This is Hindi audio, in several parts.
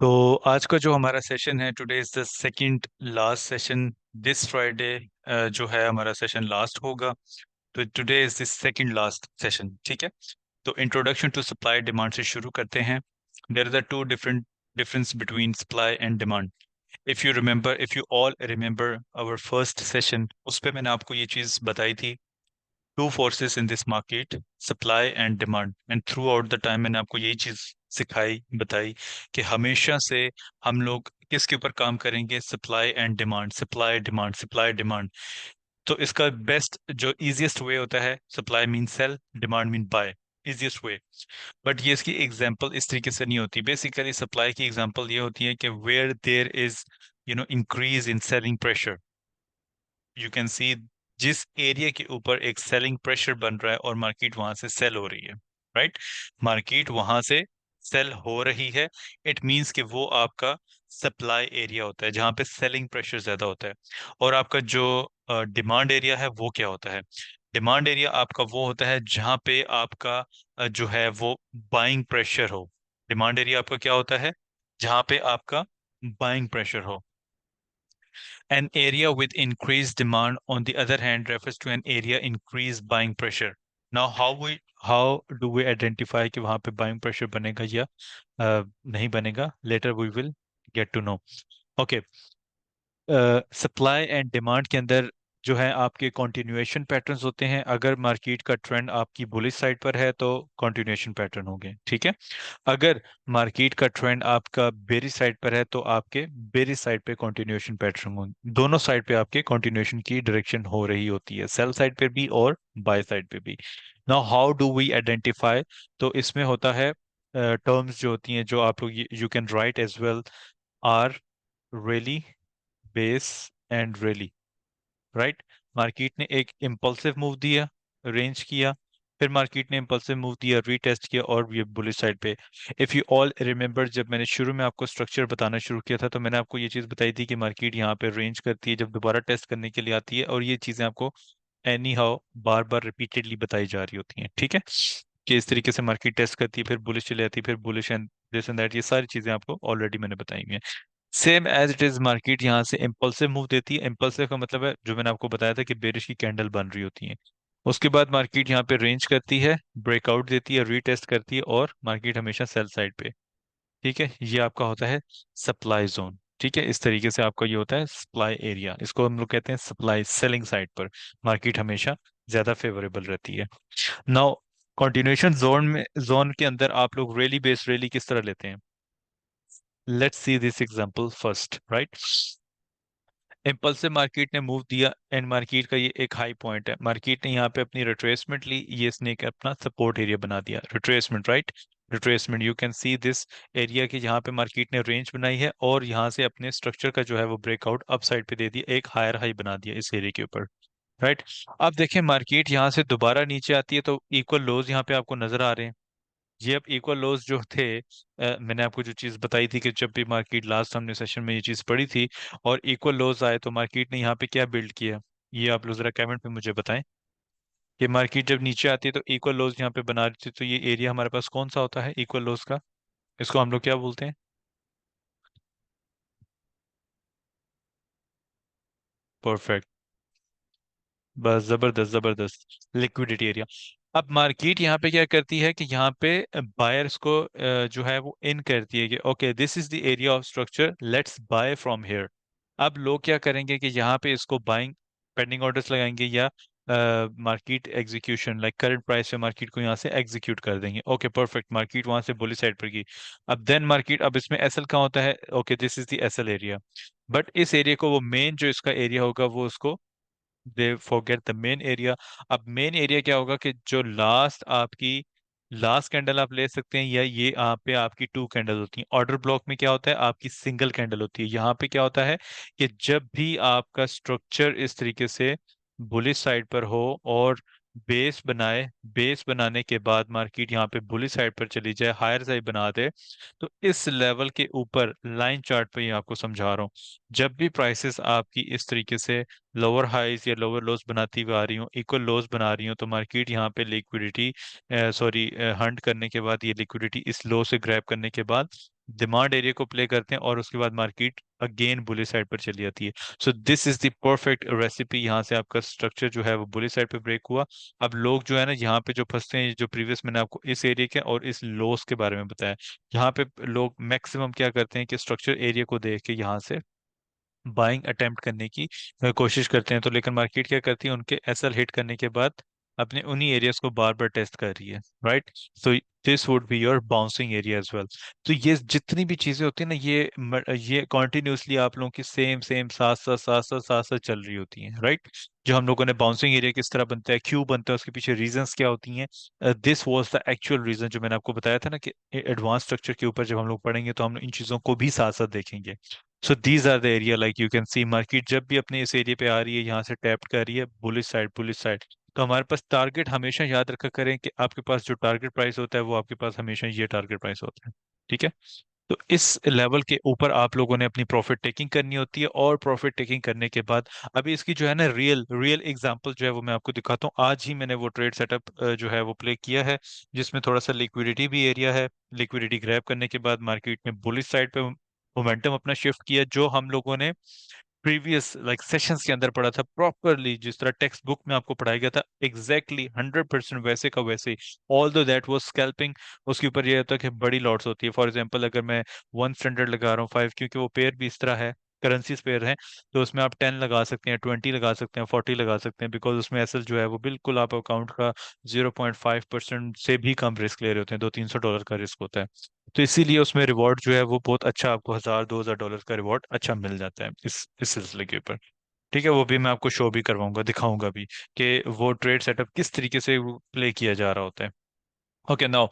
तो आज का जो हमारा सेशन है, today is the second last session. This Friday जो है हमारा सेशन लास्ट होगा। तो today is this second last session, ठीक है। तो इंट्रोडक्शन टू सप्लाई डिमांड से शुरू करते हैं। There is a two different difference between supply and demand. If you all remember our first session, उस पे मैंने आपको ये चीज़ बताई थी। Two forces in this market, supply and demand, and throughout the time मैंने आपको यही चीज सिखाई बताई कि हमेशा से हम लोग किसके ऊपर काम करेंगे, supply and demand, supply demand, supply demand. तो इसका बेस्ट जो इजीएस्ट वे होता है, supply mean sell, demand mean buy, easiest way. But ये इसकी एग्जांपल इस तरीके से नहीं होती। बेसिकली सप्लाई की एग्जांपल ये होती है कि where there is increase in selling pressure, you can see, जिस एरिया के ऊपर एक सेलिंग प्रेशर बन रहा है और मार्केट वहां से सेल हो रही है, राइट। मार्केट वहां से सेल हो रही है, इट मींस कि वो आपका सप्लाई एरिया होता है जहां पे सेलिंग प्रेशर ज्यादा होता है। और आपका जो डिमांड एरिया है वो क्या होता है? डिमांड एरिया आपका वो होता है जहां पे आपका जो है वो बाइंग प्रेशर हो। डिमांड एरिया आपका क्या होता है? जहां पे आपका बाइंग प्रेशर हो। An area with increased demand, on the other hand, refers to an area increased buying pressure. Now, how do we identify कि वहां पे buying pressure बनेगा या नहीं बनेगा? Later we will get to know. Okay. Supply and demand के अंदर जो है आपके कंटिन्यूएशन पैटर्न्स होते हैं। अगर मार्केट का ट्रेंड आपकी बुलिश साइड पर है तो कंटिन्यूएशन पैटर्न होंगे, ठीक है। अगर मार्केट का ट्रेंड आपका बेरिश साइड पर है तो आपके बेरिश साइड पे कंटिन्यूएशन पैटर्न होंगे। दोनों साइड पे आपके कंटिन्यूएशन की डायरेक्शन हो रही होती है, सेल साइड पे भी और बाय साइड पे भी। Now how do we identify? तो इसमें होता है टर्म्स जो होती हैं जो आप लोग you can write as well, R, really, base and rally, right. Market ने एक इम्पल्सिव मूव दिया, रेंज किया, फिर मार्केट ने इम्पल्सिव मूव दिया, रीटेस्ट किया और ये बुलिश साइड पे। इफ यू ऑल रिमेंबर, जब मैंने शुरू में आपको स्ट्रक्चर बताना शुरू किया था तो मैंने आपको ये चीज बताई थी कि मार्केट यहाँ पे रेंज करती है, जब दोबारा टेस्ट करने के लिए आती है, और ये चीजें आपको any how bar bar repeatedly बताई जा रही होती हैं, ठीक है। कि इस तरीके से मार्केट टेस्ट करती है, फिर बुलिश चली जाती है, फिर bullish and this and that, ये सारी चीजें आपको ऑलरेडी मैंने बताई हुई हैं। Same as it is, market यहाँ से इम्पल्सिव मूव देती है। इम्पल्सिव का मतलब है जो मैंने आपको बताया था कि बेरिश की कैंडल बन रही होती है। उसके बाद मार्केट यहाँ पे रेंज करती है, ब्रेकआउट देती है, रीटेस्ट करती है, और मार्केट हमेशा सेल साइड पे, ठीक है। ये आपका होता है सप्लाई जोन, ठीक है। इस तरीके से आपका ये होता है सप्लाई एरिया, इसको हम लोग कहते हैं सप्लाई, सेलिंग साइड पर मार्केट हमेशा ज्यादा फेवरेबल रहती है। नाउ कंटिन्यूएशन जोन के अंदर आप लोग रेली बेस रेली किस तरह लेते हैं? Let's see this example first, right. Impulsive market ने मूव दिया एंड मार्केट का ये एक हाई पॉइंट है, मार्केट ने यहाँ पे अपनी रिट्रेसमेंट ली, ये इसने एक अपना सपोर्ट एरिया बना दिया, retracement, right. Retracement, you can see this area की जहाँ पे मार्केट ने रेंज बनाई है और यहाँ से अपने स्ट्रक्चर का जो है वो ब्रेकआउट अप साइड पे दे दिया, एक हायर हाई बना दिया इस एरिया के ऊपर, राइट। अब देखें मार्केट यहाँ से दोबारा नीचे आती है तो इक्वल लोज यहाँ पे आपको नजर आ रहे हैं। ये अब इक्वल लॉस जो थे, मैंने आपको जो चीज बताई थी कि जब भी मार्केट, लास्ट हमने सेशन में ये चीज पढ़ी थी, और इक्वल लॉस आए तो मार्केट ने यहाँ पे क्या बिल्ड किया, ये आप लोग जरा कमेंट में मुझे बताएं। कि मार्केट जब नीचे आती है तो इक्वल लॉस यहाँ पे बना रही थी, तो ये एरिया हमारे पास कौन सा होता है इक्वल लॉस का? इसको हम लोग क्या बोलते हैं? परफेक्ट, बस जबरदस्त जबरदस्त, लिक्विडिटी एरिया। अब मार्केट यहाँ पे क्या करती है कि यहाँ पे बायर्स को जो है वो इन करती है कि okay this is the area of structure, let's buy from here. अब लोग क्या करेंगे कि यहाँ पे इसको बाइंग, पेंडिंग ऑर्डर्स लगाएंगे, या market execution, like current price पे मार्केट को यहाँ से एग्जीक्यूट कर देंगे। ओके परफेक्ट, मार्केट वहां से बुली साइड पर गई। अब देन मार्केट, अब इसमें एसएल कहाँ होता है? Okay this is the SL area. But इस एरिया को वो मेन जो इसका एरिया होगा वो उसको, they forget the main area. अब मेन एरिया क्या होगा कि जो लास्ट आपकी लास्ट कैंडल आप ले सकते हैं, या ये यहाँ पे आपकी टू कैंडल होती हैं। ऑर्डर ब्लॉक में क्या होता है, आपकी सिंगल कैंडल होती है। यहाँ पे क्या होता है कि जब भी आपका स्ट्रक्चर इस तरीके से बुलिश साइड पर हो और बेस बनाए, बेस बनाने के बाद मार्केट यहाँ पे बुलिश साइड पर चली जाए, हायर साइड बना दे, तो इस लेवल के ऊपर लाइन चार्ट पे ये आपको समझा रहा हूँ, जब भी प्राइसेस आपकी इस तरीके से लोअर हाइज या लोअर लोस बनाती हुई आ रही हो, इक्वल लोस बना रही हो, तो मार्केट यहाँ पे लिक्विडिटी, सॉरी, हंट करने के बाद, ये लिक्विडिटी इस लो से ग्रैब करने के बाद डिमांड एरिया को प्ले करते हैं और उसके बाद मार्केट अगेन बुलिश साइड पर चली जाती है। सो this is the perfect recipe. यहाँ से आपका स्ट्रक्चर जो है वो बुलिश साइड पे ब्रेक हुआ। अब लोग जो है ना यहाँ पे जो फंसते हैं, जो प्रीवियस मैंने आपको इस एरिया के और इस लोस के बारे में बताया, यहाँ पे लोग मैक्सिमम क्या करते हैं कि स्ट्रक्चर एरिया को देख के यहाँ से बाइंग अटेम्प्ट करने की कोशिश करते हैं। तो लेकिन मार्केट क्या करती है, उनके एसएल हिट करने के बाद अपने उन्हीं एरियाज को बार बार टेस्ट कर रही है, right. So this would be your bouncing area as well. तो ये जितनी भी चीजें होती है ना, ये कॉन्टिन्यूसली आप लोगों की सेम सेम साथ साथ साथ साथ साथ साथ चल रही होती हैं, राइट। जो हम लोगों ने बाउंसिंग एरिया किस तरह बनता है, क्यों बनता है, उसके पीछे रीजंस क्या होती हैं, this was the actual reason जो मैंने आपको बताया था ना कि एडवांस स्ट्रक्चर के ऊपर जब हम लोग पढ़ेंगे तो हम इन चीजों को भी साथ साथ देखेंगे। So these are the area, like you can see market जब भी अपने इस एरिया पे आ रही है, यहाँ से टैप कर रही है बुलिश साइड बुलिश साइड, तो हमारे पास टारगेट हमेशा याद रखा करें कि आपके पास जो टारगेट प्राइस होता है वो आपके पास हमेशा ये टारगेट प्राइस होता है, ठीक है। तो इस लेवल के ऊपर आप लोगों ने अपनी प्रॉफिट टेकिंग करनी होती है, और प्रॉफिट टेकिंग करने के बाद अभी इसकी जो है ना रियल रियल एग्जांपल जो है वो मैं आपको दिखाता हूँ। आज ही मैंने वो ट्रेड सेटअप जो है वो प्ले किया है, जिसमें थोड़ा सा लिक्विडिटी भी एरिया है। लिक्विडिटी ग्रैब करने के बाद मार्केट में बुलिश साइड पे मोमेंटम अपना शिफ्ट किया, जो हम लोगों ने प्रीवियस लाइक सेशंस के अंदर पढ़ा था प्रॉपरली, जिस तरह टेक्स्ट बुक में आपको पढ़ाया गया था, एग्जैक्टली 100% वैसे का वैसे ही। ऑल दो दैट वाज स्कैल्पिंग। उसके ऊपर ये होता है कि बड़ी लॉट्स होती है। फॉर एग्जांपल अगर मैं 1 स्टैंडर्ड लगा रहा हूँ 5, क्योंकि वो पेयर भी इस तरह है, करेंसीज पेयर हैं, तो उसमें आप 10 लगा सकते हैं, 20 लगा सकते हैं, 40 लगा सकते हैं, बिकॉज उसमें एसएल जो है वो बिल्कुल आप अकाउंट का 0.5% से भी कम रिस्क ले रहे होते हैं। 200-300 डॉलर का रिस्क होता है। तो इसीलिए उसमें रिवॉर्ड जो है वो बहुत अच्छा, आपको 1000-2000 डॉलर का रिवॉर्ड अच्छा मिल जाता है इस सिलसिले के ऊपर। ठीक है, वो भी मैं आपको शो भी करवाऊंगा, दिखाऊंगा भी कि वो ट्रेड सेटअप किस तरीके से प्ले किया जा रहा होता है। ओके नाउ,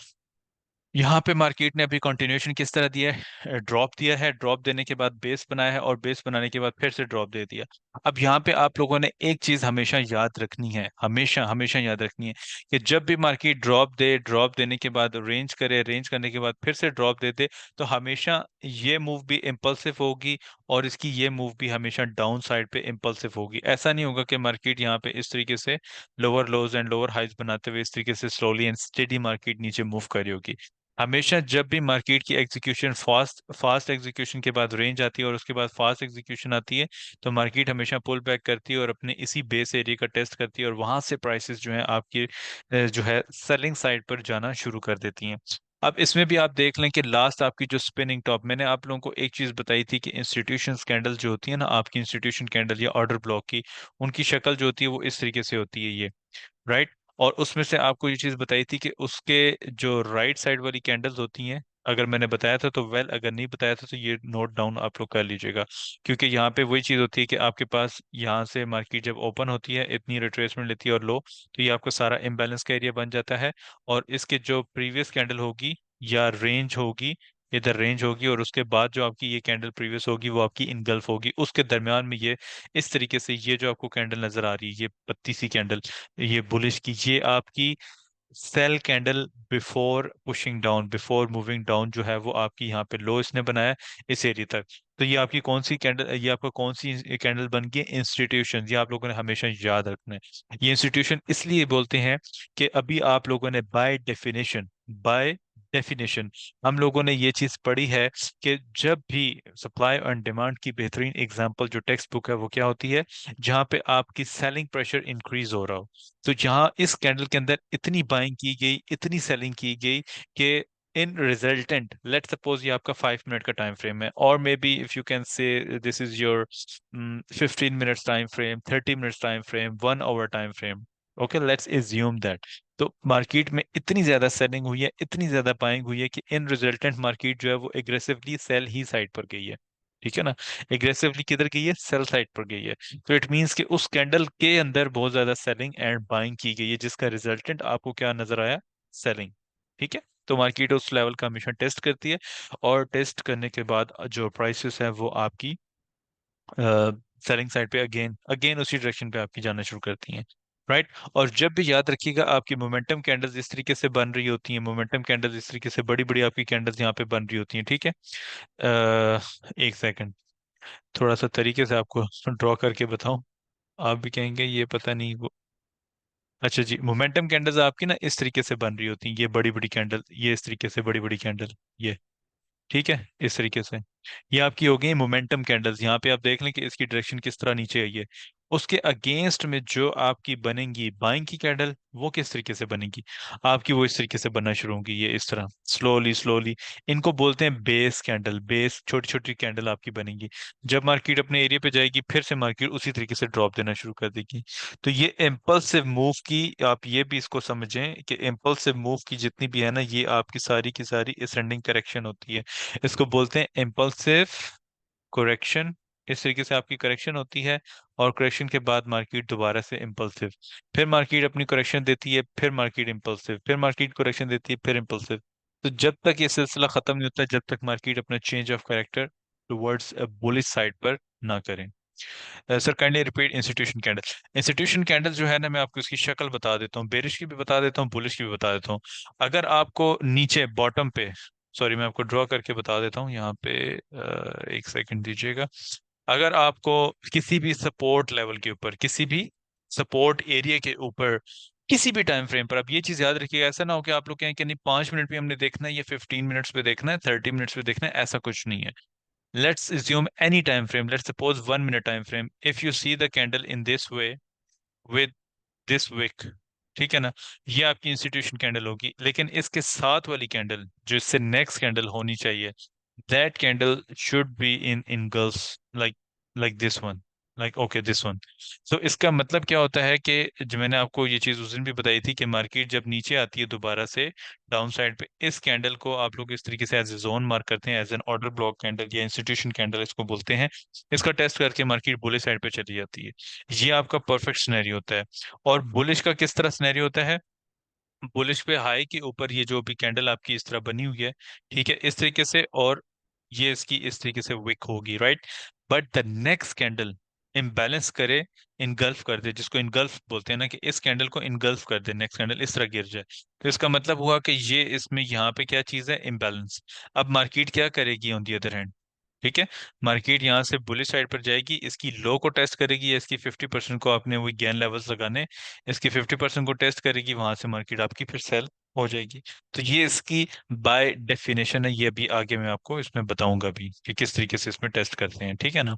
यहाँ पे मार्केट ने अभी कंटिन्यूएशन किस तरह दिया है, ड्रॉप दिया है, ड्रॉप देने के बाद बेस बनाया है, और बेस बनाने के बाद फिर से ड्रॉप दे दिया। अब यहाँ पे आप लोगों ने एक चीज हमेशा याद रखनी है, हमेशा हमेशा याद रखनी है, कि जब भी मार्केट ड्रॉप दे, ड्रॉप देने के बाद रेंज करे, रेंज करने के बाद फिर से ड्रॉप दे दे, तो हमेशा ये मूव भी इम्पल्सिव होगी, और इसकी ये मूव भी हमेशा डाउन साइड पे इम्पल्सिव होगी। ऐसा नहीं होगा कि मार्केट यहाँ पे इस तरीके से lower lows and lower highs बनाते हुए इस तरीके से स्लोली एंड स्टेडी मार्केट नीचे मूव कर रही होगी। हमेशा जब भी मार्केट की एग्जीक्यूशन फास्ट फास्ट एग्जीक्यूशन के बाद रेंज आती है और उसके बाद फास्ट एग्जीक्यूशन आती है, तो मार्केट हमेशा पुल बैक करती है और अपने इसी बेस एरिया का टेस्ट करती है, और वहां से प्राइसेस जो है आपकी जो है सेलिंग साइड पर जाना शुरू कर देती हैं। अब इसमें भी आप देख लें कि लास्ट आपकी जो स्पिनिंग टॉप, मैंने आप लोगों को एक चीज बताई थी कि इंस्टीट्यूशन कैंडल जो होती है ना, आपकी इंस्टीट्यूशन कैंडल या ऑर्डर ब्लॉक की, उनकी शक्ल जो होती है वो इस तरीके से होती है, ये, राइट। और उसमें से आपको ये चीज बताई थी कि उसके जो राइट साइड वाली कैंडल्स होती हैं, अगर मैंने बताया था तो वेल, अगर नहीं बताया था तो ये नोट डाउन आप लोग कर लीजिएगा। क्योंकि यहाँ पे वही चीज होती है कि आपके पास यहाँ से मार्केट जब ओपन होती है, इतनी रिट्रेसमेंट लेती है और लो, तो ये आपका सारा इम्बैलेंस का एरिया बन जाता है। और इसके जो प्रीवियस कैंडल होगी या रेंज होगी, इधर रेंज होगी, और उसके बाद जो आपकी ये कैंडल प्रीवियस होगी वो आपकी इनगल्फ होगी, उसके दरमियान में ये इस तरीके से ये जो आपको कैंडल नजर आ रही है, ये पत्ती सी कैंडल, ये बुलिश की, ये आपकी sell candle before pushing down, before moving down जो है वो आपकी यहाँ पे लो इसने बनाया इस एरिया तक। तो ये आपकी कौन सी कैंडल, ये आपका कौन सी कैंडल बन गई, इंस्टीट्यूशन। ये आप लोगों ने हमेशा याद रखना है। ये इंस्टीट्यूशन इसलिए बोलते हैं कि अभी आप लोगों ने बाय डेफिनेशन हम लोगों ने ये चीज पढ़ी है कि जब भी सप्लाई एंड डिमांड की बेहतरीन एग्जांपल जो टेक्स्ट बुक है वो क्या होती है, जहां पे आपकी सेलिंग प्रेशर इंक्रीज हो रहा हो। तो जहां इस कैंडल के अंदर इतनी बाइंग की गई, इतनी सेलिंग की गई, कि इन रिजल्टेंट, लेट सपोज ये आपका 5 मिनट का टाइम फ्रेम है, और maybe if you can say this is your 15 minutes time frame, 30 minutes time frame, 1 hour time frame. Okay, let's assume that. तो मार्केट में इतनी ज्यादा सेलिंग हुई है, इतनी ज्यादा बाइंग हुई है, कि इन रिजल्टेंट मार्केट जो है वो एग्रेसिवली सेल ही साइड पर गई है, ठीक है ना। एग्रेसिवली किधर गई है, सेल साइड पर गई है। तो इट मींस कि उस कैंडल के अंदर बहुत ज्यादा सेलिंग एंड बाइंग की गई है, जिसका रिजल्टेंट आपको क्या नजर आया, सेलिंग, ठीक है। तो मार्केट उस लेवल का हमेशा टेस्ट करती है, और टेस्ट करने के बाद जो प्राइसेस है वो आपकी सेलिंग साइड पे अगेन अगेन उसी डायरेक्शन पे आपकी जाना शुरू करती हैं, राइट। और जब भी याद रखिएगा, आपकी मोमेंटम कैंडल्स इस तरीके से बन रही होती हैं, मोमेंटम कैंडल्स इस तरीके से बड़ी बड़ी आपकी कैंडल्स यहाँ पे बन रही होती हैं, ठीक है। एक सेकंड, थोड़ा सा तरीके से आपको ड्रॉ करके बताऊं, आप भी कहेंगे ये पता नहीं वो। अच्छा जी, मोमेंटम कैंडल्स आपकी ना इस तरीके से बन रही होती हैं, ये बड़ी बड़ी कैंडल, ये इस तरीके से बड़ी बड़ी कैंडल, ये ठीक है, इस तरीके से ये आपकी हो गई मोमेंटम कैंडल्स। यहाँ पे आप देख लें कि इसकी डायरेक्शन किस तरह नीचे आई है। उसके अगेंस्ट में जो आपकी बनेंगी बाइंग की कैंडल, वो किस तरीके से बनेगी आपकी, वो इस तरीके से बनना शुरू होगी, ये इस तरह स्लोली स्लोली। इनको बोलते हैं बेस कैंडल, बेस छोटी छोटी कैंडल आपकी बनेगी। जब मार्केट अपने एरिया पे जाएगी फिर से मार्केट उसी तरीके से ड्रॉप देना शुरू कर देगी। तो ये इम्पल्सिव मूव की, आप ये भी इसको समझें कि इम्पल्सिव मूव की जितनी भी है ना, ये आपकी सारी की सारी असेंडिंग करेक्शन होती है। इसको बोलते हैं इम्पल्सिव करेक्शन। इस तरीके से आपकी करेक्शन होती है, और करेक्शन के बाद मार्केट दोबारा से इम्पल्सिव, फिर मार्केट अपनी करेक्शन देती है, फिर मार्केट इम्पल्सिव, फिर मार्केट करेक्शन देती है, फिर इम्पल्सिव। तो जब तक ये सिलसिला खत्म नहीं होता, जब तक मार्केट अपना change of character towards bullish side पर ना करें। Sir kindly repeat institution candle. Institution candle जो है ना, मैं आपको इसकी शक्ल बता देता हूँ, बेरिश की भी बता देता हूँ, बुलिश की भी बता देता हूँ। अगर आपको नीचे बॉटम पे, सॉरी मैं आपको ड्रॉ करके बता देता हूँ यहाँ पे, एक सेकंड दीजिएगा। अगर आपको किसी भी सपोर्ट लेवल के ऊपर, किसी भी सपोर्ट एरिया के ऊपर, किसी भी टाइम फ्रेम पर, आप ये चीज याद रखिएगा, ऐसा ना हो कि आप लोग कहें कि नहीं 5 मिनट पे हमने देखना है, या 15 मिनट्स पे देखना है, 30 मिनट्स पे देखना है, ऐसा कुछ नहीं है। Let's assume any time frame. Let's suppose 1 minute time frame. If you see the candle in this way with this wick, ठीक है ना, ये आपकी इंस्टीट्यूशन कैंडल होगी। लेकिन इसके साथ वाली कैंडल जो इससे नेक्स्ट कैंडल होनी चाहिए, that candle should be in engulfs, like this one, like okay this one. So इसका मतलब क्या होता है कि जो मैंने आपको ये चीज उस दिन भी बताई थी कि मार्केट जब नीचे आती है दोबारा से डाउन साइड पे, इस कैंडल को आप लोग इस तरीके से एज ए जोन मार्क करते हैं, as an order block candle या इंस्टीट्यूशन कैंडल इसको बोलते हैं। इसका टेस्ट करके मार्केट बुलिश साइड पे चली जाती है। ये आपका परफेक्ट सिनेरियो होता है। और बुलिश का किस तरह सिनेरियो होता है? बुलिश पे हाई के ऊपर ये जो भी कैंडल आपकी इस तरह बनी हुई है, ठीक है, इस तरीके से, और ये इसकी इस तरीके से विक होगी, right. But the next candle imbalance करे, इनगल्फ कर दे, जिसको इनगल्फ बोलते हैं ना, कि इस कैंडल को इनगल्फ कर दे, नेक्स्ट कैंडल इस तरह गिर जाए, तो इसका मतलब हुआ कि ये इसमें यहाँ पे क्या चीज है, इम्बैलेंस। अब मार्केट क्या करेगी ऑन दी अदर हैंड? ठीक है, मार्केट यहाँ से बुलिश साइड पर जाएगी, इसकी लो को टेस्ट करेगी, या इसकी 50% को आपने वही गेन लेवल्स लगाने, इसकी 50% को टेस्ट करेगी, वहां से मार्केट आपकी फिर सेल हो जाएगी। तो ये इसकी बाय डेफिनेशन है, ये भी आगे मैं आपको इसमें बताऊंगा भी कि किस तरीके से इसमें टेस्ट करते हैं, ठीक है ना।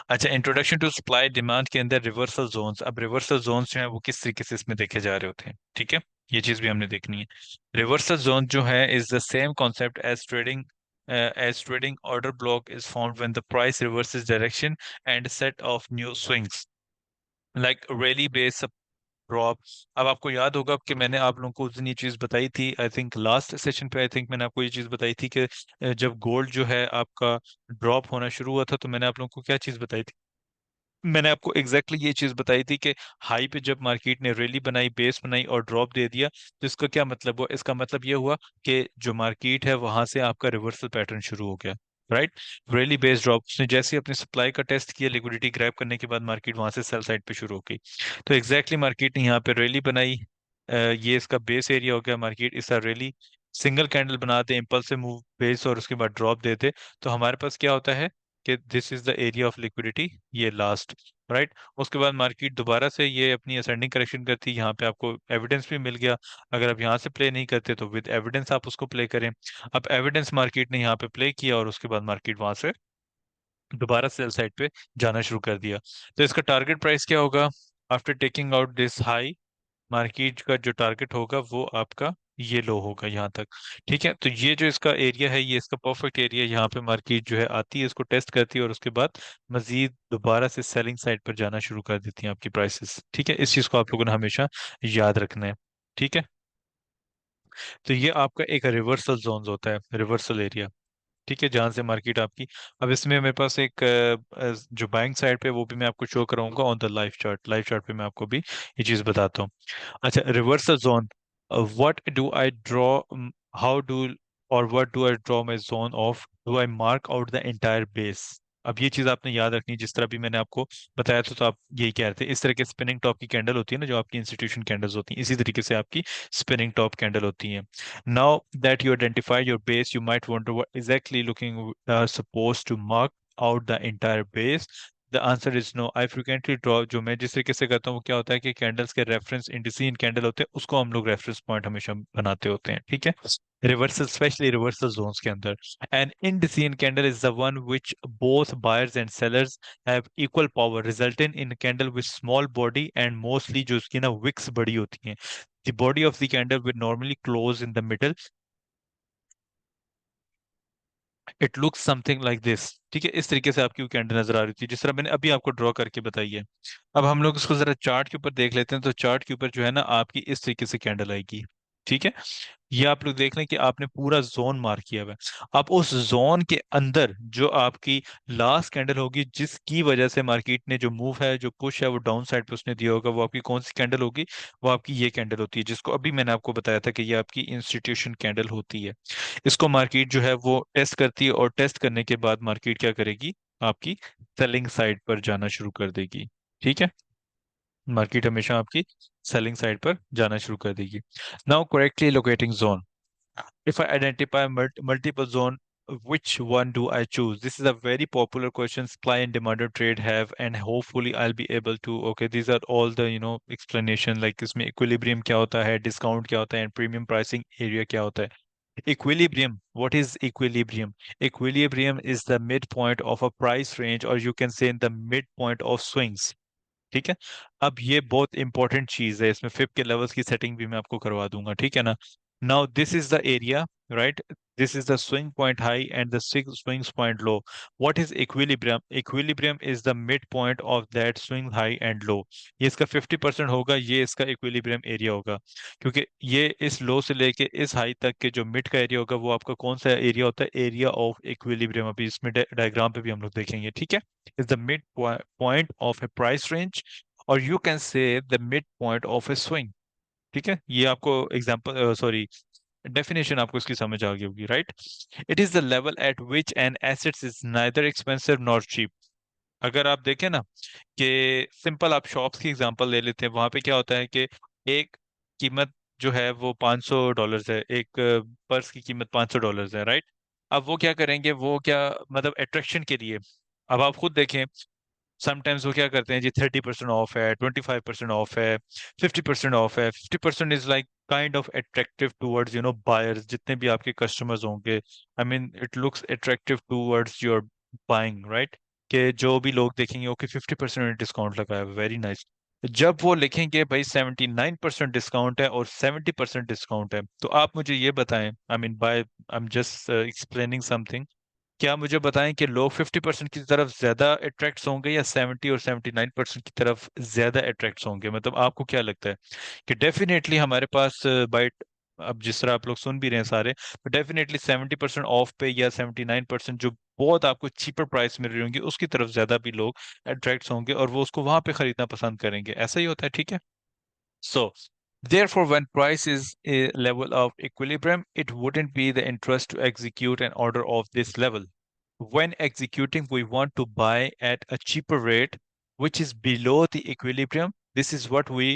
अच्छा, इंट्रोडक्शन टू सप्लाई डिमांड के अंदर रिवर्सल जोन्स। अब रिवर्सल जोन्स जो है वो किस तरीके से इसमें देखे जा रहे होते हैं, ठीक है, ये चीज भी हमने देखनी है। रिवर्सल जोन जो है is the same concept as trading, as trading order block is formed when the price reverses direction and set of new swings like rally base drop. अब आपको याद होगा कि मैंने आप लोगों को उस दिन ये चीज बताई थी, आई थिंक लास्ट सेशन पे, आई थिंक मैंने आपको ये चीज बताई थी कि जब गोल्ड जो है आपका ड्रॉप होना शुरू हुआ था, तो मैंने आप लोगों को क्या चीज बताई थी? मैंने आपको एग्जैक्टली ये चीज बताई थी कि हाई पे जब मार्केट ने रैली बनाई, बेस बनाई और ड्रॉप दे दिया, तो इसका क्या मतलब हुआ? इसका मतलब ये हुआ कि जो मार्केट है वहां से आपका रिवर्सल पैटर्न शुरू हो गया, राइट। रैली बेस ड्रॉप, उसने जैसे ही अपनी सप्लाई का टेस्ट किया, लिक्विडिटी ग्रैब करने के बाद मार्केट वहां से सेल साइड पे शुरू हो गई। तो एग्जैक्टली मार्केट ने यहाँ पे रैली बनाई, ये इसका बेस एरिया हो गया, मार्केट इसका रैली सिंगल कैंडल बनाते, इम्पल्सिव मूव बेस, और उसके बाद ड्रॉप देते, तो हमारे पास क्या होता है कि this is the area of liquidity, ये लास्ट, राइट। उसके बाद मार्केट दोबारा से ये अपनी असेंडिंग करेक्शन करती है, यहाँ पे आपको एविडेंस भी मिल गया। अगर आप यहाँ से प्ले नहीं करते तो विद एविडेंस आप उसको प्ले करें। अब एविडेंस मार्केट ने यहाँ पे प्ले किया, और उसके बाद मार्केट वहां से दोबारा सेल साइड पे जाना शुरू कर दिया। तो इसका टारगेट प्राइस क्या होगा after taking out this high? Market का जो टारगेट होगा वो आपका ये लो होगा यहाँ तक, ठीक है। तो ये जो इसका एरिया है, ये इसका परफेक्ट एरिया, यहाँ पे मार्केट जो है आती है, इसको टेस्ट करती है, और उसके बाद मजीद दोबारा से सेलिंग साइड पर जाना शुरू कर देती हैं आपकी प्राइसेस, ठीक है। इस चीज को आप लोगों ने हमेशा याद रखना है, ठीक है। तो ये आपका एक रिवर्सल जोन होता है, रिवर्सल एरिया, ठीक है, जहां से मार्केट आपकी। अब इसमें मेरे पास एक जो बाइंग साइड पे, वो भी मैं आपको शो कराऊंगा on the live chart. Live chart पे मैं आपको भी ये चीज बताता हूँ। अच्छा, reversal zone, what do I draw, how do, और what do I draw my zone of, do I mark out the entire base? अब ये चीज आपने याद रखनी है, जिस तरह भी मैंने आपको बताया था, तो आप यही कह रहे थे, इस तरह के स्पिनिंग टॉप की कैंडल होती है ना, जो आपकी इंस्टीट्यूशन कैंडल्स होती हैं, इसी तरीके से आपकी स्पिनिंग टॉप कैंडल होती हैं। Now that you identify your base, you might wonder what exactly looking supposed to mark out the entire base, the answer is no. I frequently draw, जो मैं जिस तरीके से करता हूँ वो क्या होता है कि कैंडल्स के रेफरेंस इंडिसीन कैंडल होते हैं, उसको हम लोग रेफरेंस पॉइंट हमेशा बनाते होते हैं, ठीक है। रिवर्सल, स्पेशली रिवर्सल जोन्स के अंदर, N indecine candle is the one which both buyers and sellers have equal power, resulting in a candle with small body and mostly जो उसकी ना wicks बड़ी होती हैं। The body of the candle will normally close in the middle. It looks something like this। ठीक है, इस तरीके से आपकी वो कैंडल नजर आ रही थी जिस तरह मैंने अभी आपको ड्रॉ करके बताई है। अब हम लोग इसको जरा चार्ट के ऊपर देख लेते हैं। तो चार्ट के ऊपर जो है ना आपकी इस तरीके से कैंडल आएगी, ठीक है। ये आप लोग देख लें कि आपने पूरा जोन मार्क किया हुआ है। अब उस जोन के अंदर जो आपकी लास्ट कैंडल होगी, जिसकी वजह से मार्केट ने जो मूव है, जो पुश है, वो डाउन साइड पे उसने दिया होगा, वो आपकी कौन सी कैंडल होगी? वो आपकी ये कैंडल होती है, जिसको अभी मैंने आपको बताया था कि ये आपकी इंस्टीट्यूशन कैंडल होती है। इसको मार्केट जो है वो टेस्ट करती है, और टेस्ट करने के बाद मार्केट क्या करेगी? आपकी सेलिंग साइड पर जाना शुरू कर देगी, ठीक है। मार्केट हमेशा आपकी सेलिंग साइड पर जाना शुरू कर देगी। Now correctly locating zone. If I identify multiple zone, which one do I choose? This is a very popular question supply and demand of trade have, and hopefully I'll be able to. Okay, these are all the explanation, like इसमें equilibrium क्या होता है, discount क्या होता है, and premium pricing area क्या होता है। Equilibrium. What is equilibrium? Equilibrium is the midpoint of a price range, or you can say in the midpoint of swings. ठीक है। अब ये बहुत इंपॉर्टेंट चीज है, इसमें फिप के लेवल्स की सेटिंग भी मैं आपको करवा दूंगा, ठीक है ना। Now this is the area, right. This is the swing point high and the swing point low. What is equilibrium? Equilibrium is the mid point of that swing high and low. ये इसका 50% होगा, ये इसका इक्विलिब्रियम एरिया होगा। क्योंकि ये इस लो से लेके इस हाई तक के जो मिड का एरिया होगा, वो आपका कौन सा एरिया होता है? Area of equilibrium. अभी इसमें डायग्राम पे भी हम लोग देखेंगे, ठीक है। is the midpoint of a price range, or you can say the midpoint of a swing। ठीक है, ये आपको एग्जांपल सॉरी डेफिनेशन आपको इसकी समझ आ गई होगी, right. It is the level at which an asset is neither expensive nor cheap. अगर आप देखें ना कि सिंपल आप शॉप्स की एग्जांपल ले लेते हैं, वहां पे क्या होता है कि एक कीमत जो है वो $500 है, एक पर्स की कीमत $500 है, राइट। अब वो क्या करेंगे, वो क्या मतलब अट्रैक्शन के लिए, अब आप खुद देखें, समटाइम्स वो क्या करते हैं जी, 30% ऑफ है, 25% ऑफ है, 50% ऑफ है। 50% is like kind of attractive towards buyers, जितने भी आपके कस्टमर्स होंगे। I mean it looks attractive towards your buying, right. कि जो भी लोग देखेंगे, ओके 50% डिस्काउंट लगा है, वेरी नाइस। जब वो लिखेंगे भाई 79% डिस्काउंट है और 70% डिस्काउंट है, तो आप मुझे ये बताएं, I mean by I am just explaining something, क्या मुझे बताएं कि लोग 50% की तरफ ज्यादा अट्रैक्ट होंगे या 70 और 79% की तरफ ज्यादा अट्रैक्ट होंगे? मतलब आपको क्या लगता है कि डेफिनेटली हमारे पास बाइट, अब जिस तरह आप लोग सुन भी रहे हैं सारे, तो डेफिनेटली 70% ऑफ पे या 79% जो बहुत आपको चीपर प्राइस मिल रही होंगी, उसकी तरफ ज्यादा भी लोग अट्रैक्ट होंगे और वो उसको वहां पे खरीदना पसंद करेंगे। ऐसा ही होता है, ठीक है। So, therefore, when price is a level of equilibrium, it wouldn't be the interest to execute an order of this level. When executing, we want to buy at a cheaper rate, which is below the equilibrium. This is what we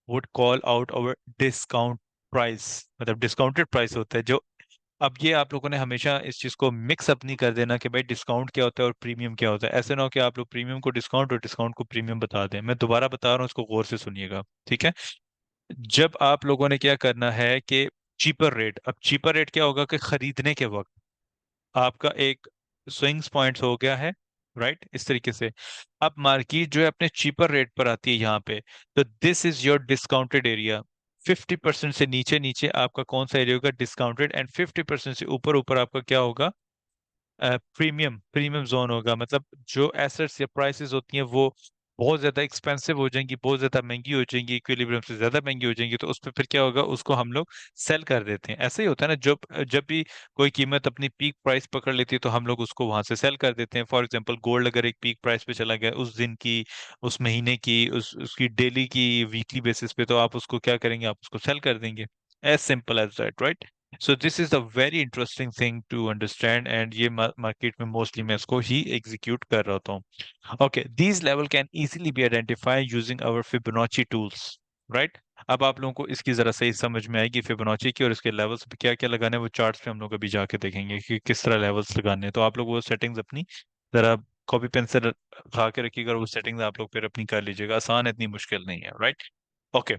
would call out our discount price। मतलब discounted price होता है जो। अब ये आप लोगों ने हमेशा इस चीज को मिक्स अप नहीं कर देना कि भाई डिस्काउंट क्या होता है और प्रीमियम क्या होता है। ऐसे ना हो कि आप लोग प्रीमियम को डिस्काउंट और डिस्काउंट को प्रीमियम बता दें। मैं दोबारा बता रहा हूँ, इसको गौर से सुनिएगा, ठीक है। जब आप लोगों ने क्या करना है कि चीपर रेट, अब चीपर रेट क्या होगा कि खरीदने के वक्त आपका एक स्विंग्स पॉइंट्स हो गया है, राइट, इस तरीके से। अब मार्केट जो है अपने चीपर रेट पर आती है यहाँ पे, तो this is your discounted area. 50% से नीचे नीचे आपका कौन सा एरिया होगा? डिस्काउंटेड। एंड 50% से ऊपर ऊपर आपका क्या होगा? प्रीमियम। प्रीमियम जोन होगा। मतलब जो एसेट्स या प्राइसेस होती हैं वो बहुत ज्यादा एक्सपेंसिव हो जाएंगी, बहुत ज्यादा महंगी हो जाएंगी, इक्विलिब्रियम से ज्यादा महंगी हो जाएंगी, तो उस पर फिर क्या होगा? उसको हम लोग सेल कर देते हैं। ऐसा ही होता है ना, जब जब भी कोई कीमत अपनी पीक प्राइस पकड़ लेती है तो हम लोग उसको वहां से सेल कर देते हैं। फॉर एग्जांपल गोल्ड अगर एक पीक प्राइस पे चला गया उस दिन की, उस महीने की, उसकी डेली की, वीकली बेसिस पे, तो आप उसको क्या करेंगे? आप उसको सेल कर देंगे। As simple as that, right. So this is a very interesting thing to understand, and ये मार्केट में मोस्टली मैं इसको ही एग्जीक्यूट कर रहा हूँ। Okay, these level can easily be identify using our Fibonacci tools, right. अब आप लोगों को इसकी जरा सही समझ में आएगी फिबोनाची की, और इसके लेवल्स पे क्या क्या लगाने हैं वो चार्ट्स पे हम लोग अभी जाके देखेंगे कि किस तरह लेवल्स लगाने हैं। तो आप लोग वो सेटिंग्स अपनी जरा कॉपी पेन से खा के रखिएगा, वो सेटिंग्स आप लोग फिर अपनी कर लीजिएगा, आसान है, इतनी मुश्किल नहीं है, right? Okay,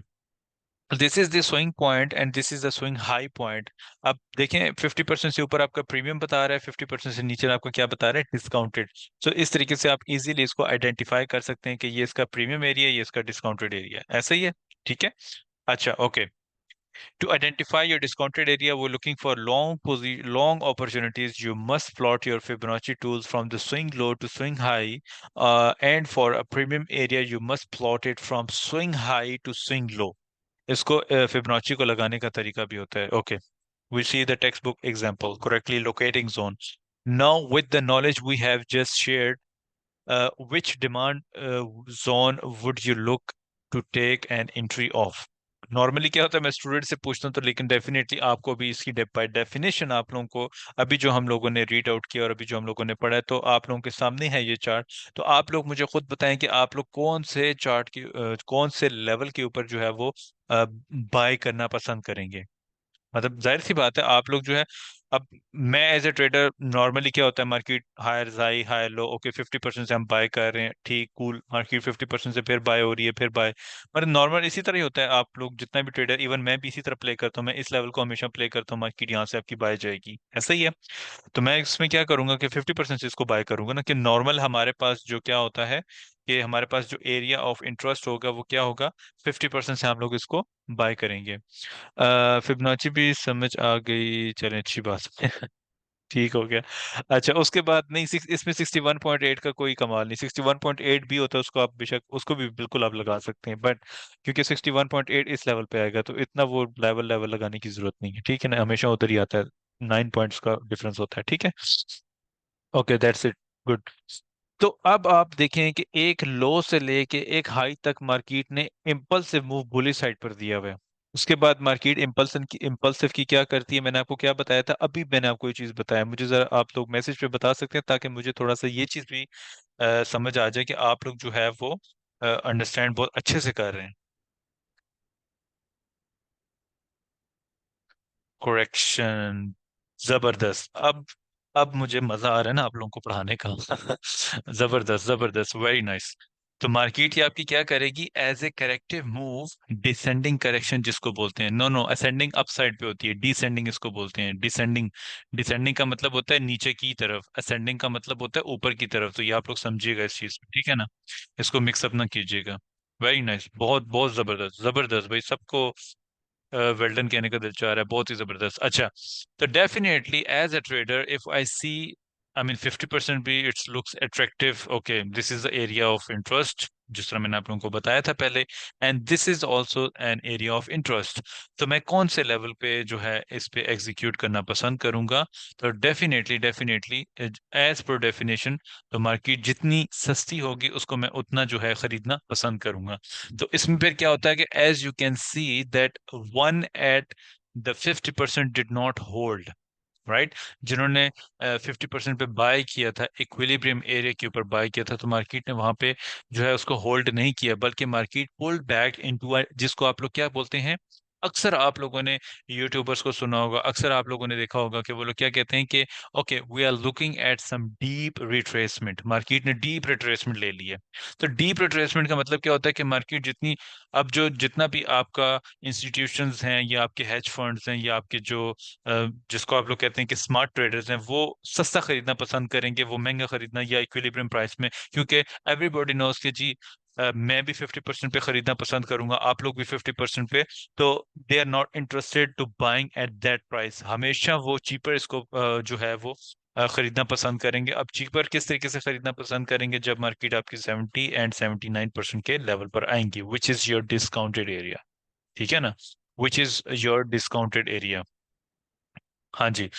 this is the swing point and this is the swing high point. अब देखें 50% से ऊपर आपका प्रीमियम बता रहा है, 50% से नीचे आपको क्या बता रहा है, डिस्काउंटेड। सो इस तरीके से आप इजीली इसको आइडेंटिफाई कर सकते हैं कि ये इसका प्रीमियम एरिया, ये इसका डिस्काउंटेड एरिया, ऐसा ही है, ठीक है? अच्छा, okay. To identify your discounted area, we're looking for long opportunities. You must plot your Fibonacci tools from the swing low to swing high. And for a premium area, you must plot it from swing high to swing low. इसको फिबोनाची को लगाने का तरीका भी होता है. Okay. We see the textbook example, correctly locating zone. Now, with the knowledge we have just shared, which demand zone would you look to take an entry of? Normally क्या होता है, मैं स्टूडेंट से पूछता हूँ तो, लेकिन डेफिनेटली आपको भी इसकी बाय डेफिनेशन आप लोगों को अभी जो हम लोगों ने रीड आउट किया और अभी जो हम लोगों ने पढ़ा है, तो आप लोगों के सामने है ये चार्ट। तो आप लोग मुझे खुद बताएं कि आप लोग कौन से चार्ट की कौन से लेवल के ऊपर जो है वो बाय करना पसंद करेंगे। मतलब जाहिर सी बात है आप लोग जो है, अब मैं एज ए ट्रेडर नॉर्मली क्या होता है, market higher high higher low, okay 50% से हम बाय कर रहे हैं, ठीक कूल, मार्केट 50% से फिर बाय हो रही है, फिर बाय, मतलब नॉर्मल इसी तरह ही होता है। आप लोग जितना भी ट्रेडर, इवन मैं भी इसी तरह प्ले करता हूँ, मैं इस लेवल को हमेशा प्ले करता हूँ, मार्केट यहाँ से आपकी बाय जाएगी, ऐसा ही है। तो मैं इसमें क्या करूंगा कि 50% से इसको बाय करूंगा ना, कि नॉर्मल हमारे पास जो क्या होता है कि हमारे पास जो एरिया ऑफ इंटरेस्ट होगा वो क्या होगा, 50% से हम लोग इसको बाय करेंगे। फिबोनाची भी समझ आ गई, चलें अच्छी बात है। ठीक हो गया। अच्छा, उसके बाद नहीं, इसमें 61.8 का कोई कमाल नहीं, 61.8 भी होता है उसको आप बेशक उसको भी बिल्कुल आप लगा सकते हैं, बट क्योंकि 61.8 इस लेवल पे आएगा तो इतना वो लेवल लेवल लगाने की जरूरत नहीं है, ठीक है ना, हमेशा उधर ही आता है, 9 पॉइंट्स का डिफरेंस होता है, ठीक है? Okay, that's it, good. तो अब आप देखें कि एक लो से लेके एक हाई तक मार्केट ने इम्पल्सिव मूव बुलिश साइड पर दिया हुआ है। उसके बाद मार्केट इम्पल्सिव की क्या करती है, मैंने आपको क्या बताया था, अभी मैंने आपको ये चीज बताया, मुझे जरा आप लोग मैसेज पे बता सकते हैं ताकि मुझे थोड़ा सा ये चीज भी समझ आ जाए कि आप लोग जो है वो अंडरस्टैंड बहुत अच्छे से कर रहे हैं। करेक्शन, जबरदस्त। अब मुझे मजा आ रहा है ना आप लोगों को पढ़ाने का। जबरदस्त जबरदस्त, वेरी नाइस। तो मार्केट ही आपकी क्या करेगी, as a corrective move, descending correction जिसको बोलते हैं, नो नो असेंडिंग अपसाइड पे होती है, डिसेंडिंग इसको बोलते हैं, डिसेंडिंग। डिसेंडिंग का मतलब होता है नीचे की तरफ, असेंडिंग का मतलब होता है ऊपर की तरफ, तो ये आप लोग समझिएगा इस चीज में, ठीक है ना, इसको मिक्सअप ना कीजिएगा। वेरी नाइस, बहुत बहुत जबरदस्त जबरदस्त भाई, सबको वेल्डन कहने का दिल चाह रहा है, बहुत ही जबरदस्त। अच्छा, तो definitely as a trader if I see, I mean 50% भी it's looks attractive, okay this is the area of interest, जिस तरह मैंने आप लोगों को बताया था पहले, and this is also an area of interest. तो मैं कौन से लेवल पे जो है इस पे एग्जीक्यूट करना पसंद करूंगा, तो definitely definitely as per definition, तो मार्केट जितनी सस्ती होगी उसको मैं उतना जो है खरीदना पसंद करूंगा। तो इसमें फिर क्या होता है कि as you can see that one at the 50% did not hold, right? जिन्होंने 50% पे बाय किया था, इक्विलिब्रियम एरिया के ऊपर बाय किया था, तो मार्केट ने वहां पे जो है उसको होल्ड नहीं किया, बल्कि मार्केट पुल्ड बैक इनटू, जिसको आप लोग क्या बोलते हैं, अक्सर आप लोगों ने यूट्यूबर्स को सुना होगा, अक्सर आप लोगों ने देखा होगा कि वो लोग क्या कहते हैं कि okay we are looking at some deep retracement, market ने डीप रिट्रेसमेंट ले लिया। तो डीप रिट्रेसमेंट का मतलब क्या होता है कि मार्केट जितनी, अब जो जितना भी आपका इंस्टीट्यूशंस हैं या आपके हेज फंड्स हैं या आपके जो जिसको आप लोग कहते हैं कि स्मार्ट ट्रेडर्स हैं, वो सस्ता खरीदना पसंद करेंगे, वो महंगा खरीदना या इक्विलिब्रियम प्राइस में, क्योंकि एवरीबॉडी नोज कि जी मैं भी 50% पे खरीदना पसंद करूंगा, आप लोग भी 50% पे, तो they are not interested to buying at that price, हमेशा वो चीपर इसको जो है वो खरीदना पसंद करेंगे। अब चीपर किस तरीके से खरीदना पसंद करेंगे, जब मार्केट आपकी 70 एंड 79% के लेवल पर आएंगी, which is your discounted area, ठीक है ना, which is your discounted area. हाँ जी।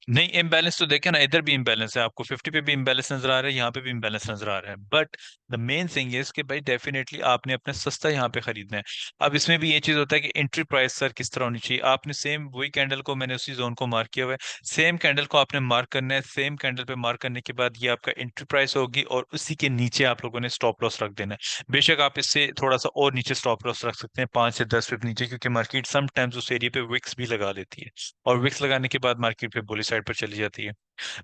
नहीं, इम्बैलेंस तो देखे ना, इधर भी इम्बैलेंस है, आपको 50 पे भी इम्बैलेंस नजर आ रहा है, यहाँ पे भी इम्बैलेंस नजर आ रहा है, but the main thing is कि भाई डेफिनेटली आपने अपना सस्ता यहाँ पे खरीदना है। अब इसमें भी ये चीज होता है कि एंट्री प्राइस सर किस तरह होनी चाहिए, आपने सेम वही कैंडल को, मैंने उसी जोन को मार्क किया हुआ है, सेम कैंडल को आपने मार्क करना है, सेम कैंडल पे मार्क करने के बाद ये आपका एंट्री प्राइस होगी, और उसी के नीचे आप लोगों ने स्टॉप लॉस रख देना है। बेशक आप इससे थोड़ा सा और नीचे स्टॉप लॉस रख सकते हैं, 5 से 10 पिप नीचे, क्योंकि मार्केट समटाइम्स उस एरिया पे विक्स भी लगा लेती है, और विक्स लगाने के बाद मार्केट पे बुलिश साइड पर चली जाती है।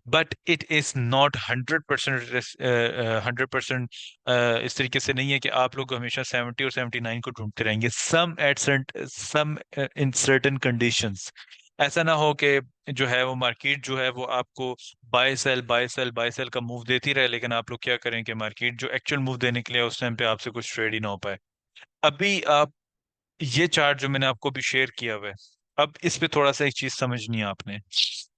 बट इट इज नॉट 100%, 100% इस तरीके से नहीं है कि आप लोग हमेशा 70 और 79 को ढूंढते रहेंगे। सम इन सर्टेन कंडीशंस, ऐसा ना हो कि जो है वो मार्केट जो है वो आपको buy sell buy sell buy sell का मूव देती रहे, लेकिन आप लोग क्या करें कि मार्केट जो एक्चुअल मूव देने के लिए उस टाइम पे आपसे कुछ ट्रेड ही ना हो पाए। अभी आप ये चार्ट जो मैंने आपको भी शेयर किया हुआ है, अब इस पे थोड़ा सा एक चीज समझनी है आपने।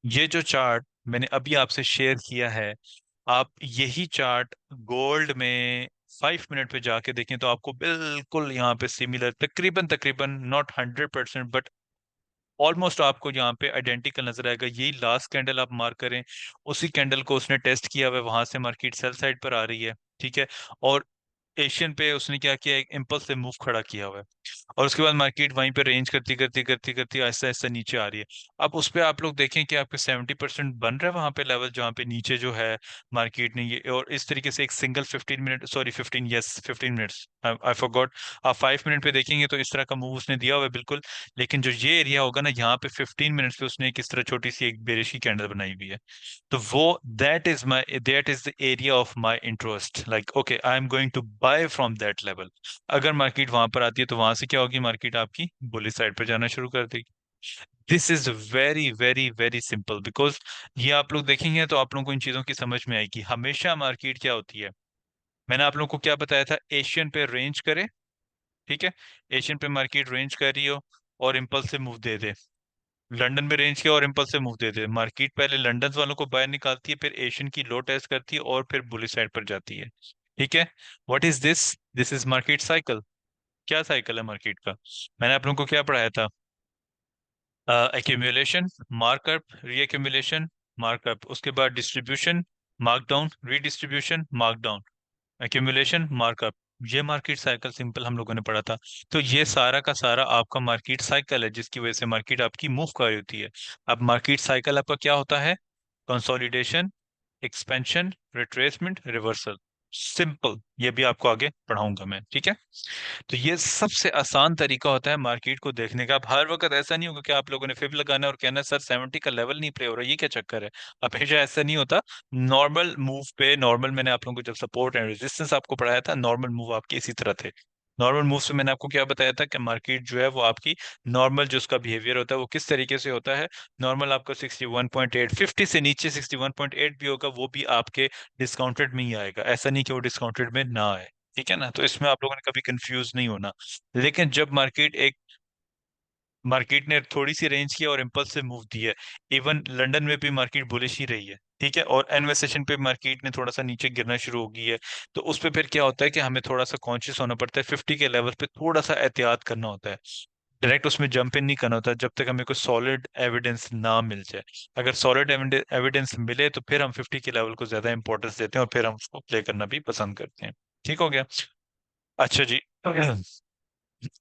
ये जो चार्ट मैंने अभी आपसे शेयर किया है, आप यही चार्ट गोल्ड में 5 मिनट पे जाके देखें तो आपको बिल्कुल यहाँ पे सिमिलर, तकरीबन तकरीबन नॉट 100% बट ऑलमोस्ट आपको यहाँ पे आइडेंटिकल नजर आएगा। यही लास्ट कैंडल आप मार्क करें, उसी कैंडल को उसने टेस्ट किया हुआ है, वहां से मार्केट सेल साइड पर आ रही है, ठीक है। और एशियन पे उसने क्या किया, एक इम्पल्स से मूव खड़ा किया हुआ है, और उसके बाद मार्केट वहीं पे रेंज करती करती करती करती आहिस्ता आहिस्ता नीचे आ रही है। अब उस पे आप लोग देखें कि आपके 70% बन रहा है वहां पे लेवल, जहाँ पे नीचे जो है मार्केट ने ये, और इस तरीके से एक single 15 minute, sorry 15, yes 15 minutes, I forgot. आप 5 मिनट पे देखेंगे तो इस तरह का मूव उसने दिया हुआ है बिल्कुल। लेकिन जो ये एरिया होगा ना, यहाँ पे 15 मिनट्स पे उसने किस तरह छोटी सी एक बेरिश की कैंडल बनाई हुई है। तो वो that is the area of my interest, like okay I am going to buy from that level. अगर मार्केट वहां पर आती है तो वहां से क्या होगी, मार्केट आपकी बुलिश साइड पर जाना शुरू कर देगी। This is very very very simple, because ये आप लोग देखेंगे तो आप लोगों को इन चीजों की समझ में आएगी। हमेशा मार्केट क्या होती है, मैंने आप लोगों को क्या बताया था, एशियन पे रेंज करे, ठीक है। एशियन पे मार्केट रेंज कर रही हो और इम्पल्स से मूव दे दे, लंदन में रेंज किया और इम्पल्स से मूव दे दे, मार्केट पहले लंदन वालों को बाहर निकालती है, फिर एशियन की लो टेस्ट करती है और फिर बुलिश साइड पर जाती है, ठीक है। What is this, this is market cycle. क्या साइकिल है मार्केट का, मैंने आप लोगों को क्या पढ़ाया था, एक्यूमुलेशन, मार्कअप, रीएक्यूमुलेशन, मार्कअप, उसके बाद distribution, markdown, redistribution, markdown, accumulation, markup. ये मार्केट साइकिल सिंपल हम लोगों ने पढ़ा था। तो ये सारा का सारा आपका मार्केट साइकिल है, जिसकी वजह से मार्केट आपकी मूव कर रही होती है। अब मार्केट साइकिल आपका क्या होता है, consolidation, expansion, retracement, reversal. Simple, ये भी आपको आगे पढ़ाऊंगा मैं, ठीक है। तो ये सबसे आसान तरीका होता है मार्केट को देखने का। अब हर वक्त ऐसा नहीं होगा कि आप लोगों ने फिब लगाना है और कहना है सर 70 का लेवल नहीं प्ले हो रहा, ये क्या चक्कर है। हमेशा ऐसा नहीं होता। नॉर्मल मूव पे, नॉर्मल मैंने आप लोगों को जब सपोर्ट एंड रेजिस्टेंस आपको पढ़ाया था, नॉर्मल मूव आपके इसी तरह थे। नॉर्मल मूव से मैंने आपको क्या बताया था कि मार्केट जो है वो आपकी नॉर्मल जो उसका बिहेवियर होता है वो किस तरीके से होता है। नॉर्मल आपका 61.8, 50 से नीचे 61.8 भी होगा, वो भी आपके डिस्काउंटेड में ही आएगा, ऐसा नहीं कि वो डिस्काउंटेड में ना आए, ठीक है ना। तो इसमें आप लोगों ने कभी कंफ्यूज नहीं होना। लेकिन जब मार्केट ने थोड़ी सी रेंज किया और इम्पल्स से मूव दिया, इवन लंदन में भी मार्केट बुलिश ही रही है, ठीक है। और एनवे सेशन पे मार्केट ने थोड़ा सा नीचे गिरना शुरू हो गई है। तो उस पे फिर क्या होता है कि हमें थोड़ा सा कॉन्शियस होना पड़ता है, 50 के लेवल पे थोड़ा सा एहतियात करना होता है। डायरेक्ट उसमें जंप इन नहीं करना होता जब तक हमें कोई सॉलिड एविडेंस ना मिल जाए। अगर सॉलिड एविडेंस मिले तो फिर हम 50 के लेवल को ज्यादा इंपॉर्टेंस देते हैं और फिर हम उसको प्ले करना भी पसंद करते हैं। ठीक हो गया। अच्छा जी।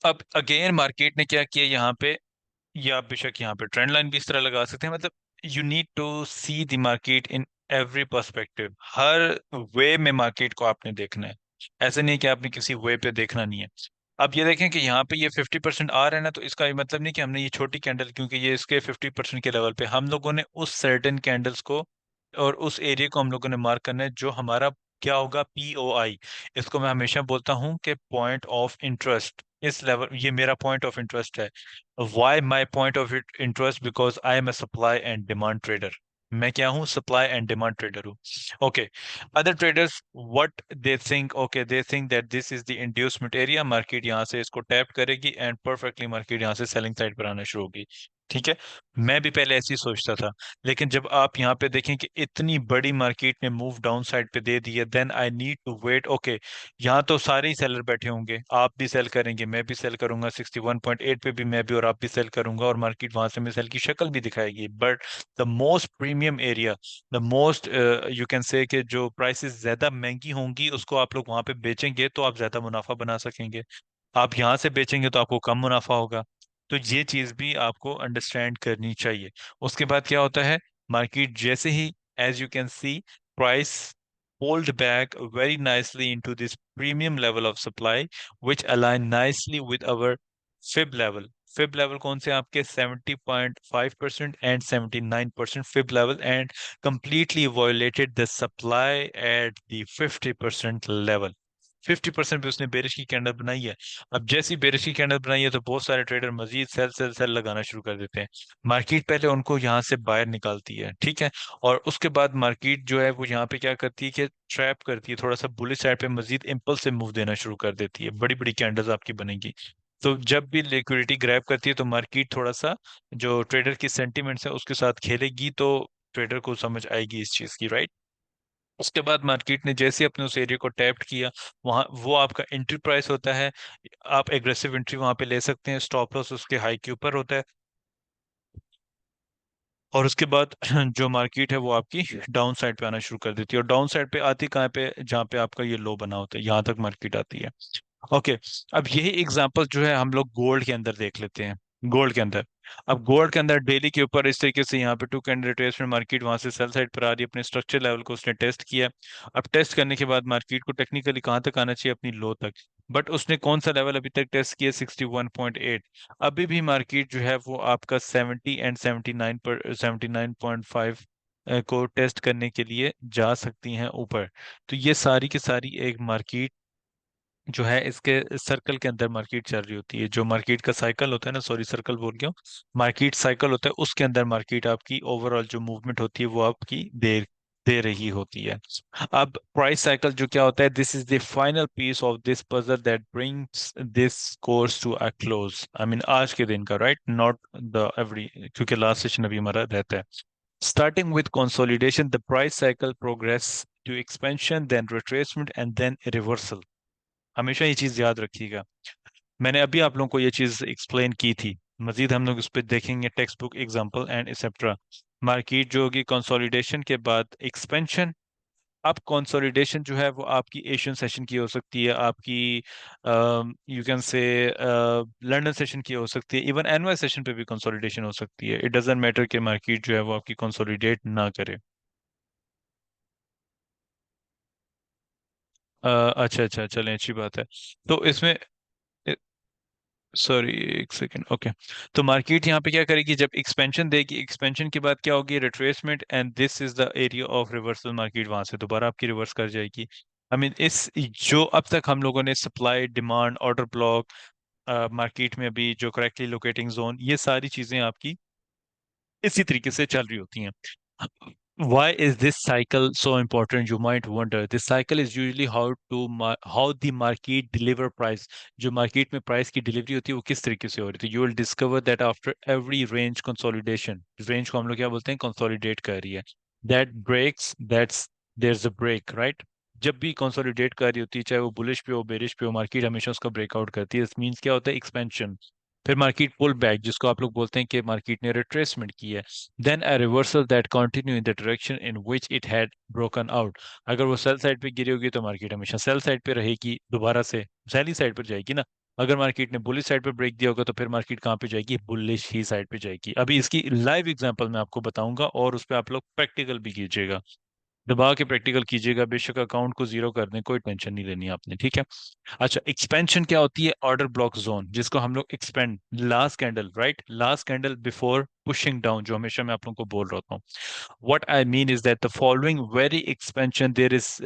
अब अगेन मार्केट ने क्या किया यहाँ पे, या आप बेशक यहाँ पे ट्रेंड लाइन भी इस तरह लगा सकते हैं, मतलब you need to see the market in every perspective. हर वे में मार्केट को आपने देखना है, ऐसा नहीं है कि आपने किसी वे पे देखना नहीं है। अब ये देखें कि यहाँ पे ये 50% आ रहा है ना, तो इसका ये मतलब नहीं कि हमने ये छोटी कैंडल, क्योंकि ये इसके 50% के लेवल पे हम लोगों ने उस सर्टेन कैंडल्स को और उस एरिया को हम लोगों ने मार्क करना है जो हमारा क्या होगा, POI। इसको मैं हमेशा बोलता हूँ कि पॉइंट ऑफ इंटरेस्ट, इस लेवल ये मेरा पॉइंट ऑफ इंटरेस्ट है। Why my point of interest, because I am a supply and demand trader. मैं क्या हूँ, सप्लाई एंड डिमांड ट्रेडर हूँ। Okay, other traders what they think, okay they think that this is the inducement area, market यहाँ से इसको टैप करेगी एंड परफेक्टली मार्केट यहाँ से सेलिंग साइड पर आना शुरू होगी, ठीक है। मैं भी पहले ऐसे ही सोचता था, लेकिन जब आप यहाँ पे देखें कि इतनी बड़ी मार्केट ने मूव डाउन साइड पे दे दी है, then I need to wait. Okay, यहाँ तो सारे ही सेलर बैठे होंगे, आप भी सेल करेंगे, मैं भी सेल करूंगा, 61.8 पे भी मैं भी और आप भी सेल करूंगा, और मार्केट वहां से मैं सेल की शक्ल भी दिखाएगी। But the most premium area, the most you can से कि जो प्राइसेस ज्यादा महंगी होंगी उसको आप लोग वहां पे बेचेंगे तो आप ज्यादा मुनाफा बना सकेंगे। आप यहाँ से बेचेंगे तो आपको कम मुनाफा होगा। तो ये चीज भी आपको अंडरस्टैंड करनी चाहिए। उसके बाद क्या होता है, मार्केट जैसे ही, as you can see, price pulled back very nicely into this premium level of supply, which align nicely with our fib level. Fib level कौन से आपके 70.5% and 79% fib level, and completely violated the supply eight the 50% level. 50% पे उसने बेरिश की कैंडल बनाई है। अब जैसी बेरिश की कैंडल बनाई है तो बहुत सारे ट्रेडर मजीद सेल सेल सेल लगाना शुरू कर देते हैं। मार्केट पहले उनको यहाँ से बाहर निकालती है, ठीक है, और उसके बाद मार्केट जो है वो यहाँ पे क्या करती है कि ट्रैप करती है, थोड़ा सा बुलिश साइड पे मजीद इम्पल्सिव मूव देना शुरू कर देती है, बड़ी बड़ी कैंडल्स आपकी बनेगी। तो जब भी लिक्विडिटी ग्रैब करती है तो मार्केट थोड़ा सा जो ट्रेडर की सेंटिमेंट्स है उसके साथ खेलेगी, तो ट्रेडर को समझ आएगी इस चीज की, राइट। उसके बाद मार्केट ने जैसे अपने उस एरिया को टैप किया, वहां वो आपका एंट्री प्राइस होता है। आप एग्रेसिव एंट्री वहां पे ले सकते हैं, स्टॉप लॉस उसके हाई के ऊपर होता है। और उसके बाद जो मार्केट है वो आपकी डाउन साइड पे आना शुरू कर देती है, और डाउन साइड पे आती कहाँ पे, जहाँ पे आपका ये लो बना होता है, यहाँ तक मार्केट आती है। ओके। अब यही एग्जांपल जो है हम लोग गोल्ड के अंदर देख लेते हैं। गोल्ड के अंदर, अब गोल्ड के अंदर डेली के ऊपर इस तरीके से यहाँ पे टू कैंडल ट्रेस में मार्केट वहां से सेल साइड पर आ रही है, अपने स्ट्रक्चर लेवल को उसने टेस्ट किया। अब टेस्ट करने के बाद मार्केट को टेक्निकली कहाँ तक आना चाहिए, अपनी लो तक। बट उसने कौन सा लेवल अभी तक टेस्ट किया, 61.8। अभी भी मार्केट जो है वो आपका 70 एंड 79.5 को टेस्ट करने के लिए जा सकती हैं ऊपर। तो ये सारी की सारी एक मार्केट जो है इसके सर्कल के अंदर मार्केट चल रही होती है। जो मार्केट का साइकिल होता है ना, सॉरी सर्कल बोल गया हूँ, मार्केट साइकिल होता है, उसके अंदर मार्केट आपकी ओवरऑल जो मूवमेंट होती है वो आपकी दे दे रही होती है। अब प्राइस साइकिल जो क्या होता है, this is the final piece of this puzzle that brings this course to a close. I mean आज के दिन का, राइट, नॉट द एवरी, क्योंकि लास्ट सेशन अभी हमारा रहता है। Starting with consolidation the price cycle progress to expansion, then retracement and then reversal. हमेशा ये चीज याद रखिएगा। मैंने अभी आप लोगों को ये चीज एक्सप्लेन की थी, मजीद हम लोग इस पे देखेंगे text book example and etcetera. Market जो होगी कंसोलिडेशन के बाद एक्सपेंशन। अब कंसोलिडेशन जो है वो आपकी एशियन सेशन की हो सकती है, आपकी यू कैन से लंदन सेशन की हो सकती है, इवन एनवाई सेशन पे भी कंसोलिडेशन हो सकती है। इट डजेंट मैटर कि मार्केट जो है वो आपकी कंसोलिडेट ना करे। अच्छा अच्छा, चलें, अच्छी बात है। तो इसमें, सॉरी एक सेकेंड, ओके। तो मार्केट यहाँ पे क्या करेगी, जब एक्सपेंशन देगी, एक्सपेंशन के बाद क्या होगी, retracement, and this is the area of reversal. Market वहां से दोबारा आपकी रिवर्स कर जाएगी। आई मीन इस जो अब तक हम लोगों ने supply demand order block market में अभी जो करेक्टली लोकेटिंग जोन, ये सारी चीजें आपकी इसी तरीके से चल रही होती हैं। Why is this cycle so important? You might wonder. This cycle is usually how the market deliver price. जो market में price की delivery होती है वो किस तरीके से हो रही है। तो you will discover that after every range consolidation, range को हम लोग क्या बोलते हैं, consolidate कर रही है। That breaks, there's a break, right? जब भी consolidate कर रही होती है, चाहे वो bullish पे हो bearish पे हो, market हमेशा उसका breakout करती है। This means क्या होता है, expansion। फिर मार्केट पुल बैक, जिसको आप लोग बोलते हैं कि मार्केट ने रिट्रेसमेंट की है। Then a reversal that continue in the direction in which it had broken out. अगर वो सेल साइड पे गिरी होगी तो मार्केट हमेशा सेल साइड पे रहेगी, दोबारा से सेल ही साइड पर जाएगी ना। अगर मार्केट ने बुलिश साइड पे ब्रेक दिया होगा तो फिर मार्केट कहाँ पे जाएगी, बुलिश ही साइड पे जाएगी। अभी इसकी लाइव एग्जांपल मैं आपको बताऊंगा और उस पर आप लोग प्रैक्टिकल भी कीजिएगा, दबा के प्रैक्टिकल कीजिएगा। बेशक अकाउंट को जीरो कर दें, कोई टेंशन नहीं लेनी आपने, ठीक है। अच्छा, एक्सपेंशन क्या होती है, ऑर्डर ब्लॉक जोन, जिसको हम लोग expand, last candle, right, last candle before pushing down, जो हमेशा मैं आप लोगों को बोल रहा हूँ। what I mean is that the following very expansion there is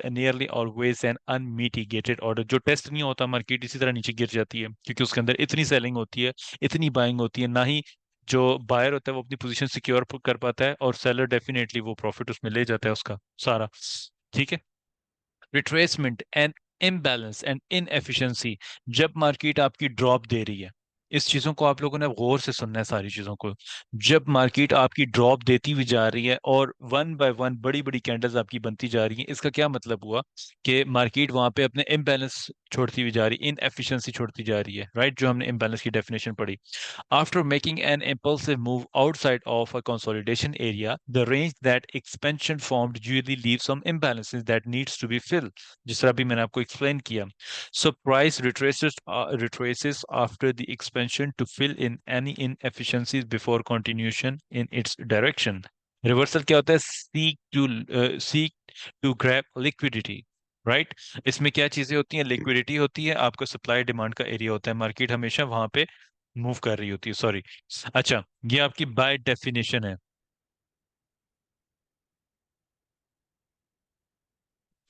a nearly always an unmitigated order। जो टेस्ट नहीं होता मार्केट इसी तरह नीचे गिर जाती है, क्योंकि उसके अंदर इतनी सेलिंग होती है, इतनी बाइंग होती है, ना ही जो बायर होता है वो अपनी पोजीशन सिक्योर कर पाता है, और सेलर डेफिनेटली वो प्रॉफिट उसमें ले जाता है उसका सारा, ठीक है। Retracement and imbalance and inefficiency, जब मार्केट आपकी ड्रॉप दे रही है, इस चीजों को आप लोगों ने गौर से सुनना है, सारी चीजों को। जब मार्केट आपकी ड्रॉप देती हुई जा रही है और वन बाय वन बड़ी बड़ी कैंडल्स आपकी बनती जा रही हैं, इसका क्या मतलब हुआ कि मार्केट वहां पे अपने इम्बैलेंस छोड़ती हुई जा रही है, इनएफिशिएंसी छोड़ती जा रही है, राइट, जो हमने इम्बैलेंस की डेफिनेशन पढ़ी। After making an impulsive move outside of a consolidation area, the range that expansion formed usually leaves some imbalances that needs to be filled. जिस तरह अभी मैंने आपको explain किया. So price retraces after the expansion to fill in any inefficiencies before continuation in its direction. Reversal क्या होता है? Seek to grab liquidity. Right इसमें क्या चीजें होती हैं, लिक्विडिटी होती है, आपका सप्लाई डिमांड का एरिया होता है, मार्केट हमेशा वहां पे मूव कर रही होती है, सॉरी। अच्छा, ये आपकी बाय डेफिनेशन है।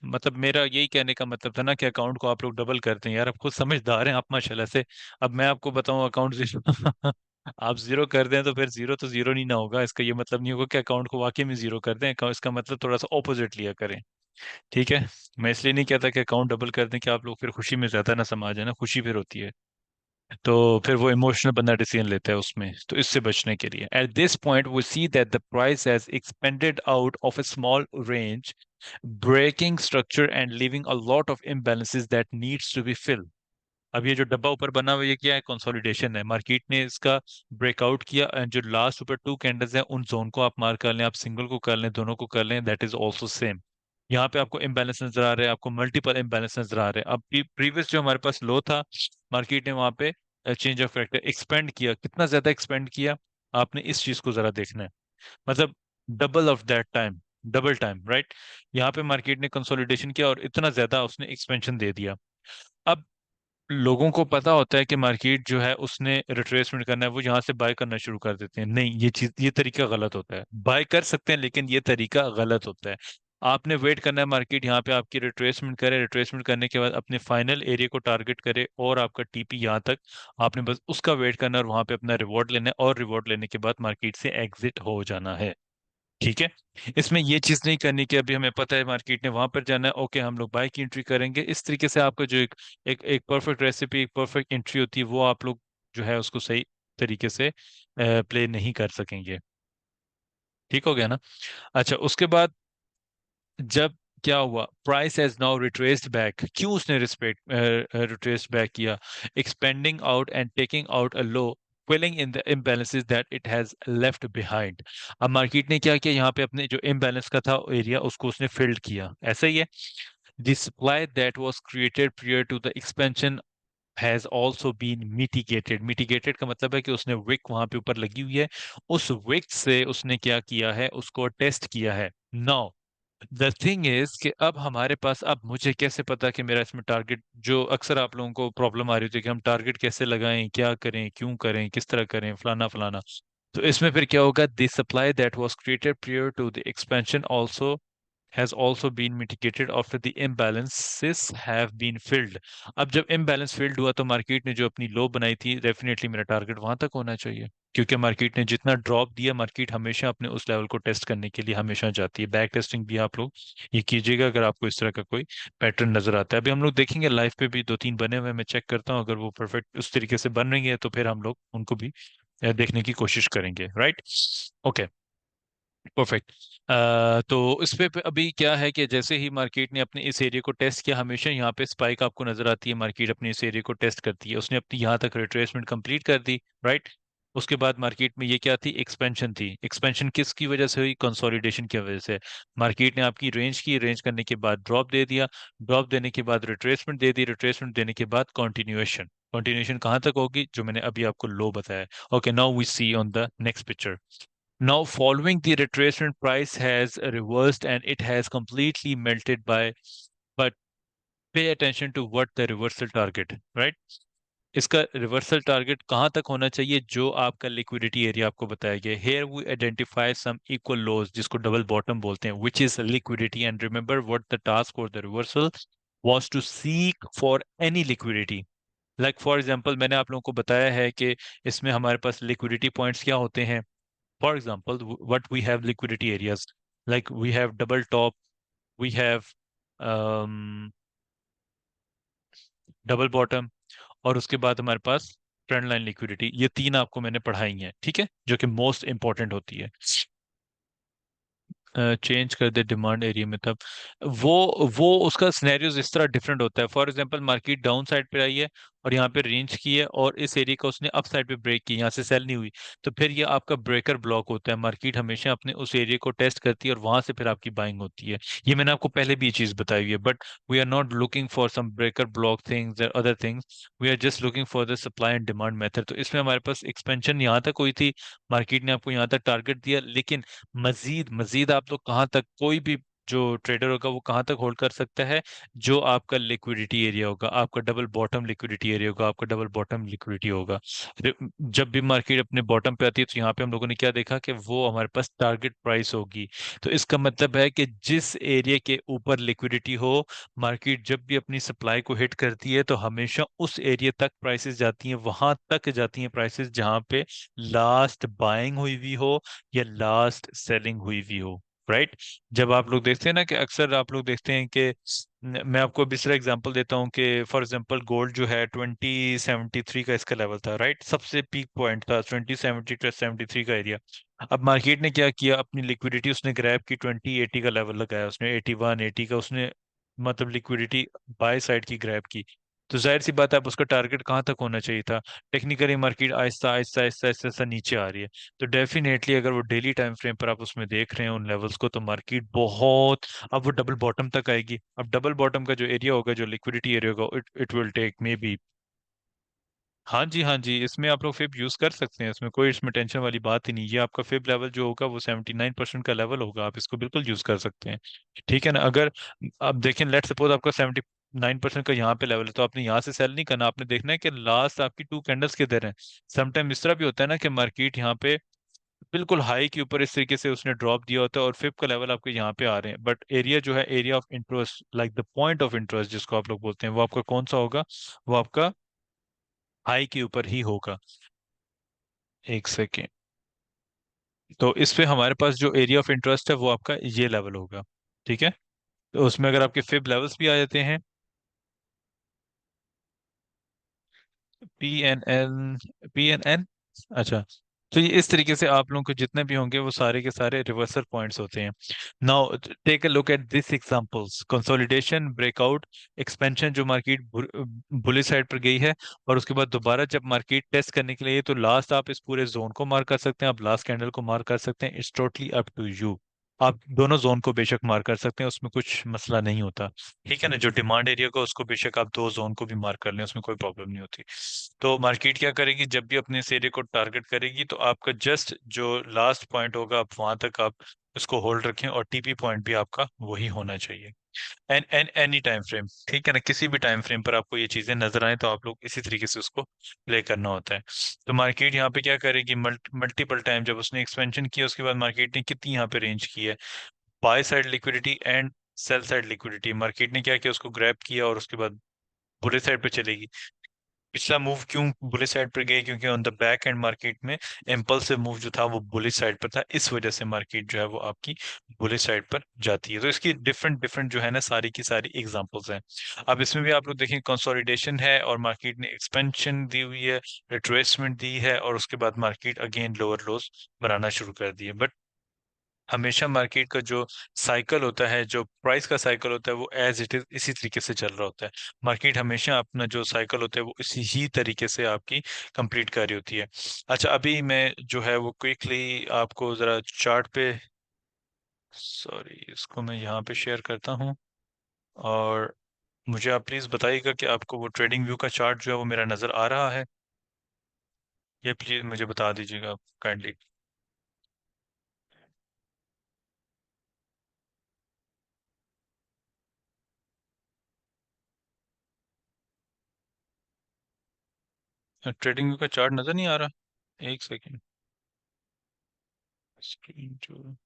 मतलब मेरा यही कहने का मतलब था ना कि अकाउंट को आप लोग डबल करते हैं यार, आप खुद समझदार हैं आप माशाल्लाह से। अब मैं आपको बताऊं अकाउंट जीरो आप जीरो कर दें तो फिर जीरो तो जीरो नहीं ना होगा, इसका ये मतलब नहीं होगा कि अकाउंट को वाकई में जीरो कर दें, इसका मतलब थोड़ा सा ऑपोजिट लिया करें। ठीक है। मैं इसलिए नहीं कहता कि अकाउंट डबल कर दें कि आप लोग फिर खुशी में ज्यादा ना समा जाए ना, खुशी फिर होती है तो फिर वो इमोशनल बंदा डिसीजन लेता है उसमें, तो इससे बचने के लिए at this point we see that the price has expanded out of a small range, breaking structure and leaving a lot of imbalances that needs to be filled। अब ये जो डब्बा ऊपर बना हुआ है, ये क्या है? कंसोलिडेशन है। मार्केट ने इसका ब्रेकआउट किया and जो लास्ट ऊपर टू कैंडल्स हैं उन जोन को आप मार्क कर लें, आप सिंगल को कर लें, दोनों को कर लें, दैट इज ऑल्सो सेम। यहाँ पे आपको इम्बैलेंस नजर आ रहे हैं, आपको मल्टीपल इम्बैलेंस नजर आ रहे हैं। अब प्रीवियस जो हमारे पास लो था, मार्केट ने वहां पे चेंज ऑफ फैक्टर एक्सपेंड किया, कितना ज्यादा एक्सपेंड किया, आपने इस चीज को जरा देखना है। मतलब double of that time, double time, right. यहाँ पे मार्केट ने कंसोलिडेशन किया और इतना ज्यादा उसने एक्सपेंशन दे दिया। अब लोगों को पता होता है कि मार्केट जो है उसने रिट्रेसमेंट करना है, वो यहाँ से बाय करना शुरू कर देते हैं। नहीं, ये चीज, ये तरीका गलत होता है। बाय कर सकते हैं लेकिन ये तरीका गलत होता है। आपने वेट करना है मार्केट यहाँ पे आपकी रिट्रेसमेंट करे, रिट्रेसमेंट करने के बाद अपने फाइनल एरिया को टारगेट करे और आपका टीपी यहाँ तक, आपने बस उसका वेट करना है और वहां पे अपना रिवॉर्ड लेना है, और रिवॉर्ड लेने के बाद मार्केट से एग्जिट हो जाना है। ठीक है। इसमें ये चीज नहीं करनी कि अभी हमें पता है मार्केट ने वहां पर जाना है, ओके हम लोग बाय की एंट्री करेंगे। इस तरीके से आपका जो एक परफेक्ट रेसिपी, एक परफेक्ट एंट्री होती है, वो आप लोग जो है उसको सही तरीके से प्ले नहीं कर सकेंगे। ठीक हो गया ना? अच्छा, उसके बाद जब क्या हुआ, price has now retraced back. क्यों उसने रिस्पेक्ट रिट्रेस्ड बैक किया? Expanding out and taking out a low, filling in the imbalances that it has left behind। अब मार्केट ने क्या किया, यहाँ पे अपने जो इम्बैलेंस का था एरिया उसको उसने फिल्ड किया, ऐसा ही है। The supply that was created prior to the expansion has also been mitigated। mitigated का मतलब है कि उसने विक वहां पे ऊपर लगी हुई है, उस विक से उसने क्या किया है, उसको टेस्ट किया है। नाउ द थिंग इज कि अब हमारे पास, अब मुझे कैसे पता कि मेरा इसमें टारगेट, जो अक्सर आप लोगों को प्रॉब्लम आ रही थी कि हम टारगेट कैसे लगाएं, क्या करें, क्यों करें, किस तरह करें, फलाना फलाना। तो इसमें फिर क्या होगा, the supply that was created prior to the expansion also has also been mitigated after the imbalances have been filled। अब जब imbalance filled हुआ तो मार्केट ने जो अपनी लो बनाई थी, डेफिनेटली मेरा टारगेट वहां तक होना चाहिए, क्योंकि मार्केट ने जितना ड्रॉप दिया, मार्केट हमेशा अपने उस लेवल को टेस्ट करने के लिए हमेशा जाती है। बैक टेस्टिंग भी आप लोग ये कीजिएगा अगर आपको इस तरह का कोई पैटर्न नजर आता है। अभी हम लोग देखेंगे लाइफ पे भी दो तीन बने हुए हैं, मैं चेक करता हूँ, अगर वो परफेक्ट उस तरीके से बन रही है तो फिर हम लोग उनको भी देखने की कोशिश करेंगे, राइट। Okay, perfect. तो इस पे अभी क्या है कि जैसे ही मार्केट ने अपने इस एरिया को टेस्ट किया, हमेशा यहाँ पे स्पाइक आपको नजर आती है, मार्केट अपने इस एरिया को टेस्ट करती है, उसने अपनी यहाँ तक रिट्रेसमेंट कंप्लीट कर दी, राइट। उसके बाद मार्केट में ये क्या थी, एक्सपेंशन थी। एक्सपेंशन किसकी वजह से हुई? कंसोलिडेशन की वजह से। मार्केट ने आपकी रेंज की, रेंज करने के बाद ड्रॉप दे दिया, ड्रॉप देने के बाद रिट्रेसमेंट दे दी, रिट्रेसमेंट देने के बाद कंटिन्यूएशन। कंटिन्यूएशन कहाँ तक होगी, जो मैंने अभी आपको लो बताया। Okay, now we see on the next picture. Now, following the retracement, price has reversed and it has completely melted by. But pay attention to what the reversal target, right? इसका रिवर्सल टारगेट कहाँ तक होना चाहिए, जो आपका लिक्विडिटी एरिया आपको बताया गया। Here we identify some equal lows, जिसको डबल बॉटम बोलते हैं, which is liquidity. And remember what the task for the reversal was to seek for any liquidity. Like for example, मैंने आप लोगों को बताया है कि इसमें हमारे पास लिक्विडिटी पॉइंट्स क्या होते हैं। For example, what we have liquidity areas, like we have double top, we have um, double bottom, और उसके बाद हमारे पास ट्रेंड लाइन लिक्विडिटी। ये तीन आपको मैंने पढ़ाई हैं, ठीक है, जो कि मोस्ट इंपॉर्टेंट होती है। चेंज कर दे डिमांड एरिया में तब, वो उसका सिनेरियोज इस तरह डिफरेंट होता है। For example, market down side पे आई है और यहाँ पे रेंज की है, और इस एरिया का उसने अप साइड पे ब्रेक की, यहाँ से सेल नहीं हुई, तो फिर ये आपका ब्रेकर ब्लॉक होता है। मार्केट हमेशा अपने उस एरिया को टेस्ट करती है और वहां से फिर आपकी बाइंग होती है। ये मैंने आपको पहले भी ये चीज बताई हुई है, but we are not looking for some breaker block things other things, we are just looking for the supply and demand method. तो इसमें हमारे पास एक्सपेंशन यहाँ तक हुई थी, मार्केट ने आपको यहाँ तक टारगेट दिया, लेकिन मजीद मजीद आप लोग कहाँ तक, कोई भी जो ट्रेडर होगा वो कहाँ तक होल्ड कर सकता है, जो आपका लिक्विडिटी एरिया होगा, आपका डबल बॉटम लिक्विडिटी एरिया होगा, आपका डबल बॉटम लिक्विडिटी होगा। जब भी मार्केट अपने बॉटम पे आती है तो यहाँ पे हम लोगों ने क्या देखा कि वो हमारे पास टारगेट प्राइस होगी। तो इसका मतलब है कि जिस एरिया के ऊपर लिक्विडिटी हो, मार्केट जब भी अपनी सप्लाई को हिट करती है तो हमेशा उस एरिया तक प्राइसेस जाती हैं, वहां तक जाती हैं प्राइसेस जहां पे लास्ट बाइंग हुई हुई हो या लास्ट सेलिंग हुई हुई हो। राइट। जब आप लोग देखते हैं ना कि अक्सर आप लोग देखते हैं कि मैं आपको अभी दूसरा एग्जांपल देता हूँ कि फॉर एग्जांपल गोल्ड जो है 2073 का इसका लेवल था। राइट, सबसे पीक पॉइंट था 2073 का एरिया। अब मार्केट ने क्या किया, अपनी लिक्विडिटी उसने ग्रैब की, 2080 का लेवल लगाया उसने, 81 80 का उसने मतलब लिक्विडिटी बाय साइड की ग्रैब की। तो जाहिर सी बात है, अब उसका टारगेट कहाँ तक होना चाहिए था। टेक्निकली मार्केट आहिस्ता आहिस्ता आहिस्ता आहिस्ता आहिस्ता नीचे आ रही है। तो डेफिनेटली अगर वो डेली टाइम फ्रेम पर आप उसमें देख रहे हैं उन लेवल्स को, तो मार्केट बहुत, अब वो डबल बॉटम तक आएगी। अब डबल बॉटम का जो एरिया होगा, जो लिक्विडिटी एरिया होगा, it it will take maybe. हाँ जी, हाँ जी, इसमें आप लोग फिब यूज कर सकते हैं, इसमें कोई इसमें टेंशन वाली बात ही नहीं। ये आपका फिब लेवल जो होगा वो 79% का लेवल होगा, आप इसको बिल्कुल यूज कर सकते हैं। ठीक है ना। अगर आप देखें, लेट सपोज आपका 79% का यहाँ पे लेवल है, तो आपने यहाँ से सेल नहीं करना, आपने देखना है कि लास्ट आपकी टू कैंडल्स किधर हैं। समटाइम इस तरह भी होता है ना कि मार्केट यहाँ पे बिल्कुल हाई के ऊपर इस तरीके से उसने ड्रॉप दिया होता है और फिफ्थ का लेवल आपके यहाँ पे आ रहे हैं, बट एरिया जो है, area of interest, like the point of interest जिसको आप लोग बोलते हैं, वो आपका कौन सा होगा, वो आपका हाई के ऊपर ही होगा। एक सेकेंड। तो इस पे हमारे पास जो एरिया ऑफ इंटरेस्ट है वो आपका ये लेवल होगा। ठीक है। तो उसमें अगर आपके फिब लेवल्स भी आ जाते हैं, PNN, PNN, अच्छा। तो ये इस तरीके से आप लोगों को जितने भी होंगे वो सारे के सारे रिवर्सल पॉइंट्स होते हैं। Now take a look at this examples, consolidation, breakout, expansion, जो मार्केट बुलिश साइड पर गई है, और उसके बाद दोबारा जब मार्केट टेस्ट करने के लिए, तो लास्ट आप इस पूरे जोन को मार्क कर सकते हैं, आप लास्ट कैंडल को मार्क कर सकते हैं, it's totally up to you. आप दोनों जोन को बेशक मार्क कर सकते हैं, उसमें कुछ मसला नहीं होता। ठीक है ना। जो डिमांड एरिया का उसको बेशक आप दो जोन को भी मार्क कर लें, उसमें कोई प्रॉब्लम नहीं होती। तो मार्केट क्या करेगी, जब भी अपने इस एरिया को टारगेट करेगी तो आपका जस्ट जो लास्ट पॉइंट होगा आप वहां तक आप उसको होल्ड रखें, और TP पॉइंट भी आपका वही होना चाहिए। An an any time frame, ठीक है ना, किसी भी टाइम फ्रेम पर आपको ये चीजें नजर आए तो आप लोग इसी तरीके से उसको प्ले करना होता है। तो मार्केट यहाँ पे क्या करेगी, मल्टीपल टाइम जब उसने एक्सपेंशन किया, उसके बाद मार्केट ने कितनी यहाँ पे रेंज की है, by side liquidity and sell side liquidity, market ने क्या किया, उसको ग्रैब किया और उसके बाद बुरे साइड पे चलेगी। पिछला मूव क्यों बुलिश साइड पर गई, क्योंकि on the back and market में इम्पल्सिव मूव जो था वो बुलिश साइड पर था, इस वजह से मार्केट जो है वो आपकी बुलिश साइड पर जाती है। तो इसकी डिफरेंट डिफरेंट जो है ना, सारी की सारी एग्जांपल्स हैं। अब इसमें भी आप लोग देखें, कंसोलिडेशन है और मार्केट ने एक्सपेंशन दी हुई है, रिट्रेसमेंट दी है, और उसके बाद मार्केट अगेन लोअर लोस बनाना शुरू कर दिए। बट हमेशा मार्केट का जो साइकिल होता है, जो प्राइस का साइकिल होता है, वो एज इट इज इसी तरीके से चल रहा होता है। मार्केट हमेशा अपना जो साइकिल होता है वो इसी ही तरीके से आपकी कंप्लीट कर रही होती है। अच्छा, अभी मैं जो है वो क्विकली आपको ज़रा चार्ट पे, सॉरी, इसको मैं यहाँ पे शेयर करता हूँ, और मुझे आप प्लीज़ बताइएगा कि आपको वो ट्रेडिंग व्यू का चार्ट जो है वो मेरा नज़र आ रहा है। ये प्लीज़ मुझे बता दीजिएगा आप काइंडली। ट्रेडिंग व्यू का चार्ट नज़र नहीं आ रहा, एक second. Screen two,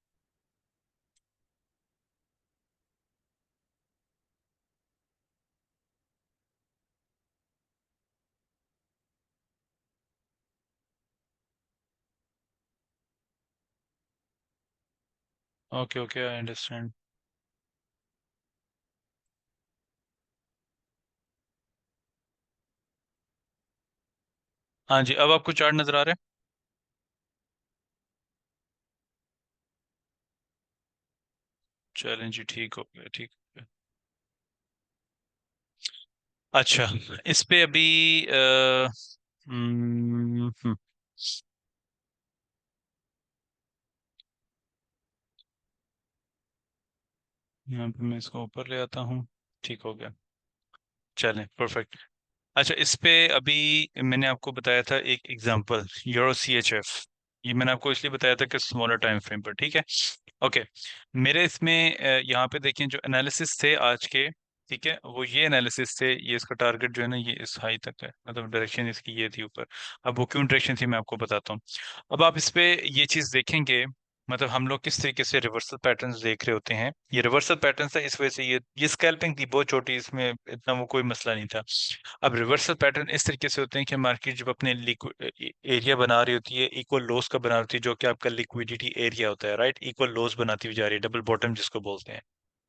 okay okay, I understand. हाँ जी, अब आपको चार्ट नजर आ रहा है। चलें जी, ठीक हो गया, ठीक हो गया। अच्छा, इस पे अभी हम्म, हम्म, यहाँ पे मैं इसको ऊपर ले आता हूँ। ठीक हो गया। चलें, परफेक्ट। अच्छा, इस पे अभी मैंने आपको बताया था एक एग्जांपल, यूरो CHF। ये मैंने आपको इसलिए बताया था कि स्मॉलर टाइम फ्रेम पर, ठीक है। ओके। मेरे इसमें यहाँ पे देखें जो एनालिसिस थे आज के, ठीक है, वो ये एनालिसिस थे, ये इसका टारगेट जो है ना ये इस हाई तक है, मतलब डायरेक्शन इसकी ये थी ऊपर। अब वो क्यों डायरेक्शन थी मैं आपको बताता हूँ। अब आप इस पे ये चीज देखेंगे, मतलब हम लोग किस तरीके से रिवर्सल पैटर्न्स देख रहे होते हैं। ये रिवर्सल पैटर्न्स है, इस वजह से ये स्कैल्पिंग थी बहुत छोटी, इसमें इतना वो कोई मसला नहीं था। अब रिवर्सल पैटर्न इस तरीके से होते हैं कि मार्केट जब अपने एरिया बना रही होती है, इक्वल लोस का बना रही होती है, जो कि आपका लिक्विडिटी एरिया होता है, राइट, इक्वल लोस बनाती हुई जा रही है, डबल बॉटम जिसको बोलते हैं।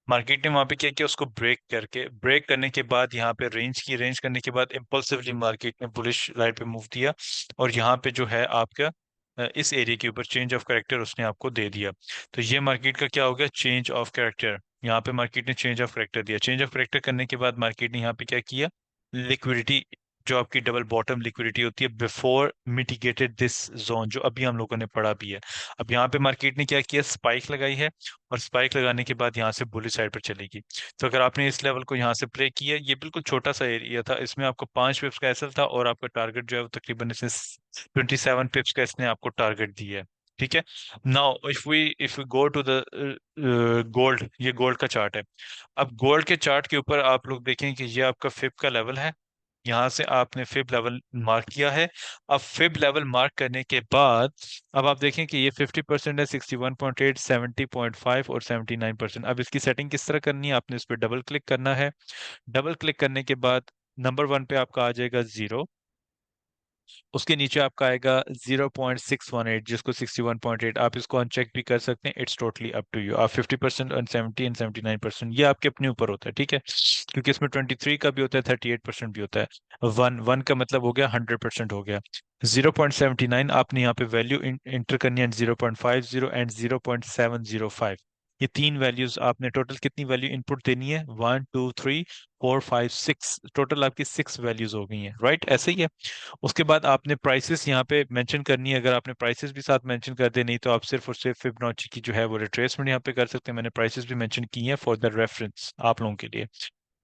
मार्केट ने वहां पे क्या किया, उसको ब्रेक करने के बाद यहाँ पे रेंज करने के बाद इम्पल्सिवली मार्केट ने बुलिश लाइट पे मूव दिया, और यहाँ पे जो है आपका इस एरिया के ऊपर चेंज ऑफ कैरेक्टर उसने आपको दे दिया। तो ये मार्केट का क्या हो गया, चेंज ऑफ कैरेक्टर। यहाँ पे मार्केट ने चेंज ऑफ कैरेक्टर दिया, चेंज ऑफ कैरेक्टर करने के बाद मार्केट ने यहाँ पे क्या किया, लिक्विडिटी, जो आपकी डबल बॉटम लिक्विडिटी होती है बिफोर मिटिगेटेड दिस जोन, जो अभी हम लोगों ने पढ़ा भी है। अब यहाँ पे मार्केट ने क्या किया, स्पाइक लगाई है, और स्पाइक लगाने के बाद यहाँ से बुलिश साइड पर चलेगी। तो अगर आपने इस लेवल को यहाँ से प्ले किया, ये बिल्कुल छोटा सा एरिया था, इसमें आपको 5 पिप्स का एसएल था, और आपका टारगेट जो है वो तकरीबन इसने 27 पिप्स का इसने आपको टारगेट दिया है। ठीक है। Now if we go to the gold, ये गोल्ड का चार्ट है। अब गोल्ड के चार्ट के ऊपर आप लोग देखें कि ये आपका फिब का लेवल है, यहाँ से आपने फिब लेवल मार्क किया है। अब फिब लेवल मार्क करने के बाद अब आप देखें कि ये 50% है, 61.8, 70.5 और 79%। अब इसकी सेटिंग किस तरह करनी है, आपने इस पर डबल क्लिक करना है। डबल क्लिक करने के बाद नंबर 1 पे आपका आ जाएगा 0, उसके नीचे आपका आएगा 0.618, जिसको 61.8, आप इसको अनचेक भी कर सकते हैं, it's totally up to you. आप 50% और 70 एंड 79%, ये आपके अपने ऊपर होता है, ठीक है, क्योंकि इसमें 23 का भी होता है, 38% भी होता है। वन वन का मतलब हो गया 100% हो गया। 0.79 आपने यहाँ पे वैल्यू इंटर करनी है, 0.50 एंड 0.705, ये तीन वैल्यूज आपने, टोटल कितनी वैल्यू इनपुट देनी है, 1 2 3 4 5 6, टोटल आपकी 6 वैल्यूज हो गई हैं, राइट, ऐसे ही है। उसके बाद आपने प्राइसेस यहाँ पे मेंशन करनी है, अगर आपने प्राइसेस भी साथ मेंशन कर दे, नहीं तो आप सिर्फ और सिर्फ फिबोनाची की जो है वो रिट्रेसमेंट यहाँ पे कर सकते हैं। मैंने प्राइसेस भी मेंशन की हैं फॉर द रेफरेंस आप लोगों के लिए।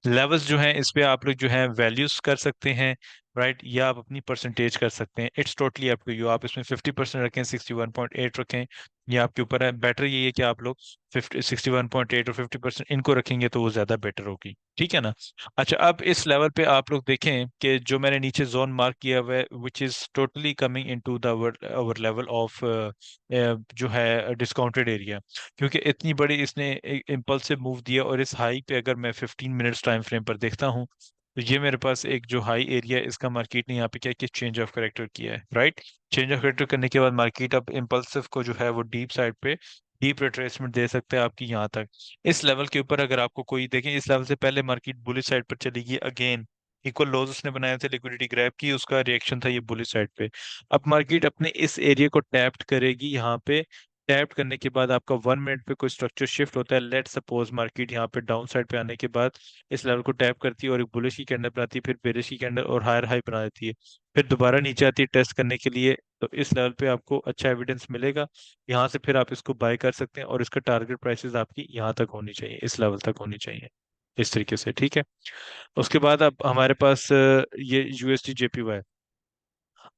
लेवल्स जो हैं इस पे आप लोग जो है वैल्यूज कर सकते हैं, राइट, या आप अपनी परसेंटेज कर सकते हैं, it's totally up to you. आप इसमें 50% रखें, 61.8 रखें, ये आपके ऊपर है। बेटर यही है कि आप लोग 61.8 और 50% इनको रखेंगे तो वो ज्यादा बेटर होगी, ठीक है ना। अच्छा, अब इस लेवल पे आप लोग देखें कि जो मैंने नीचे जोन मार्क किया हुआ है, which is totally coming into the hour level of जो है डिस्काउंटेड एरिया, क्योंकि इतनी बड़ी इसने इम्पल्सिव मूव दिया, और इस हाई पे अगर मैं 15 मिनट्स टाइम फ्रेम पर देखता हूँ, तो ये मेरे पास एक जो हाई एरिया है, इसका मार्केट ने यहाँ पे क्या किया, चेंज ऑफ करेक्टर किया है, राइट। चेंज ऑफ करेक्टर करने के बाद मार्केट अब इम्पल्सिव को जो है वो डीप साइड पे डीप रिट्रेसमेंट दे सकते हैं आपकी यहाँ तक। इस लेवल के ऊपर अगर आपको कोई देखें, इस लेवल से पहले मार्केट बुलिश साइड पर चलेगी अगेन, इक्वल लोज उसने बनाए थे, लिक्विडिटी ग्रैब की, उसका रिएक्शन था ये बुलिश साइड पे। अब मार्केट अपने इस एरिया को टैप्ड करेगी, यहाँ पे टैप करने के बाद आपका 1 मिनट पे कोई स्ट्रक्चर शिफ्ट होता है, लेट सपोज मार्केट यहाँ पे डाउन साइड पे आने के बाद इस लेवल को टैप करती है, और एक बुलिश की कैंडल बनाती है, फिर बेरिश की कैंडल और हायर हाई बना देती है, फिर दोबारा नीचे आती है टेस्ट करने के लिए। तो इस लेवल पे आपको अच्छा एविडेंस मिलेगा, यहाँ से फिर आप इसको बाय कर सकते हैं, और इसका टारगेट प्राइसेस आपकी यहाँ तक होनी चाहिए, इस लेवल तक होनी चाहिए, इस तरीके से, ठीक है। उसके बाद अब हमारे पास ये यूएसडी जेपीवाई।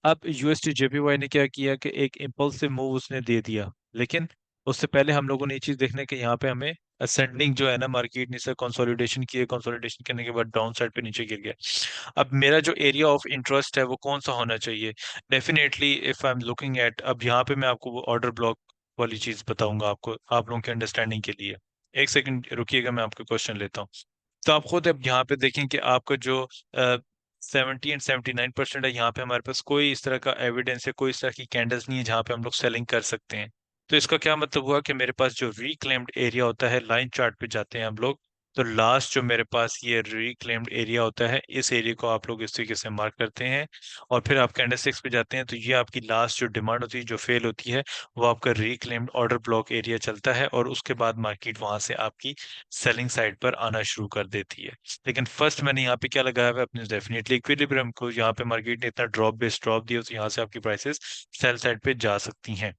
अब यूएसटी जेपीवाई ने क्या किया कि एक इम्पल्सिव मूव उसने दे दिया, लेकिन उससे पहले हम लोगों ने ये चीज देखना है कि यहाँ पे हमें असेंडिंग जो है ना, मार्केट ने से कंसोलिडेशन किए, कंसोलिडेशन करने के बाद डाउन साइड पे नीचे गिर गया। अब मेरा जो एरिया ऑफ इंटरेस्ट है वो कौन सा होना चाहिए, definitely if I am looking at, अब यहाँ पे मैं आपको वो ऑर्डर ब्लॉक वाली चीज बताऊंगा आपको, आप लोगों के अंडरस्टैंडिंग के लिए। एक सेकंड रुकिएगा, मैं आपको क्वेश्चन लेता हूँ। तो आप खुद अब यहाँ पे देखें कि आपका जो 70 एंड 79% है, यहाँ पे हमारे पास कोई इस तरह का एविडेंस है, कोई इस तरह की कैंडल्स नहीं है जहाँ पे हम लोग सेलिंग कर सकते हैं। तो इसका क्या मतलब हुआ कि मेरे पास जो रिक्लेम्ड एरिया होता है, लाइन चार्ट पे जाते हैं हम लोग, तो लास्ट जो मेरे पास ये रिक्लेम्ड एरिया होता है, इस एरिया को आप लोग इस तरीके से मार्क करते हैं, और फिर आप कैंडल स्टिक्स पे जाते हैं, तो ये आपकी लास्ट जो डिमांड होती है, जो फेल होती है, वो आपका रिक्लेम्ड ऑर्डर ब्लॉक एरिया चलता है, और उसके बाद मार्केट वहां से आपकी सेलिंग साइड पर आना शुरू कर देती है। लेकिन फर्स्ट मैंने यहाँ पे क्या लगाया हुआ है, अपने डेफिनेटली इक्विलिब्रियम को, यहाँ पे मार्केट ने इतना ड्रॉप बेस ड्रॉप दिया, तो यहाँ से आपकी प्राइसेस सेल साइड पे जा सकती हैं।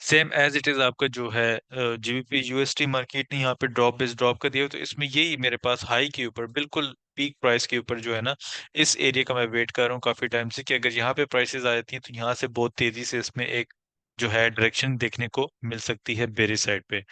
सेम एज इट इज आपका जो है जीबीपी यूएसटी, मार्केट ने यहाँ पे ड्रॉप बेस ड्रॉप कर दिया, तो इसमें यही मेरे पास हाई के ऊपर बिल्कुल पीक प्राइस के ऊपर जो है ना, इस एरिया का मैं वेट कर रहा हूँ काफी टाइम से, कि अगर यहाँ पे प्राइसेस आ जाती हैं तो यहाँ से बहुत तेजी से इसमें एक जो है डायरेक्शन देखने को मिल सकती है बेरी साइड पे।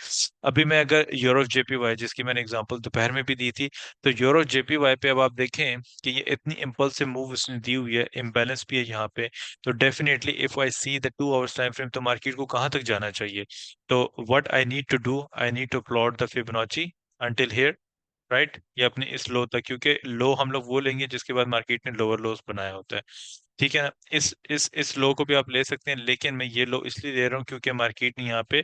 अभी मैं अगर यूरो जेपीवाई, जिसकी मैंने एग्जांपल दोपहर में भी दी थी, तो यूरो जेपीवाई पे अब आप देखें कि ये इतनी इम्पल्सिव मूव उसने दी हुई है, इम्बैलेंस भी है यहाँ पे। तो definitely if I see the 2 hours time frame, तो मार्केट को कहाँ तक जाना चाहिए? तो what I need to do, I need to plot the Fibonacci until here, right? ये अपने इस लो तक, क्योंकि लो हम लोग वो लेंगे जिसके बाद मार्केट ने लोअर लोस बनाया होता है। ठीक है ना? इस लो को भी आप ले सकते हैं, लेकिन मैं ये लो इसलिए ले रहा हूँ क्योंकि मार्केट ने यहाँ पे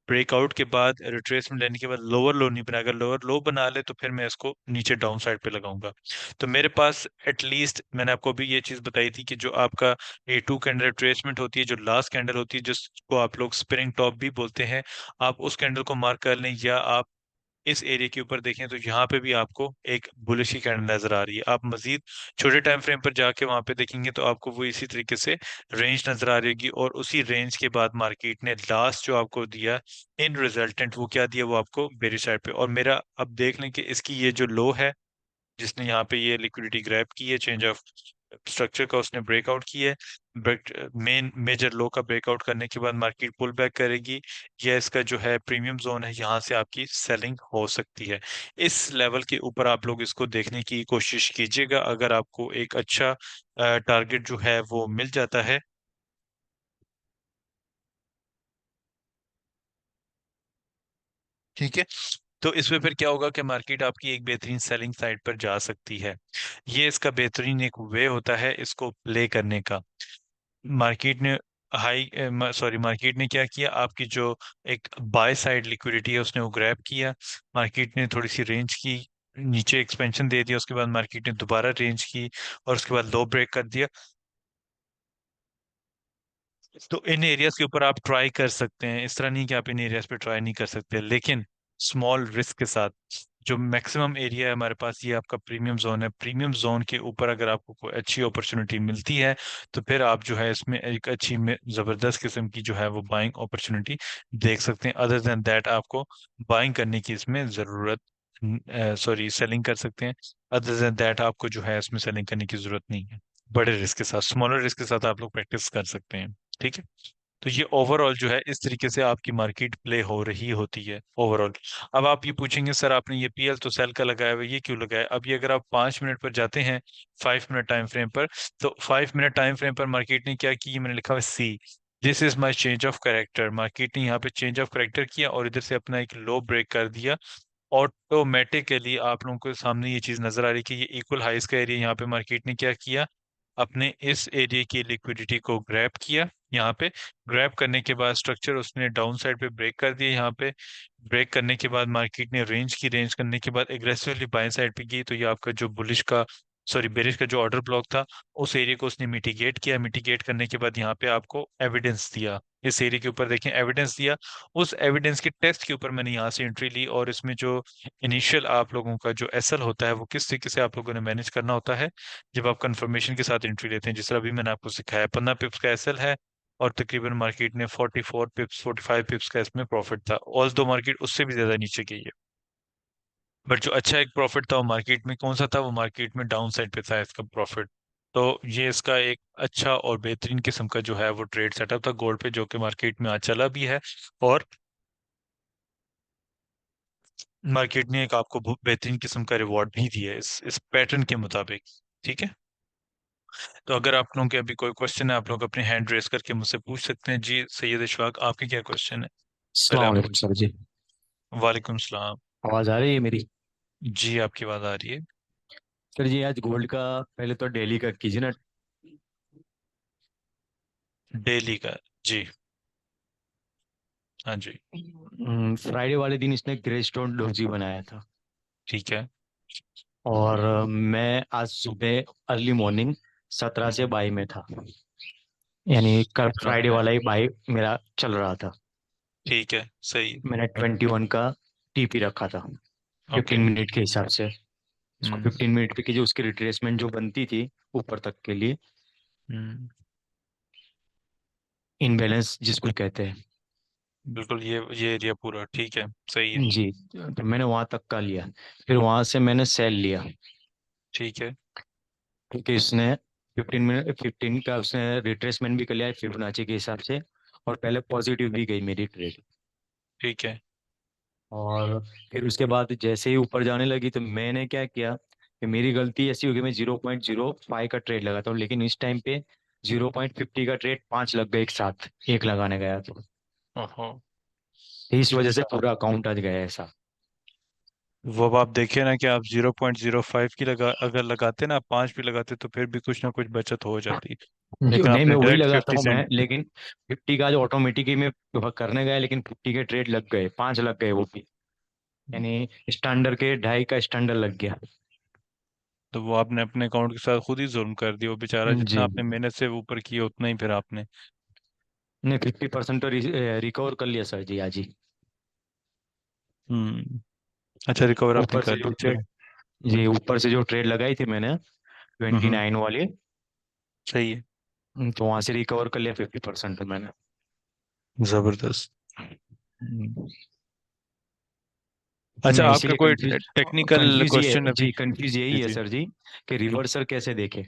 ब्रेकआउट के बाद, रिट्रेसमेंट लेने के बाद लोअर लो नहीं बना। अगर लोअर लो बना ले तो फिर मैं इसको नीचे डाउन साइड पे लगाऊंगा। तो मेरे पास एटलीस्ट, मैंने आपको भी ये चीज बताई थी कि जो आपका A2 कैंडल रिट्रेसमेंट होती है, जो लास्ट कैंडल होती है जिसको आप लोग स्प्रिंग टॉप भी बोलते हैं, आप उस कैंडल को मार्क कर लें, या आप इस एरिया के ऊपर देखें तो यहाँ पे भी आपको एक बुलिश की कैंडल नजर आ रही है। आप मजीद छोटे टाइम फ्रेम पर जाके वहां पे देखेंगे तो आपको वो इसी तरीके से रेंज नजर आ रही होगी, और उसी रेंज के बाद मार्केट ने लास्ट जो आपको दिया इन रिजल्टेंट, वो क्या दिया? वो आपको बेरी साइड पे। और मेरा अब देख लें कि इसकी ये जो लो है, जिसने यहाँ पे ये लिक्विडिटी ग्रैब की है, चेंज ऑफ स्ट्रक्चर का उसने ब्रेकआउट किया है, ब्रेक मेन मेजर लो का ब्रेकआउट करने के बाद मार्केट पुल बैक करेगी, या इसका जो है प्रीमियम जोन है, यहाँ से आपकी सेलिंग हो सकती है। इस लेवल के ऊपर आप लोग इसको देखने की कोशिश कीजिएगा। अगर आपको एक अच्छा टारगेट जो है वो मिल जाता है, ठीक है, तो इसमें फिर क्या होगा कि मार्केट आपकी एक बेहतरीन सेलिंग साइड पर जा सकती है। ये इसका बेहतरीन एक वे होता है इसको प्ले करने का। मार्केट ने हाई सॉरी मार्केट ने क्या किया, आपकी जो एक बाय साइड लिक्विडिटी है उसने वो ग्रैब किया, मार्केट ने थोड़ी सी रेंज की, नीचे एक्सपेंशन दे दिया, उसके बाद मार्केट ने दोबारा रेंज की, और उसके बाद लो ब्रेक कर दिया। तो इन एरियाज के ऊपर आप ट्राई कर सकते हैं, इस तरह नहीं कि आप इन एरियाज पे ट्राई नहीं कर सकते, लेकिन स्मॉल रिस्क के साथ। जो मैक्सिमम एरिया है हमारे पास, ये आपका प्रीमियम जोन है। प्रीमियम जोन के ऊपर अगर आपको कोई अच्छी अपॉर्चुनिटी मिलती है, तो फिर आप जो है इसमें एक अच्छी जबरदस्त किस्म की जो है वो बाइंग अपॉर्चुनिटी देख सकते हैं। अदर देन दैट आपको बाइंग करने की इसमें जरूरत, सॉरी सेलिंग कर सकते हैं। अदर देन दैट आपको जो है इसमें सेलिंग करने की जरूरत नहीं है। बड़े रिस्क के साथ, स्मॉलर रिस्क के साथ आप लोग प्रैक्टिस कर सकते हैं। ठीक है? तो ये ओवरऑल जो है इस तरीके से आपकी मार्केट प्ले हो रही होती है ओवरऑल। अब आप ये पूछेंगे सर आपने ये पीएल तो सेल का लगाया हुआ है, ये क्यों लगाया? अब ये अगर आप 5 मिनट पर जाते हैं, 5 मिनट टाइम फ्रेम पर, तो 5 मिनट टाइम फ्रेम पर मार्केट ने क्या की, मैंने लिखा हुआ see, this is my change of character. Market ने यहाँ पे चेंज ऑफ करेक्टर किया और इधर से अपना एक लो ब्रेक कर दिया। ऑटोमेटिकली आप लोगों के सामने ये चीज नजर आ रही है कि ये इक्वल हाइस का एरिया, यहाँ पे मार्केट ने क्या किया, अपने इस एरिया की लिक्विडिटी को ग्रैब किया। यहाँ पे ग्रैब करने के बाद स्ट्रक्चर उसने डाउन साइड पे ब्रेक कर दिया। यहाँ पे ब्रेक करने के बाद मार्केट ने रेंज करने के बाद एग्रेसिवली बाय साइड पे की, तो ये आपका जो बुलिश का, सॉरी बेरिश का जो ऑर्डर ब्लॉक था, उस एरिया को उसने मिटिगेट किया। मिटिगेट करने के बाद यहाँ पे आपको एविडेंस दिया, इस एरिया के ऊपर देखें एविडेंस दिया। उस एविडेंस के टेस्ट के ऊपर मैंने यहाँ से एंट्री ली, और इसमें जो इनिशियल आप लोगों का जो एसएल होता है वो किस तरीके से आप लोगों ने मैनेज करना होता है जब आप कंफर्मेशन के साथ एंट्री लेते हैं। जिस तरह अभी मैंने आपको सिखाया, 15 पिप्स का एसएल है, और तकरीबन मार्केट ने 44 पिप्स, 45 पिप्स का इसमें प्रॉफिट था। ऑल दो मार्केट उससे भी ज्यादा नीचे गई है, बट जो अच्छा एक प्रॉफिट था वो मार्केट में कौन सा था? वो मार्केट में डाउन साइड पे था इसका प्रॉफिट। तो ये इसका एक अच्छा और बेहतरीन किस्म का जो है वो ट्रेड सेटअप था गोल्ड पे, जो कि मार्केट में आज चला भी है, और मार्केट ने एक आपको बहुत बेहतरीन किस्म का रिवॉर्ड भी दिया है इस पैटर्न के मुताबिक। ठीक है? तो अगर आप लोगों के अभी कोई क्वेश्चन है, आप लोग अपने हैंड रेस करके मुझसे पूछ सकते हैं। जी सैयद इशफाक, आपके क्या क्वेश्चन है? पहले अस्सलाम आप वालेकुम पूछ। सर जी। वालेकुम सलाम। आवाज़ आ रही है मेरी? जी आपकी बात आ रही है। सर जी, आज गोल्ड का पहले तो डेली का कीजिए ना। डेली का? जी। हाँ जी। फ्राइडे वाले दिन इसने ग्रे स्टोन डोजी बनाया था। ठीक है। और मैं आज सुबह अर्ली मॉर्निंग 17 से हम्म, बाई में था। यानी कल हाँ। फ्राइडे वाला ही बाई मेरा चल रहा था। ठीक है, सही। मैंने 21 का टीपी रखा था, ओके। 15 मिनट के हिसाब से। उसको हम्म। 15 मिनट पे कीजिए, उसकी रिट्रेसमेंट जो बनती थी ऊपर तक के लिए, हम्म। इनबैलेंस जिसको कहते हैं। बिल्कुल, ये एरिया पूरा ठीक है, सही है। जी। तो मैंने वहां तक का लिया, फिर वहां से मैंने सेल लिया। ठीक है। क्योंकि इसने 15 मिनट 15 का उसने रिट्रेसमेंट भी कर लिया है फिबोनाची के हिसाब से। और पहले पॉजिटिव भी गई मेरी ट्रेड। ठीक है। और फिर उसके बाद जैसे ही ऊपर जाने लगी तो मैंने क्या किया कि मेरी गलती ऐसी हो गई, मैं 0.05 का ट्रेड लगाता हूँ, लेकिन इस टाइम पे 0.50 का ट्रेड पांच लग गए एक साथ, एक लगाने गया तो ओहो। इस वजह से पूरा अकाउंट आज गया ऐसा। वो अब आप देखिए ना कि आप 0.05 की अगर लगाते ना, पांच भी लगाते तो फिर भी कुछ ना कुछ बचत हो जाती। क्यों लेकिन नहीं, आपने मैं वही डायरेक्ट लगाता फिफ्टी हूँ मैं, सेंट लेकिन 50 का जो ऑटोमेटिक ही मैं करने गया, लेकिन 50 के ट्रेड लग गए, पांच लग गए वो भी। यानी स्टैंडर्ड के ढाई का स्टैंडर्ड लग गया। तो वो आपने अपने अकाउंट के साथ खुद ही जुल्म कर दिया। वो बेचारा जितना जी। आपने मेहनत से ऊपर किया उतना ही फिर आपने। नहीं, 50% तो रिकवर कर लिया सर जी आज ही। हम्म। अच्छा, रिकवर आपने ऊपर कर से जो ली, ट्रेड, चलो। जी ऊपर से जो ट्रेड लगाई थी मैंने ट्वेंटी हम्म। नाइन वाली, सही है। तो वहां से रिकवर कर लिया 50% मैंने। जबरदस्त। हम्म। अच्छा, मैं आपका इसीलिए कोई कंफ्यूज, टेक्निकल कंफ्यूज ये क्वेश्चन अभी? जी, कंफ्यूज जी यही है जी। सर जी कि रिवर्सल कैसे देखे,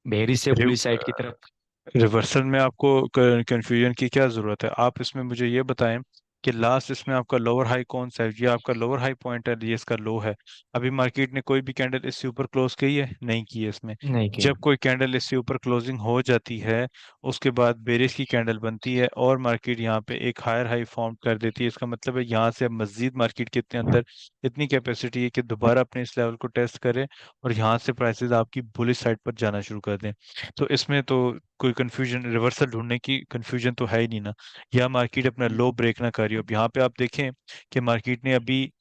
बेरिस से बुलिश साइड की तरफ। रिवर्सल में आपको कंफ्यूजन की क्या जरूरत है? आप इसमें मुझे ये बताएं कि लास्ट इसमें आपका लोअर हाई कौन सा है? ये आपका लोअर हाई पॉइंट है, ये इसका लो है। अभी मार्केट ने कोई भी कैंडल इससे ऊपर क्लोज की है? नहीं की है इसमें। नहीं किया। जब कोई कैंडल इससे ऊपर क्लोजिंग हो जाती है, उसके बाद बेरिश की कैंडल बनती है और मार्केट यहाँ पे एक हायर हाई फॉर्म कर देती है। इसका मतलब है यहाँ से अब मजीद मार्केट के इतने अंदर इतनी कैपेसिटी है कि दोबारा अपने इस लेवल को टेस्ट करें और यहाँ से प्राइसेस आपकी बुलिश साइड पर जाना शुरू कर दें। तो इसमें तो कोई कंफ्यूजन, रिवर्सल ढूंढने की कंफ्यूजन तो है ही नहीं ना। या मार्केट अपना लो ब्रेक ना कर रही हो। अब यहाँ पे आप देखें कि मार्केट ने अभी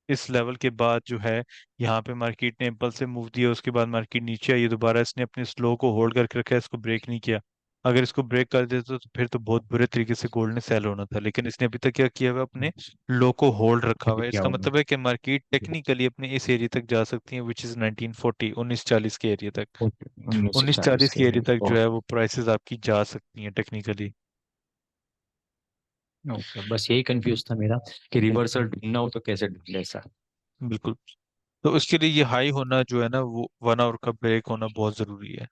इस लेवल के बाद जो है, यहाँ पे मार्केट ने इम्पल्स से मूव दिया, उसके बाद मार्केट नीचे आई है दोबारा, इसने अपने स्लो को होल्ड करके रखा है, इसको ब्रेक नहीं किया। अगर इसको ब्रेक कर देता तो फिर तो बहुत बुरे तरीके से गोल्ड ने सेल होना था, लेकिन इसने अभी तक क्या किया हुआ है, अपने लो को होल्ड रखा हुआ अभी है। क्या इसका होगा। मतलब है कि मार्केट टेक्निकली अपने इस एरिया तक जा सकती है, विच इज 1940, 1940 के एरिया तक। 1940 1940 के के एरिया तक लिए। जो है वो प्राइसेस आपकी जा सकती हैं टेक्निकली। ओके, बस यही कंफ्यूज था मेरा कि रिवर्सल ढूंढना हो तो कैसे ढूंढे ऐसा। बिल्कुल। तो उसके लिए ये हाई होना जो है ना, वो 1 आवर का ब्रेक होना बहुत जरूरी है।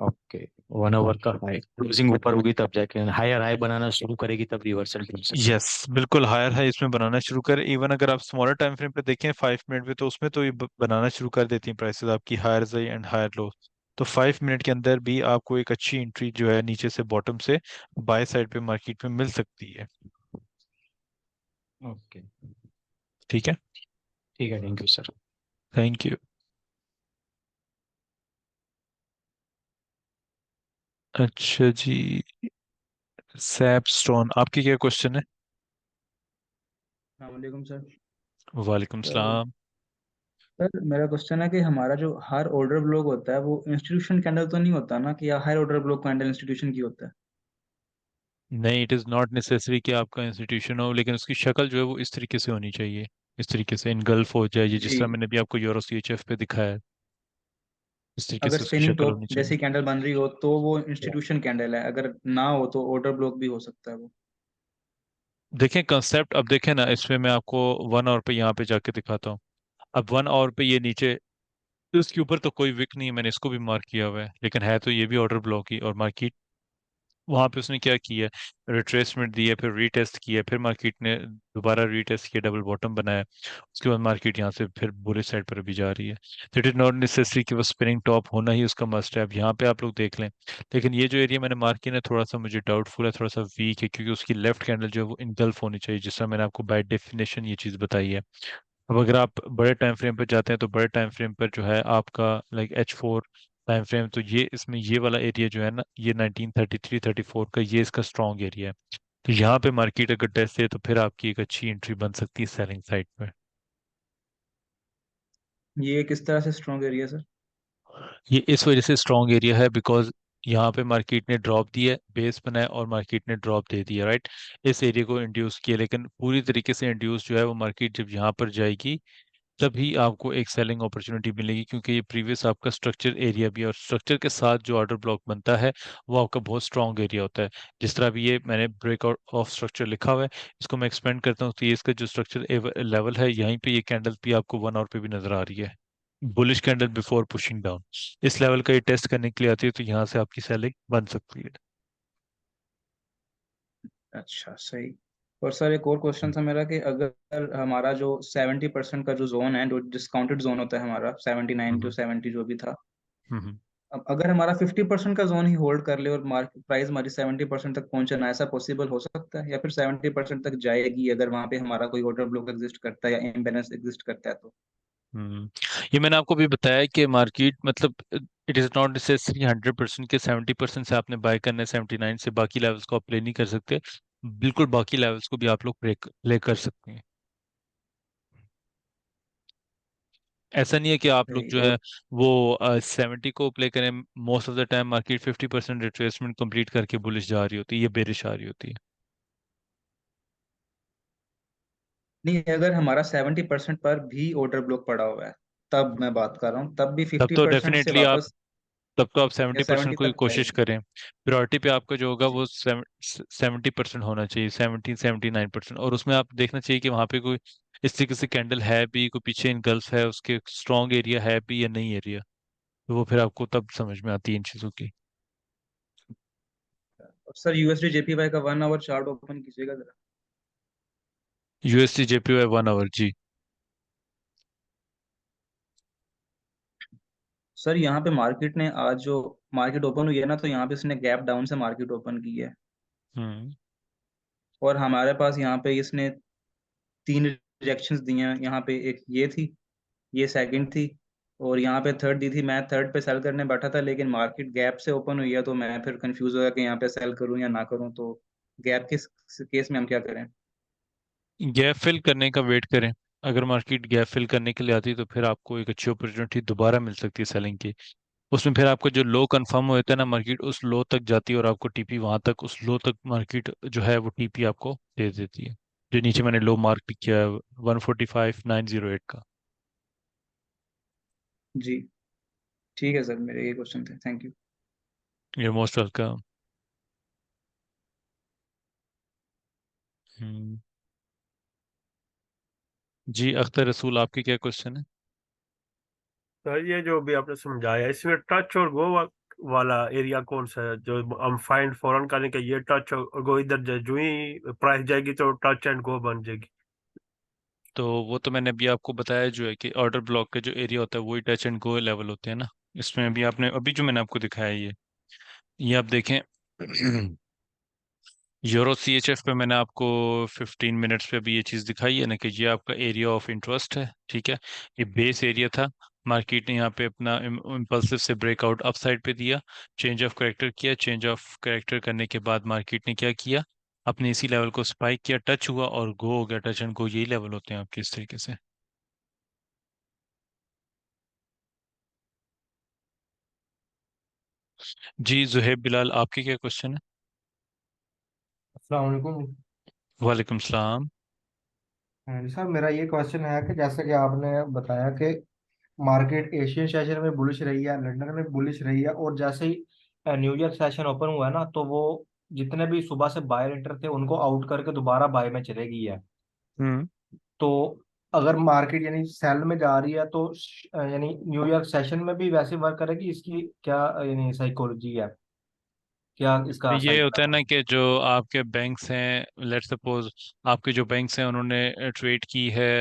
ओके, 1 आवर का हाई क्लोजिंग ऊपर होगी तब जाके हायर हाई बनाना शुरू करेगी, तब रिवर्सल ढूंढ सकते यस, बिल्कुल हायर हाई इसमें बनाना शुरू करें। इवन अगर आप स्मॉलर टाइम फ्रेम पे देखें 5 मिनट में, तो उसमें तो ये बनाना शुरू कर देती हैं प्राइसेस आपकी higher high and higher low. तो 5 मिनट के अंदर भी आपको एक अच्छी एंट्री जो है नीचे से बॉटम से बाय साइड पे मार्केट में मिल सकती है। हैं। ओके। ठीक है। ठीक है, thank you sir. Thank you. अच्छा जी। सैप स्टोन, आपकी क्या क्वेश्चन है? वालेकुम सर। वालेकुम सर सलाम। सर मेरा क्वेश्चन है कि हमारा जो हर ऑर्डर ब्लॉक होता है वो इंस्टीट्यूशन कैंडल तो नहीं होता ना, कि या हर ऑर्डर ब्लॉक कैंडल इंस्टीट्यूशन की होता है? नहीं, इट इज़ नॉट नेसेसरी कि आपका इंस्टीट्यूशन हो, लेकिन उसकी शक्ल जो है वो इस तरीके से होनी चाहिए। इस तरीके से इनगल्फ हो जाए, ये जिस जी। तरह मैंने भी आपको यूरो सीएचएफ पे दिखाया है, इस तरीके अगर से उसकी स्पिनिंग शक्ल टॉप होनी चाहिए। जैसी कैंडल बन रही हो तो वो इंस्टीट्यूशन कैंडल है, अगर ना हो तो ऑर्डर ब्लॉक भी हो सकता है वो। देखें कंसेप्ट, अब देखें ना, इसमें मैं आपको 1 आवर पे यहाँ पे जाके दिखाता हूँ। अब 1 आवर पे ये नीचे, इसके ऊपर तो कोई विक नहीं है, मैंने इसको भी मार्क किया हुआ है, लेकिन है तो ये भी ऑर्डर ब्लॉक ही। और मार्केट वहां पे उसने क्या किया, रिट्रेसमेंट दिया, फिर रीटेस्ट किया, फिर मार्केट ने दोबारा रीटेस्ट किया, डबल बॉटम बनाया। उसके बाद मार्केट यहाँ से फिर बुरे साइड पर भी जा रही है। तो इट इज नॉट नेसेसरी कि वो स्पिनिंग टॉप होना ही उसका मस्ट है। अब यहाँ पे आप लोग देख लें, लेकिन ये जो एरिया मैंने मार्क किया ना, थोड़ा सा मुझे डाउटफुल है, थोड़ा सा वीक है, क्योंकि उसकी लेफ्ट कैंडल जो है वो इनगल्फ होनी चाहिए, जिस तरह मैंने आपको बाय डेफिनेशन ये चीज़ बताई है। अब अगर आप बड़े टाइम फ्रेम पर जाते हैं तो बड़े टाइम फ्रेम पर जो है आपका लाइक H4 टाइम फ्रेम, तो ये इसमें ये वाला एरिया जो है ना, ये 1933-34 का, ये इसका स्ट्रॉन्ग एरिया है। तो यहाँ पे मार्केट अगर टेस्ट है तो फिर आपकी एक अच्छी एंट्री बन सकती है सेलिंग साइड पर। ये किस तरह से स्ट्रॉन्ग एरिया सर? ये इस वजह से स्ट्रॉन्ग एरिया है बिकॉज यहाँ पे मार्केट ने ड्रॉप दिया, बेस बनाया और मार्केट ने ड्रॉप दे दिया, राइट। इस एरिया को इंड्यूस किया, लेकिन पूरी तरीके से इंड्यूस जो है वो मार्केट जब यहाँ पर जाएगी तभी आपको एक सेलिंग अपॉर्चुनिटी मिलेगी, क्योंकि ये प्रीवियस आपका स्ट्रक्चर एरिया भी है, और स्ट्रक्चर के साथ जो ऑर्डर ब्लॉक बनता है वो आपका बहुत स्ट्रॉन्ग एरिया होता है। जिस तरह अभी ये मैंने ब्रेकआउट ऑफ स्ट्रक्चर लिखा हुआ है, इसको मैं एक्सपेंड करता हूँ तो ये इसका जो स्ट्रक्चर लेवल है, यहीं पे ये कैंडल भी आपको 1 आवर पे भी नजर आ रही है। Bullish candle before pushing down, इस लेवल का ये टेस्ट करने के लिए आती है, तो यहाँ से आपकी सेलिंग बन सकती है। अच्छा, सही। और सर एक और क्वेश्चन था मेरा कि अगर हमारा जो 70% का जो जोन है, जो डिस्काउंटेड जोन होता है हमारा, 79 to 70 जो भी था, हम्म अब अगर हमारा 50% का जोन ही होल्ड कर ले और मार्केट प्राइस हमारी 70% तक पहुंचना, ऐसा पॉसिबल हो सकता है? या फिर 70% तक जाएगी अगर वहां पे हमारा कोई ऑर्डर ब्लॉक एग्जिस्ट करता है या इम्बैलेंस एग्जिस्ट करता है तो? हम्म ये मैंने आपको भी बताया कि मार्केट मतलब इट इज नॉट नेसेसरी 100% के 70% से आपने बाय करना है, 79 से बाकी लेवल्स को आप प्ले नहीं कर सकते। बिल्कुल बाकी लेवल्स को भी आप लोग प्ले कर सकते हैं। ऐसा नहीं है कि आप लोग सही। जो और है वो 70 को प्ले करें। Most of the time market 50% retracement complete करके बुलिश जा रही होती है, ये बेरिश आ रही होती है। नहीं, अगर हमारा 70% पर भी ऑर्डर ब्लॉक पड़ा हुआ है, तब मैं बात कर रहा हूँ, तब भी तब फिफ्टी तो परसेंट से डेफिनेटली आप वापस तब तो आप या 70% 70 को ही तक कोशिश जाएगी? करें। प्रायोरिटी पे आपका जो होगा जी। वो 70% होना चाहिए, 79% और उसमें आप देखना चाहिए कि वहां पे कोई इस तरीके से कैंडल है भी, कोई पीछे इनगल्फ है, उसके स्ट्रॉन्ग एरिया है भी या नहीं एरिया। तो वो फिर आपको तब समझ में आती है इन चीजों की। और सर यूएसडी जेपीवाई का 1 आवर चार्ट ओपन कीजिएगा जरा। यूएसडी जेपीवाई 1 आवर जी। सर यहाँ पे मार्केट ने आज जो मार्केट ओपन हुई है ना, तो यहाँ पे इसने गैप डाउन से मार्केट ओपन की है। हम्म और हमारे पास यहाँ पे इसने 3 रिजेक्शंस दी हैं। यहाँ पे एक ये थी, ये सेकंड थी, और यहाँ पे थर्ड दी थी। मैं थर्ड पे सेल करने बैठा था, लेकिन मार्केट गैप से ओपन हुई है, तो मैं फिर कंफ्यूज हो गया कि यहाँ पे सेल करूँ या ना करूँ। तो गैप किस केस में हम क्या करें? गैप फिल करने का वेट करें। अगर मार्केट गैप फिल करने के लिए आती है तो फिर आपको एक अच्छी अपॉर्चुनिटी दोबारा मिल सकती है सेलिंग की। उसमें फिर आपको जो लो कंफर्म होता है ना, मार्केट उस लो तक जाती है और आपको टीपी वहां तक, उस लो तक मार्केट जो है वो टीपी आपको दे देती है। जो नीचे मैंने लो मार्क भी किया है 145,908 का। जी, ठीक है सर, मेरे ये क्वेश्चन थे। Thank you. ये मोस्ट वेलकम। हम्म जी अख्तर रसूल, आपके क्या क्वेश्चन है? सर ये जो भी आपने समझाया, इसमें टच और गो वाला एरिया कौन सा है जो हम फाइंड फौरन करें कि ये टच और गो इधर जो ही प्राइस जाएगी तो टच एंड गो बन जाएगी? तो वो तो मैंने अभी आपको बताया जो है कि ऑर्डर ब्लॉक का जो एरिया होता है वही टच एंड गो लेवल होते हैं ना। इसमें अभी आपने अभी जो मैंने आपको दिखाया ये आप देखें। यूरो सीएचएफ पे मैंने आपको 15 मिनट्स पे भी ये चीज़ दिखाई है ना कि ये आपका एरिया ऑफ इंटरेस्ट है, ठीक है। ये बेस एरिया था। मार्केट ने यहाँ पे अपना इम्पल्सिव से ब्रेकआउट अपसाइड पे दिया, चेंज ऑफ कैरेक्टर किया। चेंज ऑफ कैरेक्टर करने के बाद मार्केट ने क्या किया, अपने इसी लेवल को स्पाइक किया, टच हुआ और गो हो गया। टच एंड गो यही लेवल होते हैं आपके इस तरीके से। जी जुहेब बिलाल, आपके क्या क्वेश्चन है? अस्सलाम वालेकुम। वालेकुम सलाम। हाँ जी सर, मेरा ये क्वेश्चन है कि जैसे कि आपने बताया कि मार्केट एशियन सेशन में बुलिश रही है, लंदन में बुलिश रही है, और जैसे ही न्यूयॉर्क सेशन ओपन हुआ है ना, तो वो जितने भी सुबह से बायर एंटर थे उनको आउट करके दोबारा बाय में चले गई है। हम्म तो अगर मार्केट यानी सेल में जा रही है तो यानी न्यूयॉर्क सेशन में भी वैसे वर्क करेगी? इसकी क्या यानी साइकोलॉजी है, क्या इसका ये साइड? होता है ना कि जो आपके बैंक्स हैं, लेट्स सपोज आपके जो बैंक्स हैं उन्होंने ट्रेड की है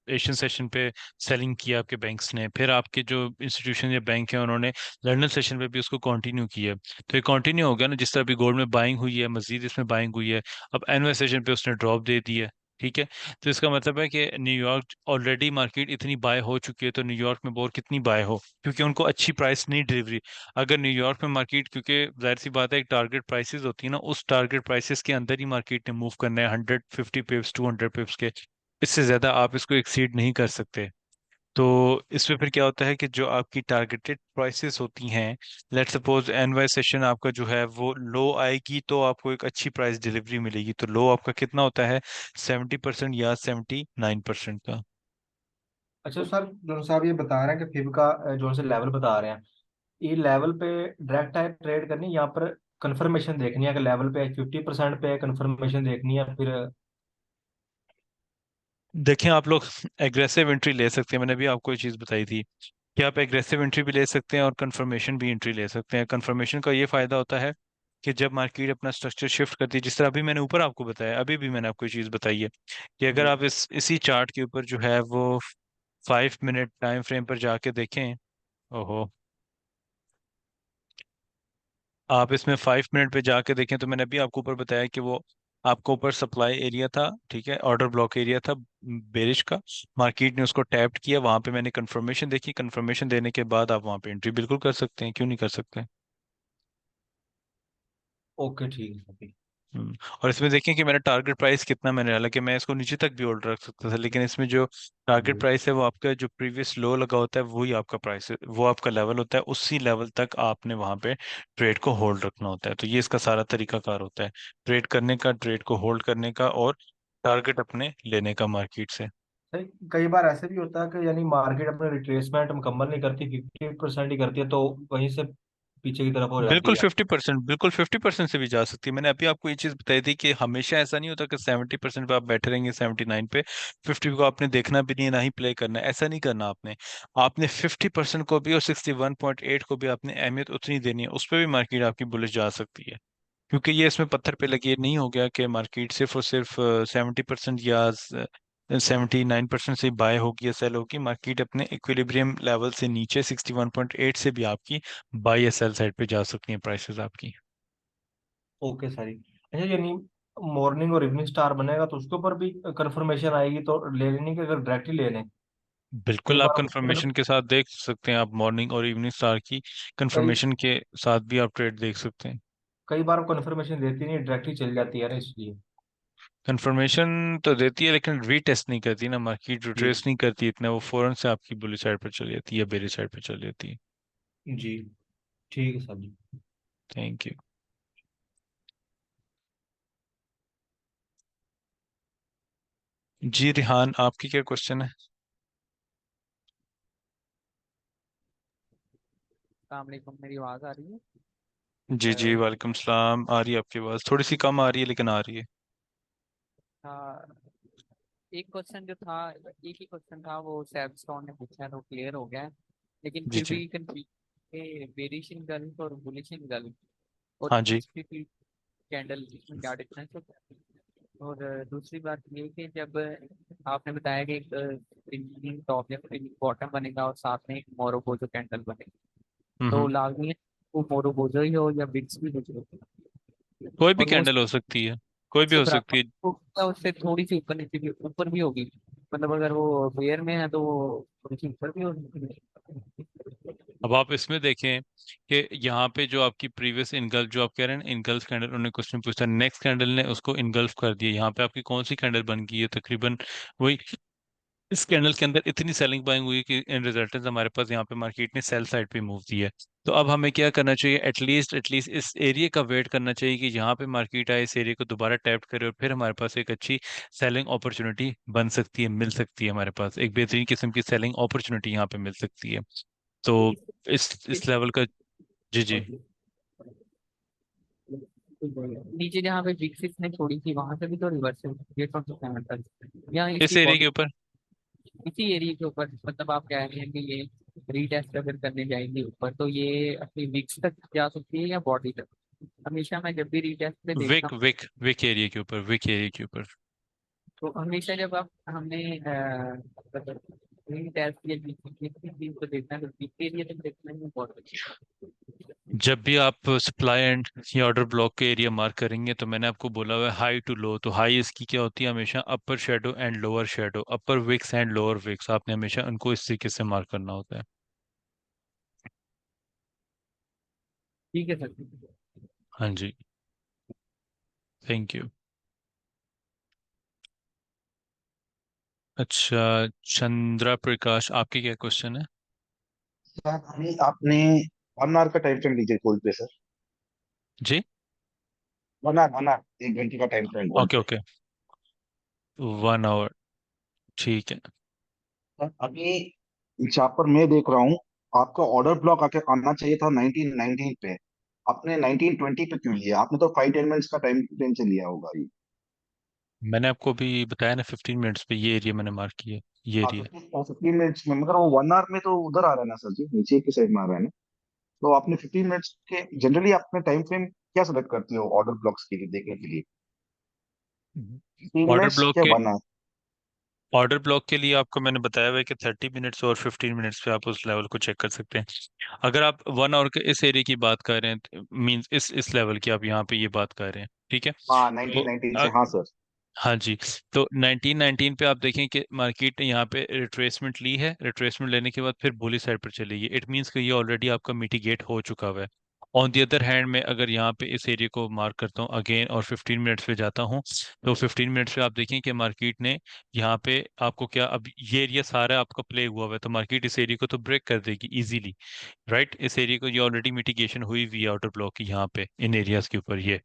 एशियन सेशन पे, सेलिंग किया आपके बैंक्स ने, फिर आपके जो इंस्टीट्यूशन या बैंक है उन्होंने लंदन सेशन पे भी उसको कंटिन्यू किया। तो ये कंटिन्यू हो गया ना, जिस तरह अभी गोल्ड में बाइंग हुई है, मजीद इसमें बाइंग हुई है। अब एनुअल सेशन पे उसने ड्रॉप दे दी है, ठीक है। तो इसका मतलब है कि न्यूयॉर्क ऑलरेडी मार्केट इतनी बाय हो चुकी है, तो न्यूयॉर्क में और कितनी बाय हो, क्योंकि उनको अच्छी प्राइस नहीं डिलीवरी। अगर न्यूयॉर्क में मार्केट, क्योंकि जाहिर सी बात है एक टारगेट प्राइसेस होती है ना, उस टारगेट प्राइसेस के अंदर ही मार्केट ने मूव करना है, 150 पिप्स 200 पिप्स के, इससे ज्यादा आप इसको एक्सीड नहीं कर सकते। तो इसमें फिर क्या होता है कि जो आपकी टारगेटेड प्राइसेस होती हैं, लेट सपोज एनवाई सेशन आपका जो है वो लो आएगी तो आपको एक अच्छी प्राइस डिलीवरी मिलेगी। तो लो आपका कितना होता है, 70% या 79% का। अच्छा सर, जो साहब ये बता रहे हैं कि फिब का जो से लेवल बता रहे हैं, ये लेवल पे डायरेक्ट है ट्रेड करनी है, यहाँ पर कंफर्मेशन देखनी है कि लेवल पे 50% पे कंफर्मेशन देखनी है फिर? देखें आप लोग एग्रेसिव एंट्री ले सकते हैं, मैंने भी आपको ये चीज़ बताई थी कि आप एग्रेसिव एंट्री भी ले सकते हैं और कंफर्मेशन भी एंट्री ले सकते हैं। कंफर्मेशन का ये फायदा होता है कि जब मार्केट अपना स्ट्रक्चर शिफ्ट करती है, जिस तरह अभी मैंने ऊपर आपको बताया, अभी भी मैंने आपको ये चीज़ बताई है कि अगर आप इसी चार्ट के ऊपर जो है वो 5 मिनट टाइम फ्रेम पर जाके देखें। ओहो, आप इसमें 5 मिनट पे जाके देखें तो मैंने अभी आपको ऊपर बताया कि वो आपको ऊपर सप्लाई एरिया था, ठीक है, ऑर्डर ब्लॉक एरिया था बेरिश का। मार्केट ने उसको टैप किया, वहां पे मैंने कंफर्मेशन देखी, कंफर्मेशन देने के बाद आप वहां पे एंट्री बिल्कुल कर सकते हैं, क्यों नहीं कर सकते। ओके ठीक है अभी। और इसमें देखें कि मेरा टारगेट प्राइस कितना मैंने, हालांकि मैं इसको नीचे तक भी ऑर्डर रख सकता था, लेकिन इसमें जो टारगेट प्राइस है वो आपका जो प्रीवियस लो लगा होता है वही आपका प्राइस है, वो आपका लेवल होता है, उसी लेवल तक आपने वहां पे ट्रेड को होल्ड रखना होता है। तो ये इसका सारा तरीकाकार होता है, ट्रेड करने का, ट्रेड को होल्ड करने का और टारगेट अपने लेने का मार्केट से। सही, कई बार ऐसे भी होता है कि यानी मार्केट अपने रिट्रेसमेंट मुकम्मल नहीं करती, 50% ही करती है, तो वहीं से पीछे की तरफ हो जाती बिल्कुल है। 50%, बिल्कुल 50% से भी जा सकती है। मैंने अभी आपको ये चीज बताई थी कि हमेशा ऐसा नहीं होता कि 70% पे आप बैठे रहेंगे, 79 पे। 50 को आपने देखना भी नहीं है, ना ही प्ले करना है, ऐसा नहीं करना आपने। आपने 50% को भी और 61.8 को भी आपने अहमियत उतनी देनी है, उस पर भी मार्केट आपकी बुलिश जा सकती है। क्योंकि ये इसमें पत्थर पे लगी, ये नहीं हो गया कि मार्केट सिर्फ और सिर्फ 70% या 79% से बाय होगी या सेल होगी। मार्केट अपने इक्विलिब्रियम लेवल से नीचे 61.8 से भी आपकी बाय या सेल साइड पे जा सकती हैं प्राइसेस आपकी। Okay sir. अच्छा, यानी मॉर्निंग और इवनिंग स्टार बनेगा तो उसके ऊपर भी कंफर्मेशन आएगी तो ले लेनी कि अगर डायरेक्टली ले लें? कई बिल्कुल, आप बार कंफर्मेशन के साथ देख सकते हैं, आप मॉर्निंग और इवनिंग स्टार की कई कंफर्मेशन के साथ भी आप ट्रेड देख सकते हैं। कई बार कंफर्मेशन देती नहीं, डायरेक्टली चली जाती है ना, इसलिए। कंफर्मेशन तो देती है लेकिन रीटेस्ट नहीं करती ना, मार्केट जी। रिट्रेस नहीं करती इतना, वो फौरन से आपकी बुली साइड पर चली जाती है या बेरी साइड पर चली जाती है। जी ठीक है सर जी। Thank you. जी रिहान, आपकी क्या क्वेश्चन है। अस्सलाम वालेकुम, मेरी आवाज़ आ रही है? जी जी, वालेकुम सलाम। आ रही है आपकी आवाज़, थोड़ी सी कम आ रही है लेकिन आ रही है। हाँ, एक क्वेश्चन जो था, एक ही क्वेश्चन था, वो सैब स्टोन ने पूछा है तो क्लियर हो गया है, लेकिन जी फिर जी। भी कंफ्यूज बेरिश इन गल्फ और बुलिश इन गल्फ और हाँ जी। 60 कैंडल, इसमें क्या डिफरेंस होता है? और दूसरी बात ये कि जब आपने बताया कि एक टॉप या बॉटम बनेगा और साथ में एक मोरोबोजो कैंडल बनेगा, तो हम्म। लाजमी है वो मोरोबोजो ही हो या बिग्स भी हो जो? कोई भी और वो कैंडल हो सकती है, कोई भी उससे हो बराबर सकती है। क्या उससे थोड़ी सी ऊपर नीचे भी ऊपर भी होगी? मतलब अगर वो बेयर में है तो वो थोड़ी सी ऊपर भी होगी? अब आप इसमें देखें कि यहाँ पे जो आपकी प्रीवियस इनगल्फ, जो आप कह रहे हैं इनगल्फ कैंडल, उन्होंने क्वेश्चन पूछा, नेक्स्ट कैंडल ने उसको इनगल्फ कर दिया, यहाँ पे आपकी कौन सी कैंडल बन गई है, तकरीबन वही। इस कैंडल के अंदर इतनी सेलिंग बाइंग हुई कि इन रिजल्टेंट हमारे पास यहाँ पे मार्केट ने सेल साइड पे मूव दी है। तो अब हमें क्या करना चाहिए, एटलीस्ट इस एरिया का वेट करना चाहिए कि यहाँ पे मार्केट आए, इस एरिया को दोबारा टैप करे और फिर हमारे पास एक अच्छी सेलिंग अपॉर्चुनिटी बन सकती है, मिल सकती है, हमारे पास एक बेहतरीन किस्म की सेलिंग अपॉर्चुनिटी यहाँ पे मिल सकती है। तो तो इस लेवल का। जी जी। नीचे जहाँ पे विक्सिस ने छोड़ी थी वहां से भी तो रिवर्स है, ये कौन सा पॉइंट था? यहाँ इस इसी एरिया के बॉडी, ऊपर। इसी एरिया के ऊपर, मतलब आप कह रहे हैं कि ये रीटेस्ट अगर करने जाएंगे ऊपर तो ये अपनी विक्स तक जा सकती है या बॉडी तक? हमेशा मैं जब भी रीटेस्ट पे देखता विक हूँ विक विक एरिया के ऊपर, विक एरिया के ऊपर। तो हमेशा जब आप हमने रीटेस्ट या किसी चीज को देखना है तो विक एरिया तक देखना है बॉडी? जब भी आप सप्लाई एंड या ऑर्डर ब्लॉक के एरिया मार्क करेंगे तो मैंने आपको बोला हुआ है हाई टू लो, तो हाई इसकी क्या होती है, हमेशा upper shadow and lower shadow, upper wicks and lower wicks, आपने हमेशा उनको इस तरीके से मार्क करना होता है। ठीक है सर। हाँ जी। Thank you. अच्छा, चंद्रा प्रकाश, आपकी क्या क्वेश्चन है। सर अभी आपने 1 आवर का टाइम फ्रेम लीजिए गोल्ड पे सर। जी। 1 आवर 1 घंटे का टाइम फ्रेम गोल्ड ओके पे। ओके, 1 आवर, ठीक है। सर अभी जहाँ पर मैं देख रहा हूँ, आपका ऑर्डर ब्लॉक आके आना चाहिए था 1919 पे। आपने 1920 पे क्यों लिया? आपने तो 5 10 मिनट्स का टाइम फ्रेम से लिया होगा ये। मैंने आपको अभी बताया ना 15 मिनट्स पे ये एरिया मैंने मार्क किया, ये हाँ एरिया। 15 मिनट्स में, मगर वो 1 आवर में तो उधर आ रहा है ना सर जी, नीचे की साइड में आ रहा है ना। तो आपने 15 मिनट्स के, जनरली आपने टाइम फ्रेम क्या सेलेक्ट करती हो ऑर्डर ब्लॉक्स के लिए देखने के लिए? फिफ्टीन ऑर्डर मिनट्स ब्लॉक या के 1 आवर? ऑर्डर ब्लॉक के लिए आपको मैंने बताया हुआ है कि 30 मिनट्स और 15 मिनट्स पे आप उस लेवल को चेक कर सकते हैं। अगर आप 1 आवर के इस एरिया की बात कर रहे हैं, मींस इस लेवल की आप यहाँ पे ये बात कर रहे हैं, ठीक है। हाँ तो 1919 से, हाँ सर। हाँ जी। तो 1919 पे आप देखें कि मार्केट ने यहाँ पे रिट्रेसमेंट ली है, रिट्रेसमेंट लेने के बाद फिर बुलिश साइड पर चली है। इट मींस कि ये ऑलरेडी आपका मिटिगेट हो चुका हुआ है। ऑन दी अदर हैंड में अगर यहाँ पे इस एरिया को मार्क करता हूँ अगेन और 15 मिनट्स पे जाता हूँ, तो 15 मिनट्स पे आप देखें कि मार्केट ने यहाँ पे आपको क्या, अब ये एरिया सारा आपका प्ले हुआ है, तो मार्केट इस एरिया को तो ब्रेक कर देगी इजीली, राइट। इस एरिया को ये ऑलरेडी मिटिगेशन हुई हुई है आउटर ब्लॉक की, यहाँ पे इन एरियाज के ऊपर, ये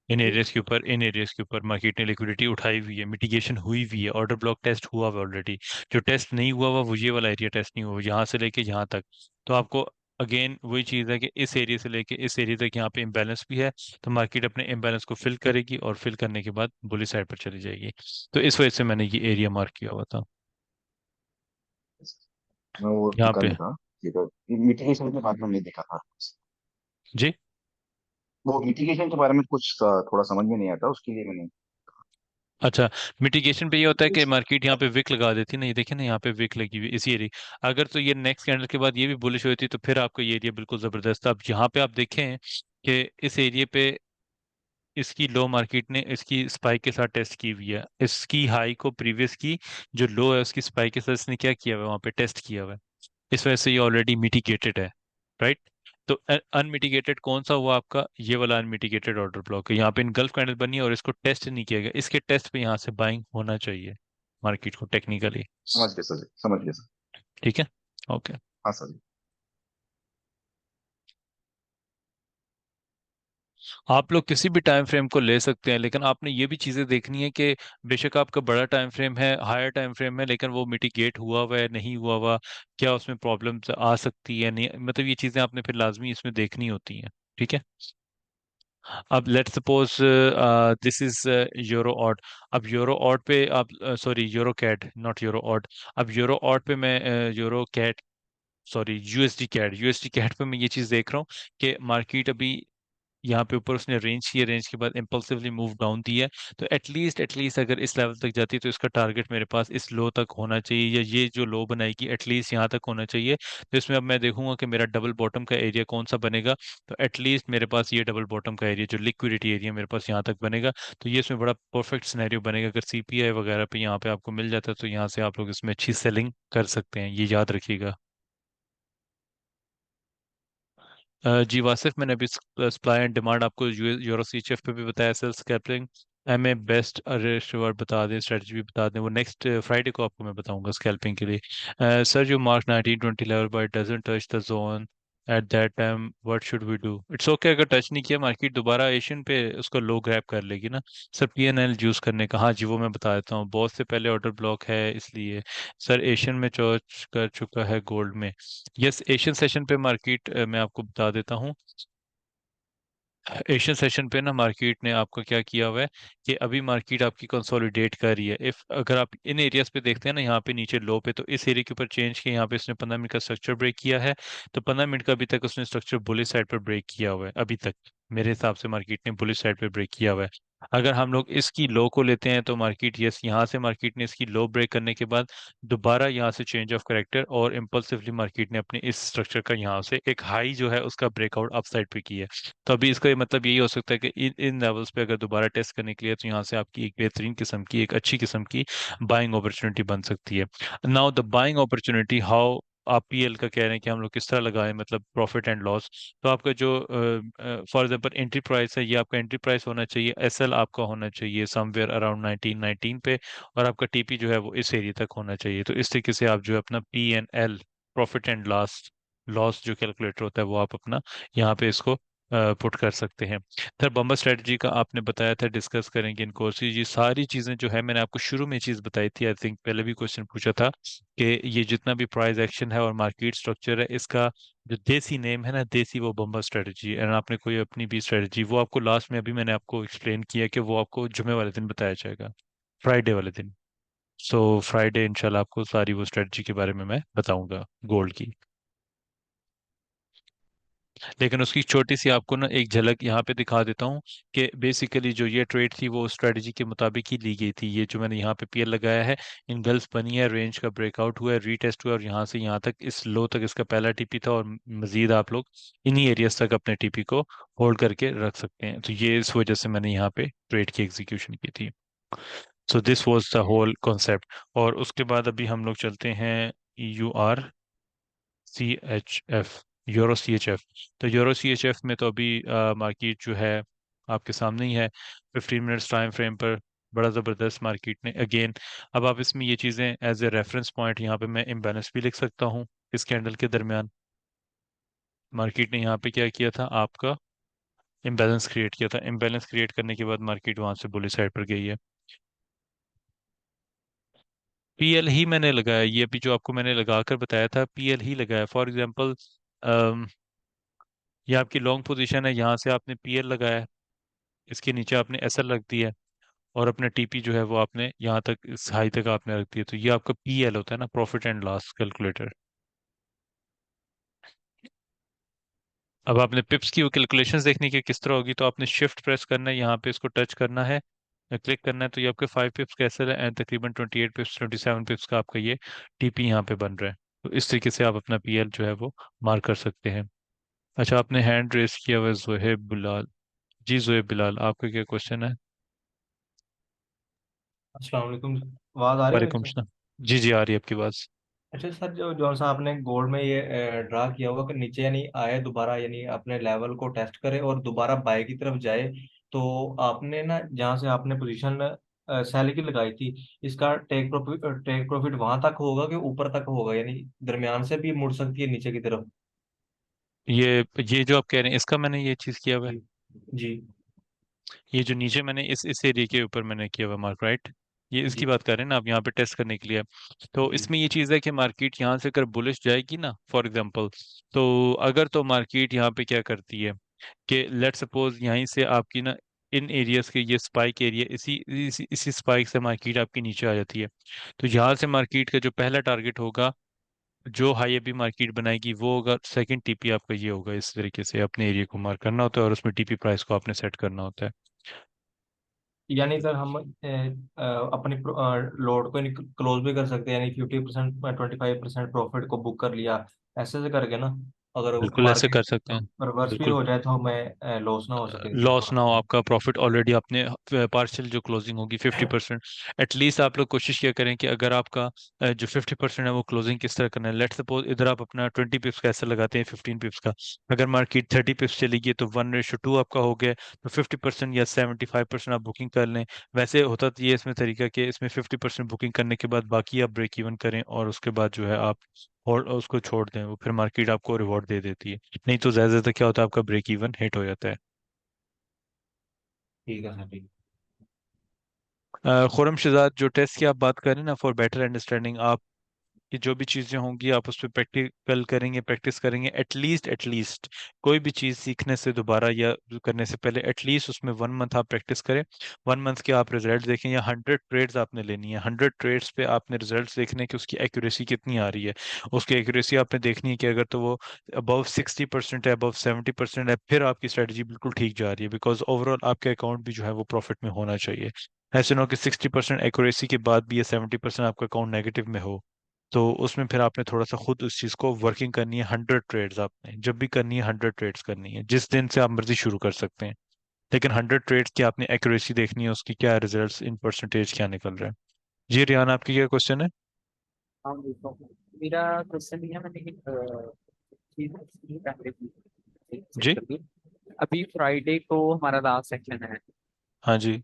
इन एरियाज के ऊपर मार्केट ने लिक्विडिटी उठाई हुई है, मिटिगेशन हुई हुई है, ऑर्डर ब्लॉक टेस्ट हुआ हुआ ऑलरेडी। जो टेस्ट नहीं हुआ हुआ वो ये वाला एरिया टेस्ट नहीं हुआ, यहाँ से लेके यहाँ तक। तो आपको अगेन वही चीज़ है कि इस एरिया से लेके इस एरिया तक यहाँ पे इम्बैलेंस भी है, तो मार्केट अपने इम्बैलेंस को फिल करेगी और फिल करने के बाद बुली साइड पर चली जाएगी। तो इस वजह से मैंने ये एरिया मार्क किया हुआ था मैं वो यहाँ दुकान पे। नहीं था, ये तो मिटिगेशन के बारे में नहीं देखा था। जी। वो मिटिगेशन के बारे में कुछ थोड़ा समझ में नहीं आता, उसके लिए मैंने। अच्छा, मिटिगेशन पे ये होता है कि मार्केट यहाँ पे विक लगा देती है ना, ये देखें ना यहाँ पे विक लगी हुई इसी एरिया। अगर तो ये नेक्स्ट कैंडल के बाद ये भी बुलिश होती तो फिर आपको ये एरिया बिल्कुल जबरदस्त था। अब यहाँ पे आप देखें कि इस एरिया पे इसकी लो मार्केट ने इसकी स्पाइक के साथ टेस्ट की हुई है, इसकी हाई को प्रीवियस की जो लो है उसकी स्पाइक के साथ इसने क्या किया हुआ है, वहाँ पे टेस्ट किया हुआ है। इस वजह से ये ऑलरेडी मिटिगेटेड है, राइट। तो अनमिटिगेटेड कौन सा हुआ आपका, ये वाला अनमिटिगेटेड ऑर्डर ब्लॉक है। यहाँ पे इनगल्फ कैंडल बनी है और इसको टेस्ट नहीं किया गया, इसके टेस्ट पे यहाँ से बाइंग होना चाहिए मार्केट को टेक्निकली। समझ गया सर जी, समझ गया सर। ठीक है, ओके। हाँ सर जी। आप लोग किसी भी टाइम फ्रेम को ले सकते हैं, लेकिन आपने ये भी चीज़ें देखनी है कि बेशक आपका बड़ा टाइम फ्रेम है, हायर टाइम फ्रेम है, लेकिन वो मिटिगेट हुआ हुआ है नहीं हुआ हुआ, क्या उसमें प्रॉब्लम्स आ सकती है नहीं, मतलब ये चीज़ें आपने फिर लाजमी इसमें देखनी होती हैं, ठीक है। अब let's suppose this is euro AUD. अब यूरो ऑड पे आप, sorry euro CAD not euro AUD. अब यूरो ऑड पे मैं euro CAD, sorry USD CAD पे मैं ये चीज़ देख रहा हूँ कि मार्केट अभी यहाँ पे ऊपर उसने रेंज की है, रेंज के बाद इम्पल्सिवली मूव डाउन दी है। तो एटलीस्ट अगर इस लेवल तक जाती है तो इसका टारगेट मेरे पास इस लो तक होना चाहिए, या ये जो लो बनाएगी एटलीस्ट यहाँ तक होना चाहिए। तो इसमें अब मैं देखूंगा कि मेरा डबल बॉटम का एरिया कौन सा बनेगा। तो एटलीस्ट मेरे पास ये डबल बॉटम का एरिया जो लिक्विडिटी एरिया मेरे पास यहाँ तक बनेगा। तो ये इसमें बड़ा परफेक्ट सिनेरियो बनेगा। अगर सीपीआई वगैरह पे यहाँ पे आपको मिल जाता है तो यहाँ से आप लोग इसमें अच्छी सेलिंग कर सकते हैं, ये याद रखिएगा। जी वासिफ, मैंने अभी सप्लाई एंड डिमांड आपको यूरो सीएचएफ पे भी बताया, sell scalping MA best reward बता दें, स्ट्रेटजी भी बता दें, वो नेक्स्ट फ्राइडे को आपको मैं बताऊंगा स्कैल्पिंग के लिए। सर जो mark 1920 level but doesn't touch the zone at that time what should we do? It's okay, अगर टच नहीं किया मार्केट दोबारा एशियन पे उसको लो ग्रैब कर लेगी ना। सर पीएनएल यूज करने का, हाँ जी वो मैं बता देता हूँ, बहुत से पहले ऑर्डर ब्लॉक है इसलिए। सर एशियन में चॉर्ज कर चुका है गोल्ड में। यस, एशियन सेशन पे मार्केट मैं आपको बता देता हूँ। एशियन सेशन पे ना मार्केट ने आपका क्या किया हुआ है कि अभी मार्केट आपकी कंसोलिडेट कर रही है। इफ अगर आप इन एरियाज पे देखते हैं ना, यहाँ पे नीचे लो पे, तो इस एरिया के ऊपर चेंज किया, यहाँ पे इसने 15 मिनट का स्ट्रक्चर ब्रेक किया है। तो 15 मिनट का अभी तक उसने स्ट्रक्चर बुलिश साइड पर ब्रेक किया हुआ है अभी तक। मेरे हिसाब से मार्केट ने बुलिश साइड पे ब्रेक किया हुआ है। अगर हम लोग इसकी लो को लेते हैं तो मार्केट, यस, यहाँ से मार्केट ने इसकी लो ब्रेक करने के बाद दोबारा यहाँ से चेंज ऑफ करेक्टर और इम्पल्सिवली मार्केट ने अपने इस स्ट्रक्चर का यहाँ से एक हाई जो है उसका ब्रेकआउट अप साइड पे किया है। तो अभी इसका ये मतलब यही हो सकता है कि इन इन लेवल्स पे अगर दोबारा टेस्ट करने के लिए, तो यहाँ से आपकी एक बेहतरीन किस्म की, एक अच्छी किस्म की बाइंग अपॉर्चुनिटी बन सकती है। Now the buying opportunity how, आप पीएल का कह रहे हैं कि हम लोग किस तरह लगाएं, मतलब प्रॉफिट एंड लॉस। तो आपका जो फॉर एग्जांपल एंट्री प्राइस है, ये आपका एंट्री प्राइस होना चाहिए, एसएल आपका होना चाहिए समवेयर अराउंड 1919 पे, और आपका टीपी जो है वो इस एरिया तक होना चाहिए। तो इस तरीके से आप जो है अपना P and L, profit and loss, loss जो कैलकुलेटर होता है वो आप अपना यहाँ पे इसको पुट कर सकते हैं। सर बम्बा स्ट्रेटजी का आपने बताया था डिस्कस करेंगे इन कोर्सेज, ये सारी चीज़ें जो है मैंने आपको शुरू में चीज़ बताई थी, आई थिंक पहले भी क्वेश्चन पूछा था कि ये जितना भी प्राइस एक्शन है और मार्केट स्ट्रक्चर है, इसका जो देसी नेम है ना, देसी, वो बम्बा स्ट्रेटजी। एंड आपने कोई अपनी भी स्ट्रेटजी, वो आपको लास्ट में अभी मैंने आपको एक्सप्लेन किया कि वो आपको जुमे वाले दिन बताया जाएगा। फ्राइडे वाले दिन। सो फ्राइडे इंशाल्लाह आपको सारी वो स्ट्रेटजी के बारे में मैं बताऊंगा गोल्ड की। लेकिन उसकी छोटी सी आपको ना एक झलक यहाँ पे दिखा देता हूँ कि बेसिकली जो ये ट्रेड थी वो स्ट्रेटजी के मुताबिक ही ली गई थी। ये जो मैंने यहाँ पे पीएल लगाया है, इन गल्फ बनी है, रेंज का ब्रेकआउट हुआ है, रीटेस्ट हुआ है, और यहाँ से यहाँ तक इस लो तक इसका पहला टीपी था, और मजीद आप लोग इन्हीं एरियाज तक अपने टीपी को होल्ड करके रख सकते हैं। तो ये इस वजह से मैंने यहाँ पे ट्रेड की एग्जीक्यूशन की थी। So this was the whole concept. और उसके बाद अभी हम लोग चलते हैं URCHF, यूरो CHF। तो यूरो CHF में तो अभी मार्केट जो है आपके सामने ही है, 15 मिनट्स टाइम फ्रेम पर बड़ा ज़बरदस्त मार्केट ने अगेन। अब आप इसमें ये चीज़ें एज ए रेफरेंस पॉइंट यहाँ पे मैं इम्बैलेंस भी लिख सकता हूँ। इस कैंडल के दरमियान मार्केट ने यहाँ पे क्या किया था, आपका इम्बैलेंस क्रिएट किया था। इम्बैलेंस क्रिएट करने के बाद मार्केट वहां से बुलिश साइड पर गई है। पीएल ही मैंने लगाया, ये अभी जो आपको मैंने लगा कर बताया था पीएल ही लगाया। फॉर एग्जांपल ये आपकी लॉन्ग पोजीशन है, यहाँ से आपने पीएल लगाया है, इसके नीचे आपने एसएल रख दिया है, और अपना टीपी जो है वो आपने यहाँ तक इस हाई तक आपने रख दिया। तो ये आपका पीएल होता है ना, प्रॉफिट एंड लॉस कैलकुलेटर। अब आपने पिप्स की वो कैलकुलेशंस देखनी कि किस तरह होगी, तो आपने शिफ्ट प्रेस करना है, यहाँ पे इसको टच करना है, क्लिक करना है, तो ये आपके 5 पिप्स का एसएल है, एंड तकरीबन 28 पिप्स 27 पिप्स का आपका ये टीपी यहाँ पे बन रहा है। तो इस तरीके से आप अपना पीएल जो है वो मार्क कर सकते हैं। अच्छा, आपने हैंड रेस किया हुआ है जोहेब बिलाल। जी जोहेब बिलाल, आपका क्या क्वेश्चन है? अस्सलाम वालेकुम। आवाज आ रही है मेरी वालेकुम सर? सलाम। जी जी, आ रही है आपकी बात। अच्छा सर, जो जौन सा आपने गोल्ड में ये ड्रा किया होगा कि नीचे यानी आए दोबारा, यानी अपने लेवल को टेस्ट करे और दोबारा बाय की तरफ जाए, तो आपने ना जहाँ से आपने पोजीशन सेल की लगाई थी, इसका टेक प्रॉफिट वहां तक होगा कि ऊपर तक होगा, यानी दरमियान से भी मुड़ सकती है नीचे की तरफ? ये जो आप कह रहे हैं इसका मैंने ये चीज किया हुआ है। जी जी ये जो नीचे मैंने इस एरिया के ऊपर मैंने किया हुआ मार्क, राइट? ये इसकी जी बात कर रहे हैं ना आप, यहाँ पे टेस्ट करने के लिए। तो जी इसमें ये चीज़ है कि मार्केट यहाँ से अगर बुलिश जाएगी ना, फॉर एग्जांपल, तो अगर तो मार्केट यहाँ पे क्या करती है कि लेट सपोज यहीं से आपकी ना इन एरियाज के ये स्पाइक एरिया, इसी स्पाइक से मार्केट आपकी नीचे आ जाती है। तो यहाँ से मार्केट का जो पहला टारगेट होगा, जो हाई अभी मार्केट बनाएगी, वो होगा सेकंड टीपी आपका। ये होगा इस तरीके से अपने एरिया को मार्क करना होता है, और उसमें टीपी प्राइस को आपने सेट करना होता है। यानी सर हम अपनी लोड को क्लोज भी कर सकते हैं, यानी 50% 25% प्रॉफिट को बुक कर लिया, ऐसे से करके ना, अगर बिल्कुल ऐसे कर मार्केट सकते हैं। रिवर्स भी बिल्कुल हो जाए तो हमें लॉस ना हो सके इसमें लॉस थोड़ा ना हो, सा। आपका प्रॉफिट ऑलरेडी आपने पार्शियल जो क्लोजिंग होगी 50%, एटलीस्ट आप लोग कोशिश किया करें कि अगर आपका जो 50% है वो क्लोजिंग किस तरह करना है। लेट सपोज इधर आप अपना 20 पिप्स का ऐसा लगाते हैं, 15 पिप्स का, अगर मार्केट 30 पिप्स चली गई तो 1:2 आपका हो गया। तो 50% या 75% आप बुकिंग कर लें। वैसे होता तो ये इसमें तरीका कि इसमें 50% बुकिंग करने के बाद बाकी आप ब्रेक इवन करें, और उसके बाद जो है आप और उसको छोड़ दें, वो फिर मार्केट आपको रिवॉर्ड दे देती है। नहीं तो ज्यादा ज्यादा क्या होता है, आपका ब्रेक इवन हिट हो जाता है। ठीक है सर, ठीक। खुरम शहजाद, जो टेस्ट की आप बात करें ना, फॉर बेटर अंडरस्टैंडिंग, आप कि जो भी चीज़ें होंगी आप उस पर प्रैक्टिकल करेंगे, प्रैक्टिस करेंगे। एटलीस्ट कोई भी चीज़ सीखने से दोबारा या करने से पहले एटलीस्ट उसमें 1 मंथ आप प्रैक्टिस करें। 1 मंथ के आप रिजल्ट देखें, या 100 ट्रेड्स आपने लेनी है, 100 ट्रेड्स पे आपने रिजल्ट देखने कि उसकी एक्यूरेसी कितनी आ रही है। उसकी एक्यूरेसी आपने देखनी है कि अगर तो वो अबव 60% है, अबव 70% है, फिर आपकी स्ट्रेटजी बिल्कुल ठीक जा रही है, बिकॉज ओवरऑल आपके अकाउंट भी जो है वो प्रॉफिट में होना चाहिए। ऐसे ना हो कि 60% एक्यूरेसी के बाद भी ये 70% आपका अकाउंट नेगेटिव में हो। तो उसमें फिर आपने थोड़ा सा खुद उस चीज़ को वर्किंग करनी है। 100 ट्रेड्स आपने जब भी करनी है, 100 ट्रेड्स करनी है, जिस दिन से आप मर्जी शुरू कर सकते हैं। लेकिन 100 ट्रेड्स की आपने एक्यूरेसी देखनी है, उसकी क्या रिजल्ट्स इन परसेंटेज क्या निकल रहा है। जी रियान, आपकी क्या क्वेश्चन है? हाँ देखो, मेरा क्वेश्चन ये है, मैंने एक चीज की पहले भी जी। सिंपल, अभी फ्राइडे को हमारा लास्ट सेक्शन है, हाँ जी।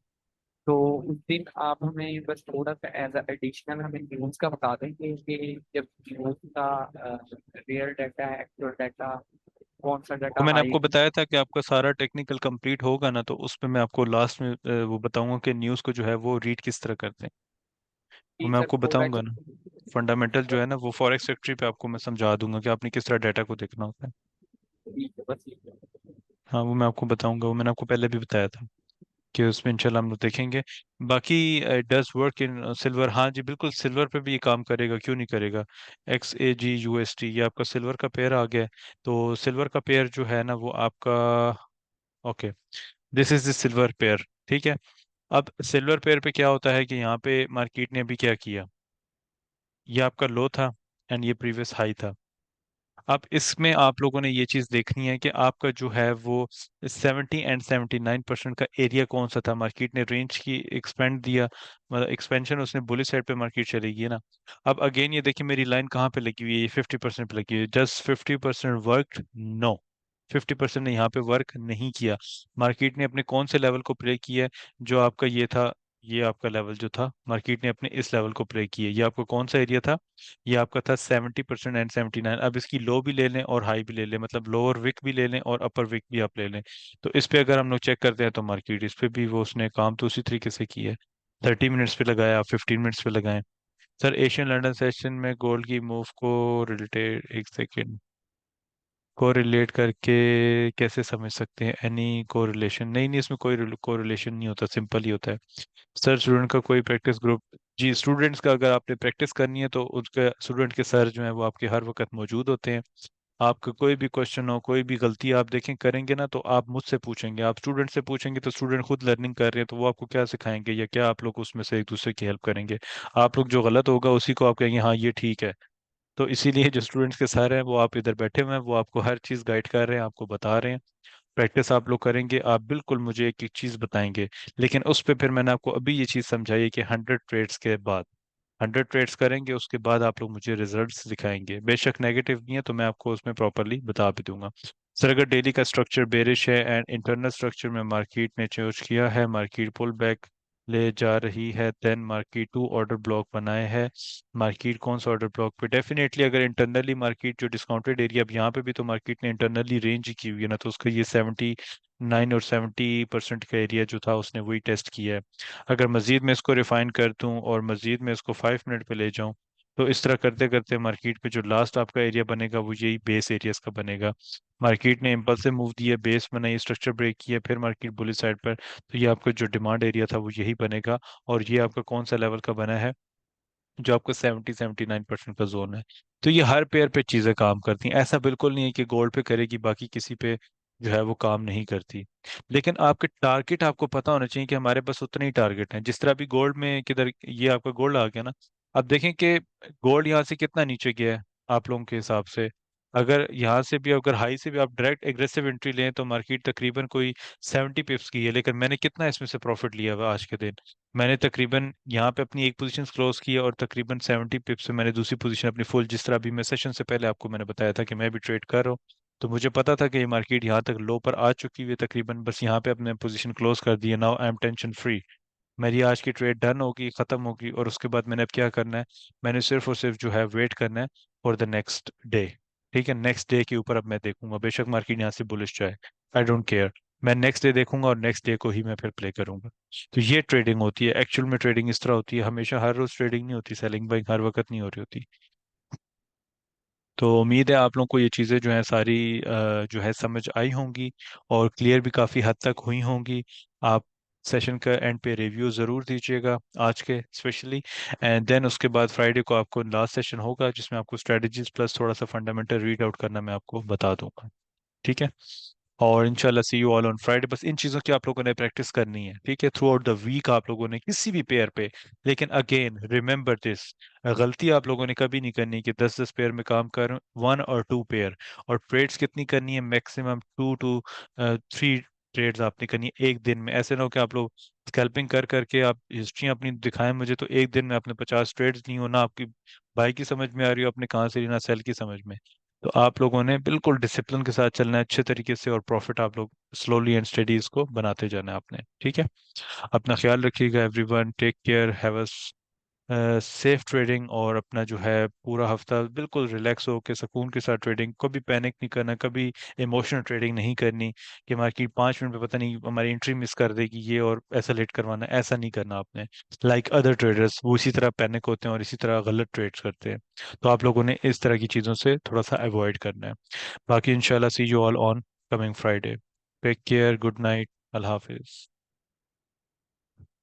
तो उस दिन आप हमें बस थोड़ा सा एज एडिशनल हमें न्यूज का बता देंगे कि जब न्यूज का रियल डाटा है, एक्चुअल डाटा, कौन सा वो डाटा मैंने हाई। आपको बताया था कि आपका सारा टेक्निकल कंप्लीट होगा ना, तो उसमें मैं आपको लास्ट में वो बताऊंगा कि न्यूज़ को जो है वो रीड किस तरह करते हैं। वो जी मैं सर, आपको थोड़ा बताऊंगा ना, फंडामेंटल जो है ना वो फॉरेक्स फैक्ट्री पे आपको मैं समझा दूंगा कि आपने किस तरह डाटा को देखना होता है। ठीक है, बस ये। हाँ वो मैं आपको बताऊंगा, वो मैंने आपको पहले भी बताया था। कि उसमें इंशाल्लाह हम लोग देखेंगे। बाकी डज वर्क इन सिल्वर, हाँ जी बिल्कुल, सिल्वर पे भी ये काम करेगा, क्यों नहीं करेगा। XAG USD, ये आपका सिल्वर का पेयर आ गया है। तो सिल्वर का पेयर जो है ना वो आपका, okay, this is the silver pair, ठीक है। अब सिल्वर पेयर पे क्या होता है कि यहाँ पे मार्केट ने अभी क्या किया, ये आपका लो था एंड ये प्रीवियस हाई था। अब इसमें आप लोगों ने ये चीज़ देखनी है कि आपका जो है वो 70 and 79% का एरिया कौन सा था। मार्केट ने रेंज की एक्सपेंड दिया, मतलब एक्सपेंशन उसने बुलिश साइड पे मार्केट चली गई ना। अब अगेन ये देखिए मेरी लाइन कहाँ पे लगी हुई है, ये 50% पे लगी हुई है। जस्ट 50% वर्क, नो, 50% ने यहाँ पे वर्क नहीं किया। मार्केट ने अपने कौन से लेवल को प्ले किया है, जो आपका ये था, ये आपका लेवल जो था, मार्केट ने अपने इस लेवल को प्ले किया। ये आपका कौन सा एरिया था, ये आपका था 70% एंड 79। अब इसकी लो भी ले लें और हाई भी ले लें, मतलब लोअर विक भी ले लें और अपर विक भी आप ले लें। तो इस पे अगर हम लोग चेक करते हैं तो मार्केट इस पे भी वो उसने काम तो उसी तरीके से किया है। 30 मिनट्स पे लगाया, आप 15 मिनट्स पे लगाएं। सर एशियन लंदन सेशन में गोल्ड की मूव को रिलेटेड, एक सेकेंड, को रिलेट करके कैसे समझ सकते हैं, एनी को रिलेशन, नहीं नहीं, इसमें कोई को रिलेशन नहीं होता, सिंपल ही होता है। सर स्टूडेंट का कोई प्रैक्टिस ग्रुप, जी स्टूडेंट्स का अगर आपने प्रैक्टिस करनी है तो उसके स्टूडेंट के सर जो है वो आपके हर वक्त मौजूद होते हैं। आपका कोई भी क्वेश्चन हो, कोई भी गलती आप देखें करेंगे ना तो आप मुझसे पूछेंगे, आप स्टूडेंट से पूछेंगे तो स्टूडेंट खुद लर्निंग कर रहे हैं तो वो आपको क्या सिखाएंगे, या क्या आप लोग उसमें से एक दूसरे की हेल्प करेंगे। आप लोग जो गलत होगा उसी को आप कहेंगे हाँ ये ठीक है। तो इसीलिए जो स्टूडेंट्स के सर हैं वो आप इधर बैठे हुए हैं, वो आपको हर चीज़ गाइड कर रहे हैं, आपको बता रहे हैं। प्रैक्टिस आप लोग करेंगे, आप बिल्कुल मुझे एक एक चीज़ बताएंगे। लेकिन उस पे फिर मैंने आपको अभी ये चीज़ समझाई कि 100 ट्रेड्स के बाद, 100 ट्रेड्स करेंगे उसके बाद आप लोग मुझे रिजल्ट्स दिखाएंगे। बेशक नेगेटिव नहीं है तो मैं आपको उसमें प्रॉपरली बता भी दूंगा। सर अगर डेली का स्ट्रक्चर बेरिश है एंड इंटरनल स्ट्रक्चर में मार्केट ने चेंज किया है, मार्केट पुल बैक ले जा रही है, देन मार्केट 2 ऑर्डर ब्लॉक बनाए हैं, मार्केट कौन सा ऑर्डर ब्लॉक पे, डेफिनेटली अगर इंटरनली मार्केट जो डिस्काउंटेड एरिया, अब यहाँ पे भी तो मार्केट ने इंटरनली रेंज ही की हुई है ना, तो उसका ये 79 और 70% का एरिया जो था उसने वही टेस्ट किया है। अगर मजीद मैं इसको रिफाइन कर दूं और मजीद मैं इसको 5 मिनट पे ले जाऊं, तो इस तरह करते करते मार्केट पे जो लास्ट आपका एरिया बनेगा वो यही बेस एरियाज का बनेगा। मार्केट ने इम्पल्सिव मूव दिया, बेस बनाई, स्ट्रक्चर ब्रेक किया, फिर मार्केट बुलिश साइड पर, तो ये आपका जो डिमांड एरिया था वो यही बनेगा। और ये आपका कौन सा लेवल का बना है, जो आपका 70 79% का जोन है। तो ये हर पेयर पे चीजें काम करती हैं, ऐसा बिल्कुल नहीं है कि गोल्ड पे करेगी बाकी किसी पे जो है वो काम नहीं करती। लेकिन आपके टारगेट आपको पता होना चाहिए कि हमारे पास उतने ही टारगेट हैं। जिस तरह अभी गोल्ड में किधर ये आपका गोल्ड आ गया ना, अब देखें कि गोल्ड यहाँ से कितना नीचे गया है आप लोगों के हिसाब से। अगर यहाँ से भी, अगर हाई से भी आप डायरेक्ट एग्रेसिव एंट्री लें तो मार्केट तकरीबन कोई 70 पिप्स की है, लेकिन मैंने कितना इसमें से प्रॉफिट लिया हुआ आज के दिन, मैंने तकरीबन यहाँ पे अपनी एक पोजीशन क्लोज की और तकरीबन 70 पिप से मैंने दूसरी पोजीशन अपनी फुल, जिस तरह अभी मैं सेशन से पहले आपको मैंने बताया था कि मैं भी ट्रेड कर रहा हूँ, तो मुझे पता था कि ये मार्केट यहाँ तक लो पर आ चुकी हुई है तकरीबन, बस यहाँ पे अपने पोजीशन क्लोज कर दी है। Now I am tension free, मेरी आज की ट्रेड डन होगी, खत्म होगी, और उसके बाद मैंने अब क्या करना है, मैंने सिर्फ और सिर्फ जो है वेट करना है फॉर द नेक्स्ट डे। ठीक है, नेक्स्ट डे के ऊपर अब मैं देखूंगा, बेशक मार्केट यहाँ से बुलिश जाए, आई डोंट केयर, मैं नेक्स्ट डे देखूंगा और नेक्स्ट डे को ही मैं फिर प्ले करूंगा। तो ये ट्रेडिंग होती है, एक्चुअल में ट्रेडिंग इस तरह होती है, हमेशा हर रोज ट्रेडिंग नहीं होती, सेलिंग बाइंग हर वक्त नहीं हो रही होती। तो उम्मीद है आप लोगों को ये चीज़ें जो है सारी जो है समझ आई होंगी और क्लियर भी काफ़ी हद तक हुई होंगी। आप सेशन का एंड पे रिव्यू ज़रूर दीजिएगा आज के स्पेशली, एंड देन उसके बाद फ्राइडे को आपको लास्ट सेशन होगा जिसमें आपको स्ट्रेटजीज प्लस थोड़ा सा फंडामेंटल रीड आउट करना मैं आपको बता दूंगा। ठीक है, और इंशाल्लाह see you all on Friday. बस इन चीज़ों की आप लोगों ने प्रैक्टिस करनी है, ठीक है, थ्रू आउट द वीक आप लोगों ने किसी भी पेयर पे। लेकिन अगेन रिमेंबर दिस, गलती आप लोगों ने कभी नहीं करनी कि 10 10 पेयर में काम कर, 1 और 2 पेयर। और ट्रेड्स कितनी करनी है, मैक्सिमम 2 to 3 ट्रेड्स आपने करनी है एक दिन में। ऐसे ना हो कि आप लोग स्कैल्पिंग कर करके आप हिस्ट्री अपनी दिखाएं मुझे, तो एक दिन में आपने 50 ट्रेड्स नहीं हो, ना आपकी बाई की समझ में आ रही हो अपने कहाँ से लेना, सेल की समझ में। तो आप लोगों ने बिल्कुल डिसिप्लिन के साथ चलना है अच्छे तरीके से, और प्रॉफिट आप लोग स्लोली एंड स्टेडी इसको बनाते जाना है आपने। ठीक है, अपना ख्याल रखिएगा everyone, take care, have a safe trading, और अपना जो है पूरा हफ्ता बिल्कुल रिलैक्स होकर सुकून के साथ ट्रेडिंग, कभी पैनिक नहीं करना, कभी इमोशनल ट्रेडिंग नहीं करनी कि मार्केट 5 मिनट पे पता नहीं हमारी एंट्री मिस कर देगी ये और ऐसा लेट करवाना है, ऐसा नहीं करना आपने। लाइक अदर ट्रेडर्स वो इसी तरह पैनिक होते हैं और इसी तरह गलत ट्रेड्स करते हैं, तो आप लोगों ने इस तरह की चीज़ों से थोड़ा सा अवॉइड करना है। बाकी इंशाल्लाह see you all on coming Friday, take care, good night, अल्लाह हाफिज।